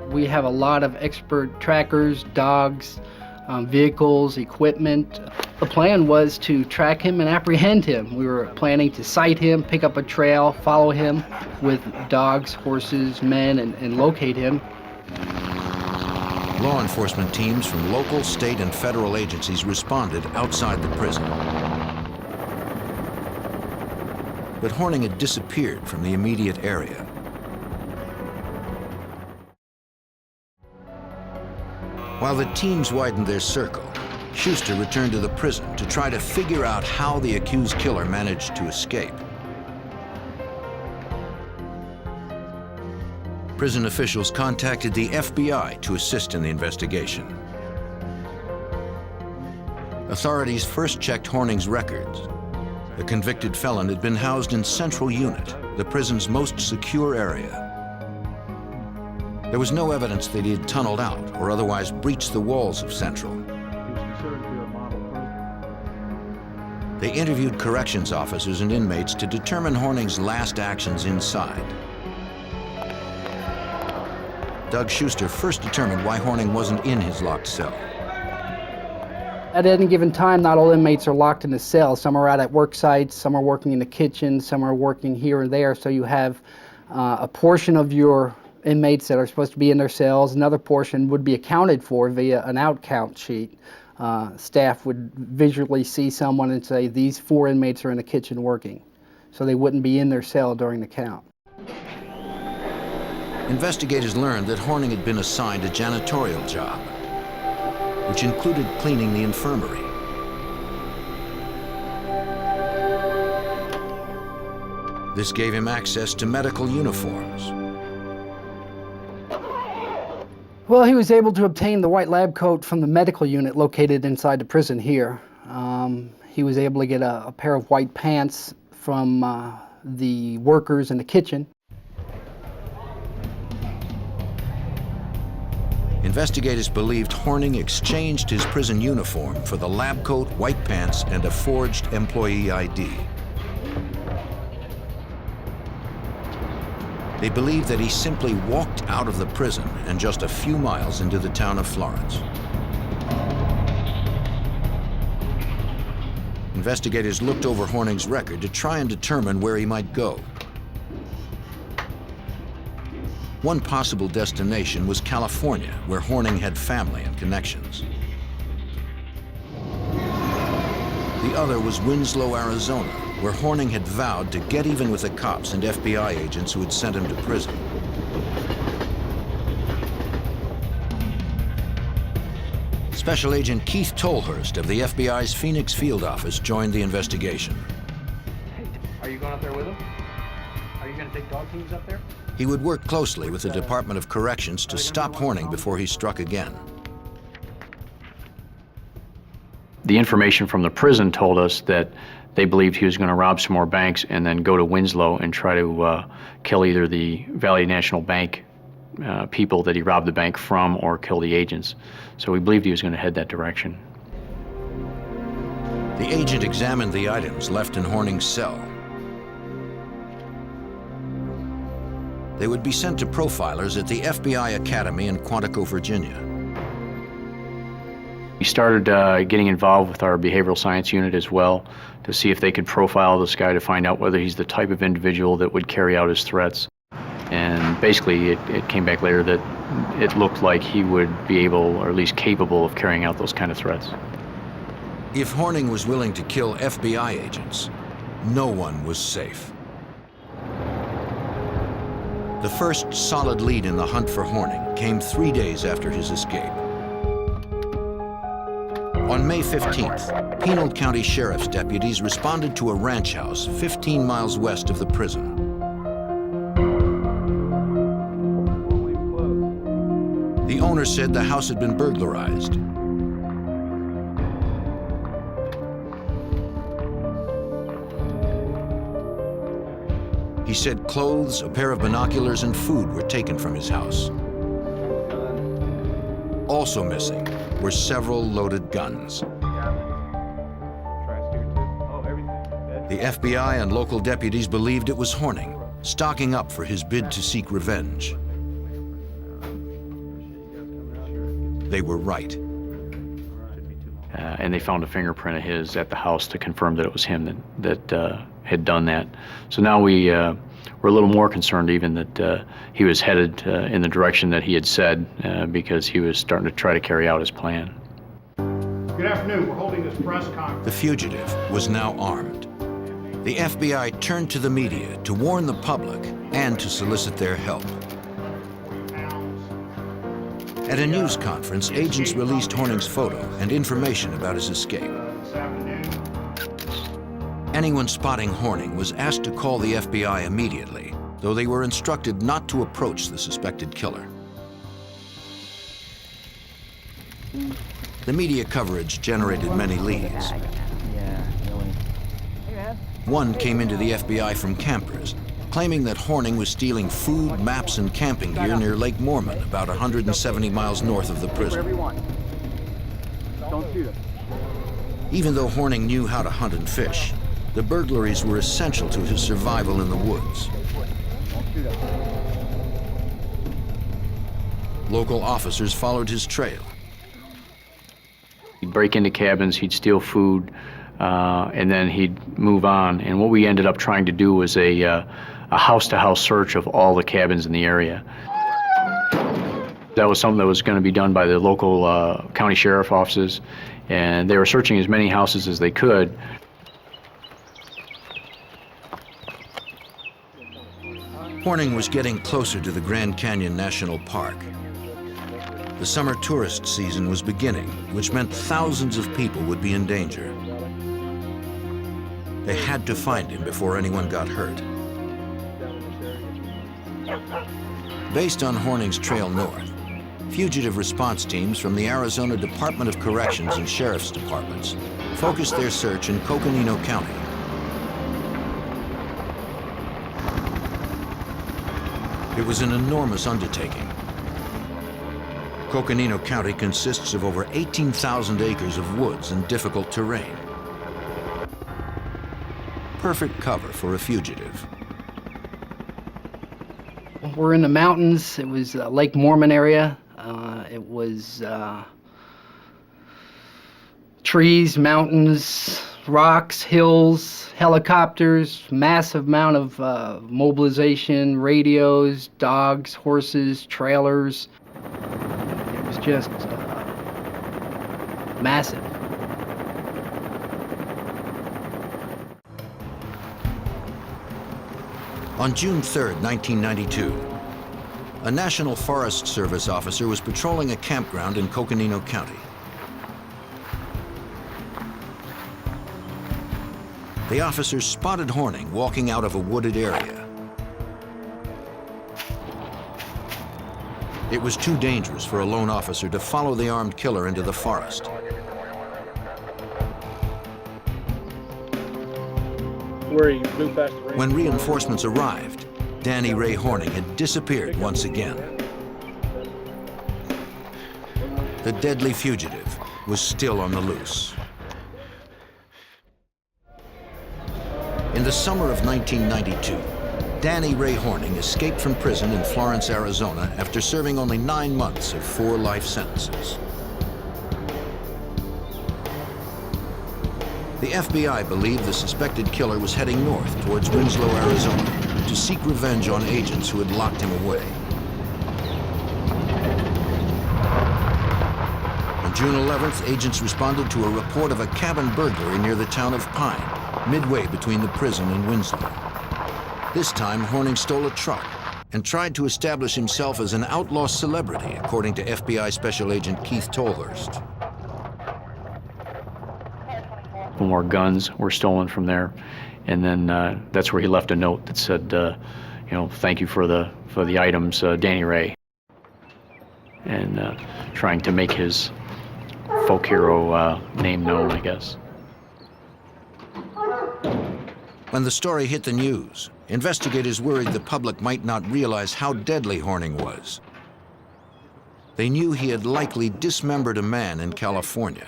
We have a lot of expert trackers, dogs, vehicles, equipment. The plan was to track him and apprehend him. We were planning to cite him, pick up a trail, follow him with dogs, horses, men, and locate him. Law enforcement teams from local, state, and federal agencies responded outside the prison. But Horning had disappeared from the immediate area. While the teams widened their circle, Schuster returned to the prison to try to figure out how the accused killer managed to escape. Prison officials contacted the FBI to assist in the investigation. Authorities first checked Horning's records. The convicted felon had been housed in Central Unit, the prison's most secure area. There was no evidence that he had tunneled out or otherwise breached the walls of Central. They interviewed corrections officers and inmates to determine Horning's last actions inside. Doug Schuster first determined why Horning wasn't in his locked cell. At any given time, not all inmates are locked in a cell. Some are out at work sites, some are working in the kitchen, some are working here and there. So you have a portion of your inmates that are supposed to be in their cells. Another portion would be accounted for via an out count sheet. Staff would visually see someone and say, these 4 inmates are in the kitchen working. So they wouldn't be in their cell during the count. Investigators learned that Horning had been assigned a janitorial job, which included cleaning the infirmary. This gave him access to medical uniforms. Well, he was able to obtain the white lab coat from the medical unit located inside the prison here. He was able to get a pair of white pants from the workers in the kitchen. Investigators believed Horning exchanged his prison uniform for the lab coat, white pants, and a forged employee ID. They believed that he simply walked out of the prison and just a few miles into the town of Florence. Investigators looked over Horning's record to try and determine where he might go. One possible destination was California, where Horning had family and connections. The other was Winslow, Arizona, where Horning had vowed to get even with the cops and FBI agents who had sent him to prison. Special Agent Keith Tolhurst of the FBI's Phoenix field office joined the investigation. Are you going up there with him? Are you going to take dog teams up there? He would work closely with the Department of Corrections to stop Horning before he struck again. The information from the prison told us that they believed he was going to rob some more banks and then go to Winslow and try to kill either the Valley National Bank people that he robbed the bank from or kill the agents. So we believed he was going to head that direction. The agent examined the items left in Horning's cell. They would be sent to profilers at the FBI Academy in Quantico, Virginia. We started getting involved with our behavioral science unit as well to see if they could profile this guy to find out whether he's the type of individual that would carry out his threats. And basically it came back later that it looked like he would be able, or at least capable, of carrying out those kind of threats. If Horning was willing to kill FBI agents, no one was safe. The first solid lead in the hunt for Horning came 3 days after his escape. On May 15th, Pinal County Sheriff's deputies responded to a ranch house 15 miles west of the prison. The owner said the house had been burglarized. He said clothes, a pair of binoculars, and food were taken from his house. Also missing were several loaded guns. The FBI and local deputies believed it was Horning, stocking up for his bid to seek revenge. They were right. And they found a fingerprint of his at the house to confirm that it was him that had done that. So now we're a little more concerned even that he was headed in the direction that he had said because he was starting to try to carry out his plan. Good afternoon. We're holding this press conference. The fugitive was now armed. The FBI turned to the media to warn the public and to solicit their help. At a news conference, agents released Horning's photo and information about his escape. Anyone spotting Horning was asked to call the FBI immediately, though they were instructed not to approach the suspected killer. The media coverage generated many leads. One came into the FBI from campers, claiming that Horning was stealing food, maps, and camping gear near Lake Mormon, about 170 miles north of the prison. Even though Horning knew how to hunt and fish, the burglaries were essential to his survival in the woods. Local officers followed his trail. He'd break into cabins, he'd steal food, and then he'd move on. And what we ended up trying to do was a house-to-house search of all the cabins in the area. That was something that was going to be done by the local county sheriff offices, and they were searching as many houses as they could. Horning was getting closer to the Grand Canyon National Park. The summer tourist season was beginning, which meant thousands of people would be in danger. They had to find him before anyone got hurt. Based on Horning's trail north, fugitive response teams from the Arizona Department of Corrections and Sheriff's Departments focused their search in Coconino County. It was an enormous undertaking. Coconino County consists of over 18,000 acres of woods and difficult terrain. Perfect cover for a fugitive. We're in the mountains. It was Lake Mormon area. It was trees, mountains, rocks, hills, helicopters, massive amount of mobilization, radios, dogs, horses, trailers. It was just massive. On June 3rd, 1992, a National Forest Service officer was patrolling a campground in Coconino County. The officer spotted Horning walking out of a wooded area. It was too dangerous for a lone officer to follow the armed killer into the forest. When reinforcements arrived, Danny Ray Horning had disappeared once again. The deadly fugitive was still on the loose. In the summer of 1992, Danny Ray Horning escaped from prison in Florence, Arizona after serving only 9 months of 4 life sentences. The FBI believed the suspected killer was heading north towards Winslow, Arizona, to seek revenge on agents who had locked him away. On June 11th, agents responded to a report of a cabin burglary near the town of Pine, midway between the prison and Winslow. This time, Horning stole a truck and tried to establish himself as an outlaw celebrity, according to FBI Special Agent Keith Tolhurst. More guns were stolen from there, and then that's where he left a note that said, you know, thank you for the items, Danny Ray, and trying to make his folk hero name known, I guess. When the story hit the news, investigators worried the public might not realize how deadly Horning was. They knew he had likely dismembered a man in California.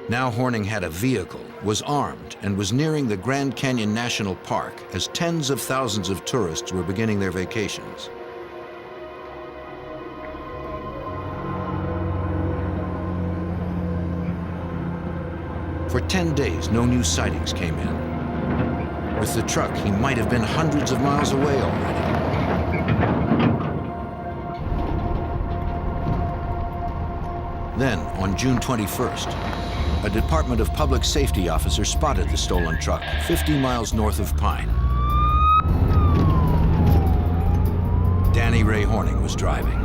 Now Horning had a vehicle, was armed, and was nearing the Grand Canyon National Park as tens of thousands of tourists were beginning their vacations. For 10 days, no new sightings came in. With the truck, he might have been hundreds of miles away already. Then, on June 21st, a Department of Public Safety officer spotted the stolen truck 50 miles north of Pine. Danny Ray Horning was driving.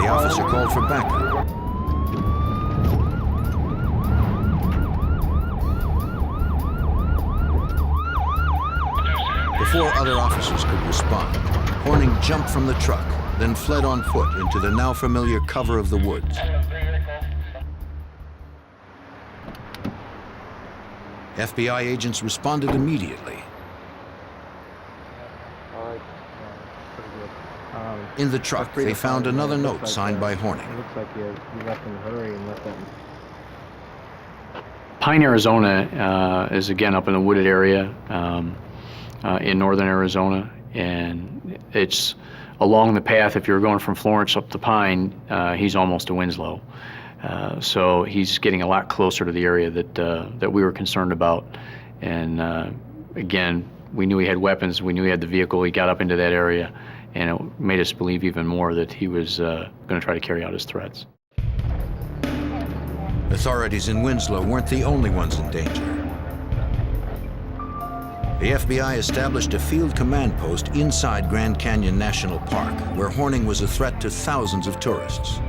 The officer called for backup. Before other officers could respond, Horning jumped from the truck, then fled on foot into the now familiar cover of the woods. FBI agents responded immediately. In the truck, they found another note signed by Horning. It looks like you left in a hurry and left that. Pine, Arizona is again up in the wooded area in northern Arizona, and it's along the path. If you're going from Florence up to Pine, he's almost to Winslow. So he's getting a lot closer to the area that we were concerned about. And again, we knew he had weapons, we knew he had the vehicle, he got up into that area, and it made us believe even more that he was going to try to carry out his threats. Authorities in Winslow weren't the only ones in danger. The FBI established a field command post inside Grand Canyon National Park, where Horning was a threat to thousands of tourists.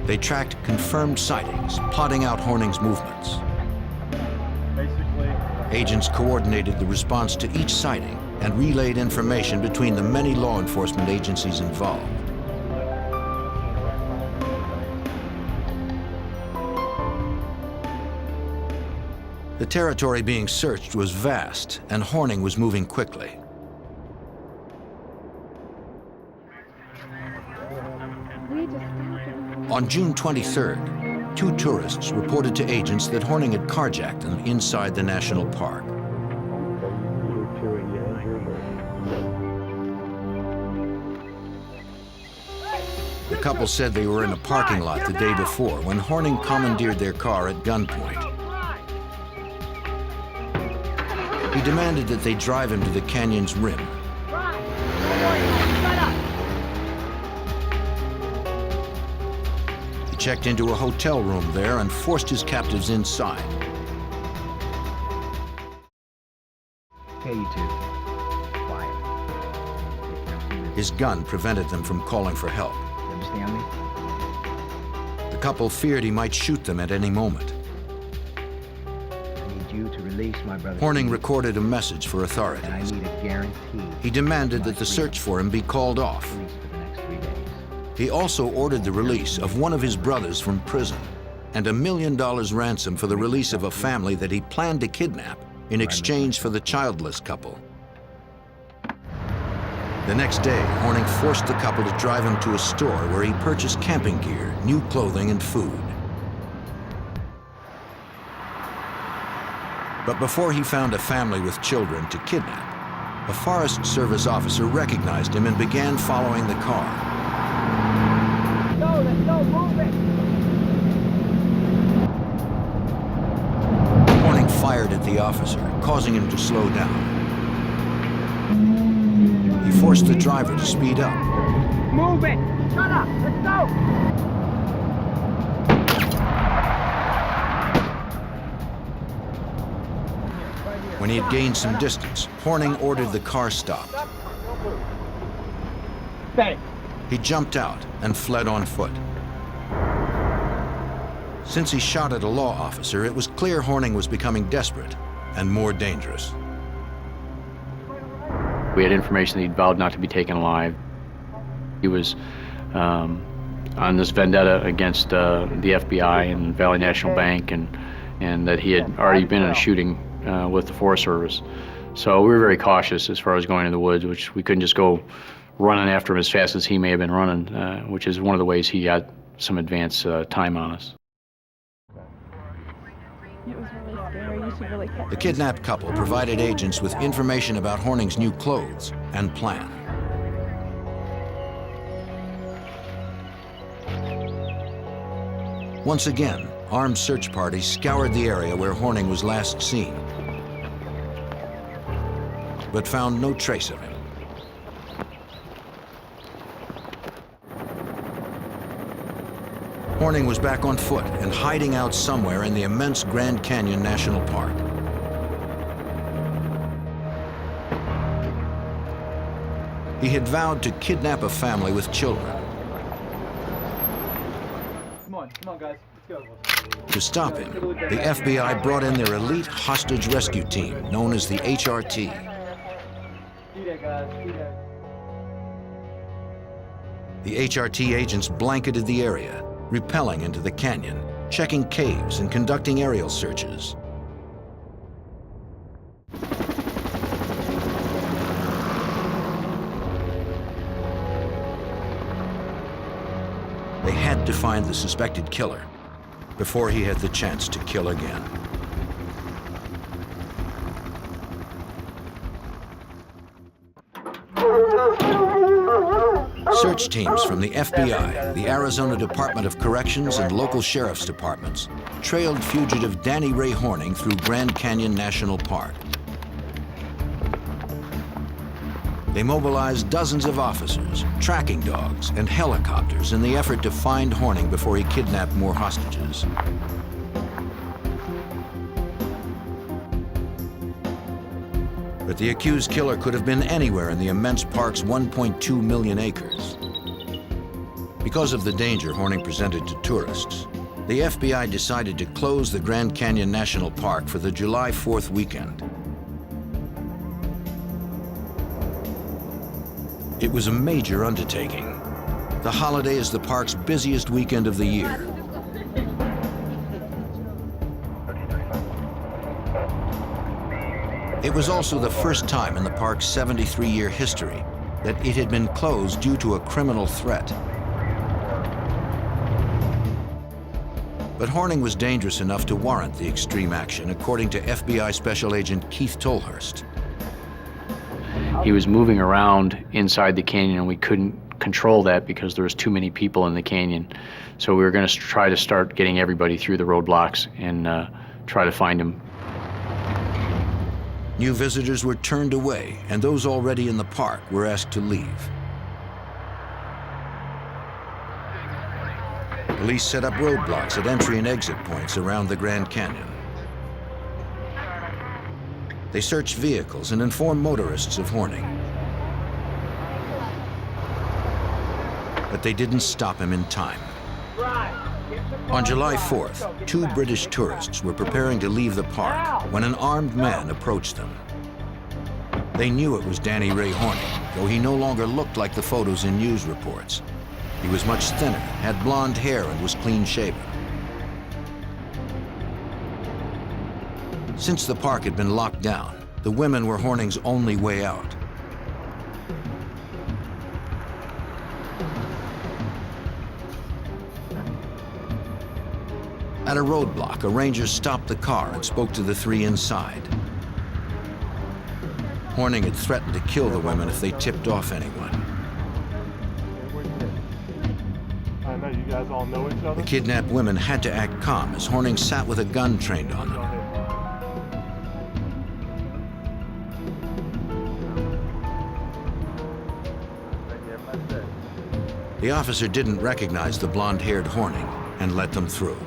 They tracked confirmed sightings, plotting out Horning's movements. Agents coordinated the response to each sighting and relayed information between the many law enforcement agencies involved. The territory being searched was vast, and Horning was moving quickly. On June 23rd, 2 tourists reported to agents that Horning had carjacked them inside the national park. The couple said they were in a parking lot the day before when Horning commandeered their car at gunpoint. He demanded that they drive him to the canyon's rim. He checked into a hotel room there and forced his captives inside. Okay, you two. Quiet. His gun prevented them from calling for help. You understand me? The couple feared he might shoot them at any moment. I need you to release my brother. Horning recorded a message for authorities. And I need a guarantee. He demanded that the search for him be called off. For the next 3 days. He also ordered the release of one of his brothers from prison and $1 million ransom for the release of a family that he planned to kidnap in exchange for the childless couple. The next day, Horning forced the couple to drive him to a store where he purchased camping gear, new clothing, and food. But before he found a family with children to kidnap, a Forest Service officer recognized him and began following the car. No, let's go, move it! Horning fired at the officer, causing him to slow down. He forced the driver to speed up. Move it! Shut up! Let's go! When he had gained some distance, Horning ordered the car stopped. Thanks. He jumped out and fled on foot. Since he shot at a law officer, it was clear Horning was becoming desperate and more dangerous. We had information that he'd vowed not to be taken alive. He was on this vendetta against the FBI and Valley National Bank, and that he had already been in a shooting with the Forest Service. So we were very cautious as far as going to the woods, which we couldn't just go running after him as fast as he may have been running, which is one of the ways he got some advance time on us. It was really scary. You should really catch The kidnapped couple provided agents with information about Horning's new clothes and plan. Once again, armed search parties scoured the area where Horning was last seen, but found no trace of him. Horning was back on foot and hiding out somewhere in the immense Grand Canyon National Park. He had vowed to kidnap a family with children. Come on, guys. Let's go. To stop him, the FBI brought in their elite hostage rescue team, known as the HRT. The HRT agents blanketed the area, rappelling into the canyon, checking caves and conducting aerial searches. They had to find the suspected killer before he had the chance to kill again. Search teams from the FBI, the Arizona Department of Corrections, and local sheriff's departments trailed fugitive Danny Ray Horning through Grand Canyon National Park. They mobilized dozens of officers, tracking dogs, and helicopters in the effort to find Horning before he kidnapped more hostages. But the accused killer could have been anywhere in the immense park's 1.2 million acres. Because of the danger Horning presented to tourists, the FBI decided to close the Grand Canyon National Park for the July 4th weekend. It was a major undertaking. The holiday is the park's busiest weekend of the year. It was also the first time in the park's 73-year history that it had been closed due to a criminal threat. But Horning was dangerous enough to warrant the extreme action, according to FBI Special Agent Keith Tolhurst. He was moving around inside the canyon, and we couldn't control that because there was too many people in the canyon. So we were going to try to start getting everybody through the roadblocks and try to find him. New visitors were turned away, and those already in the park were asked to leave. Police set up roadblocks at entry and exit points around the Grand Canyon. They searched vehicles and informed motorists of Horning. But they didn't stop him in time. On July 4th, 2 British tourists were preparing to leave the park when an armed man approached them. They knew it was Danny Ray Horning, though he no longer looked like the photos in news reports. He was much thinner, had blonde hair, and was clean-shaven. Since the park had been locked down, the women were Horning's only way out. At a roadblock, a ranger stopped the car and spoke to the 3 inside. Horning had threatened to kill the women if they tipped off anyone. I know you guys all know each other. The kidnapped women had to act calm as Horning sat with a gun trained on them. The officer didn't recognize the blonde-haired Horning and let them through.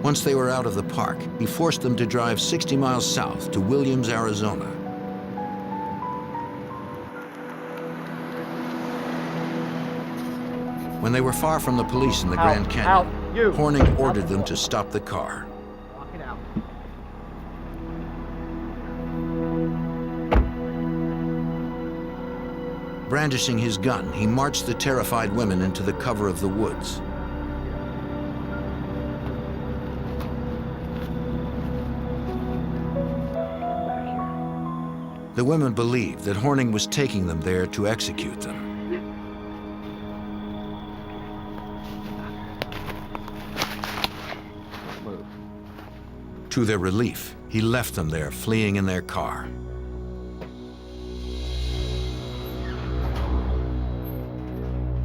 Once they were out of the park, he forced them to drive 60 miles south to Williams, Arizona. When they were far from the police in the Grand Canyon, Horning ordered them to stop the car. Brandishing his gun, he marched the terrified women into the cover of the woods. The women believed that Horning was taking them there to execute them. To their relief, he left them there, fleeing in their car.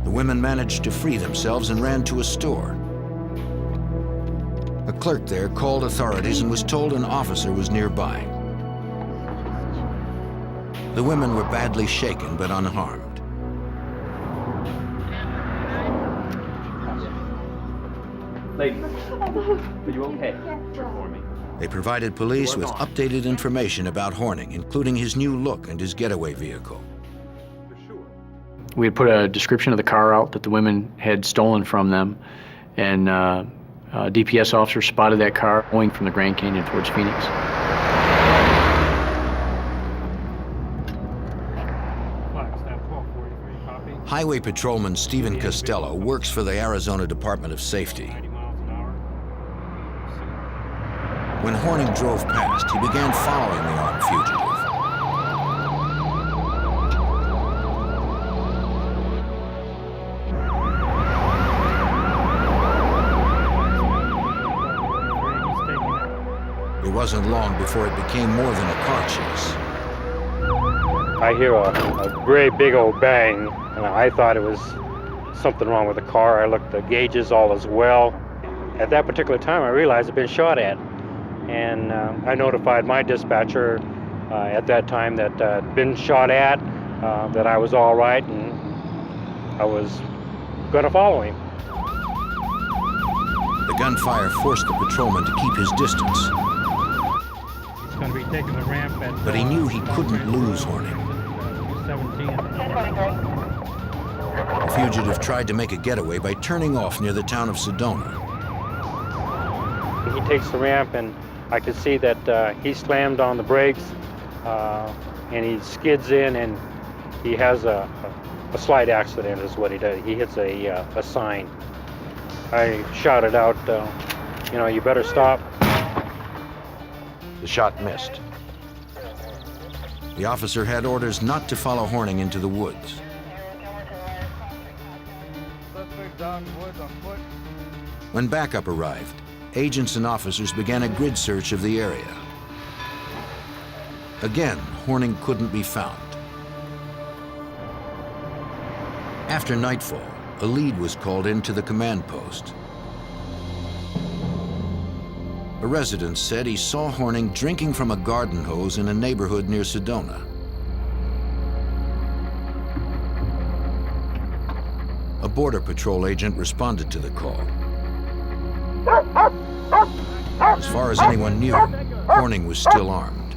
The women managed to free themselves and ran to a store. A clerk there called authorities and was told an officer was nearby. The women were badly shaken but unharmed. Ladies, are you okay? For me. They provided police with updated information about Horning, including his new look and his getaway vehicle. We had put a description of the car out that the women had stolen from them, and a DPS officer spotted that car going from the Grand Canyon towards Phoenix. Highway Patrolman Stephen Costello works for the Arizona Department of Safety. When Horning drove past, he began following the armed fugitive. It wasn't long before it became more than a car chase. I hear a great big old bang, and I thought it was something wrong with the car. I looked at the gauges, all as well. At that particular time, I realized I'd been shot at, and I notified my dispatcher at that time that I'd been shot at, that I was all right, and I was going to follow him. The gunfire forced the patrolman to keep his distance. He's going to be taking the ramp at... But he knew he couldn't lose Horning. 17. The fugitive tried to make a getaway by turning off near the town of Sedona. He takes the ramp, and I could see that he slammed on the brakes, and he skids in, and he has a A slight accident is what he did. He hits a sign. I shouted out, you know, you better stop. The shot missed. The officer had orders not to follow Horning into the woods. When backup arrived, agents and officers began a grid search of the area. Again, Horning couldn't be found. After nightfall, a lead was called into the command post. A resident said he saw Horning drinking from a garden hose in a neighborhood near Sedona. A Border Patrol agent responded to the call. As far as anyone knew, Horning was still armed.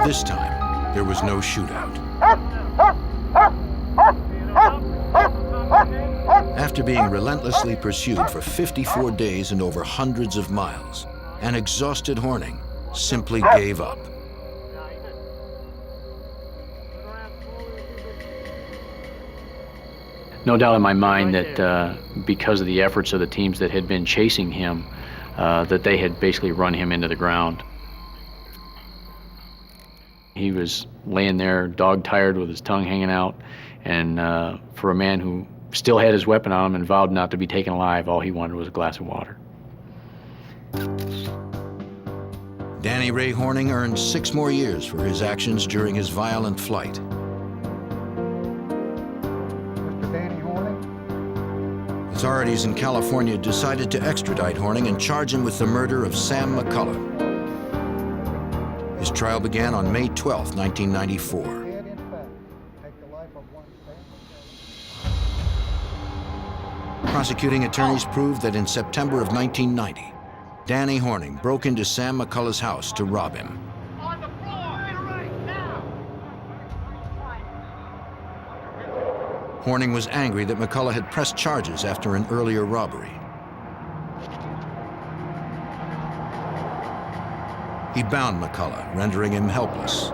This time, there was no shootout. After being relentlessly pursued for 54 days and over hundreds of miles, an exhausted Horning simply gave up. No doubt in my mind that because of the efforts of the teams that had been chasing him, that they had basically run him into the ground. He was laying there, dog-tired with his tongue hanging out, and for a man who still had his weapon on him and vowed not to be taken alive, all he wanted was a glass of water. Danny Ray Horning earned 6 more years for his actions during his violent flight. Mr. Danny Horning? Authorities in California decided to extradite Horning and charge him with the murder of Sam McCullough. His trial began on May 12, 1994. Prosecuting attorneys proved that in September of 1990, Danny Horning broke into Sam McCullough's house to rob him. Horning was angry that McCullough had pressed charges after an earlier robbery. He bound McCullough, rendering him helpless.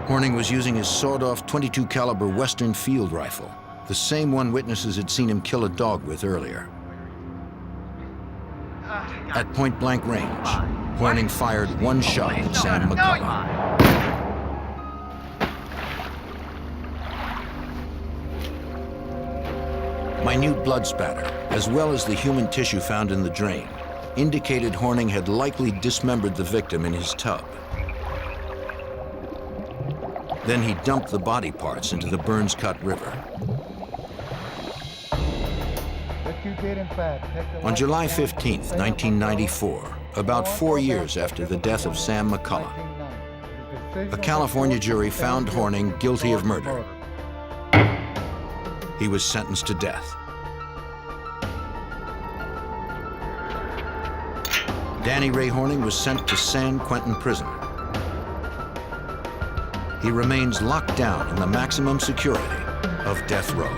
Horning was using his sawed-off .22 caliber Western field rifle, the same one witnesses had seen him kill a dog with earlier. At point-blank range, Horning fired one shot at Sam McCullough. Minute blood spatter, as well as the human tissue found in the drain, indicated Horning had likely dismembered the victim in his tub. Then he dumped the body parts into the Burns Cut River. On July 15, 1994, about 4 years after the death of Sam McCullough, a California jury found Horning guilty of murder. He was sentenced to death. Danny Ray Horning was sent to San Quentin Prison. He remains locked down in the maximum security of death row.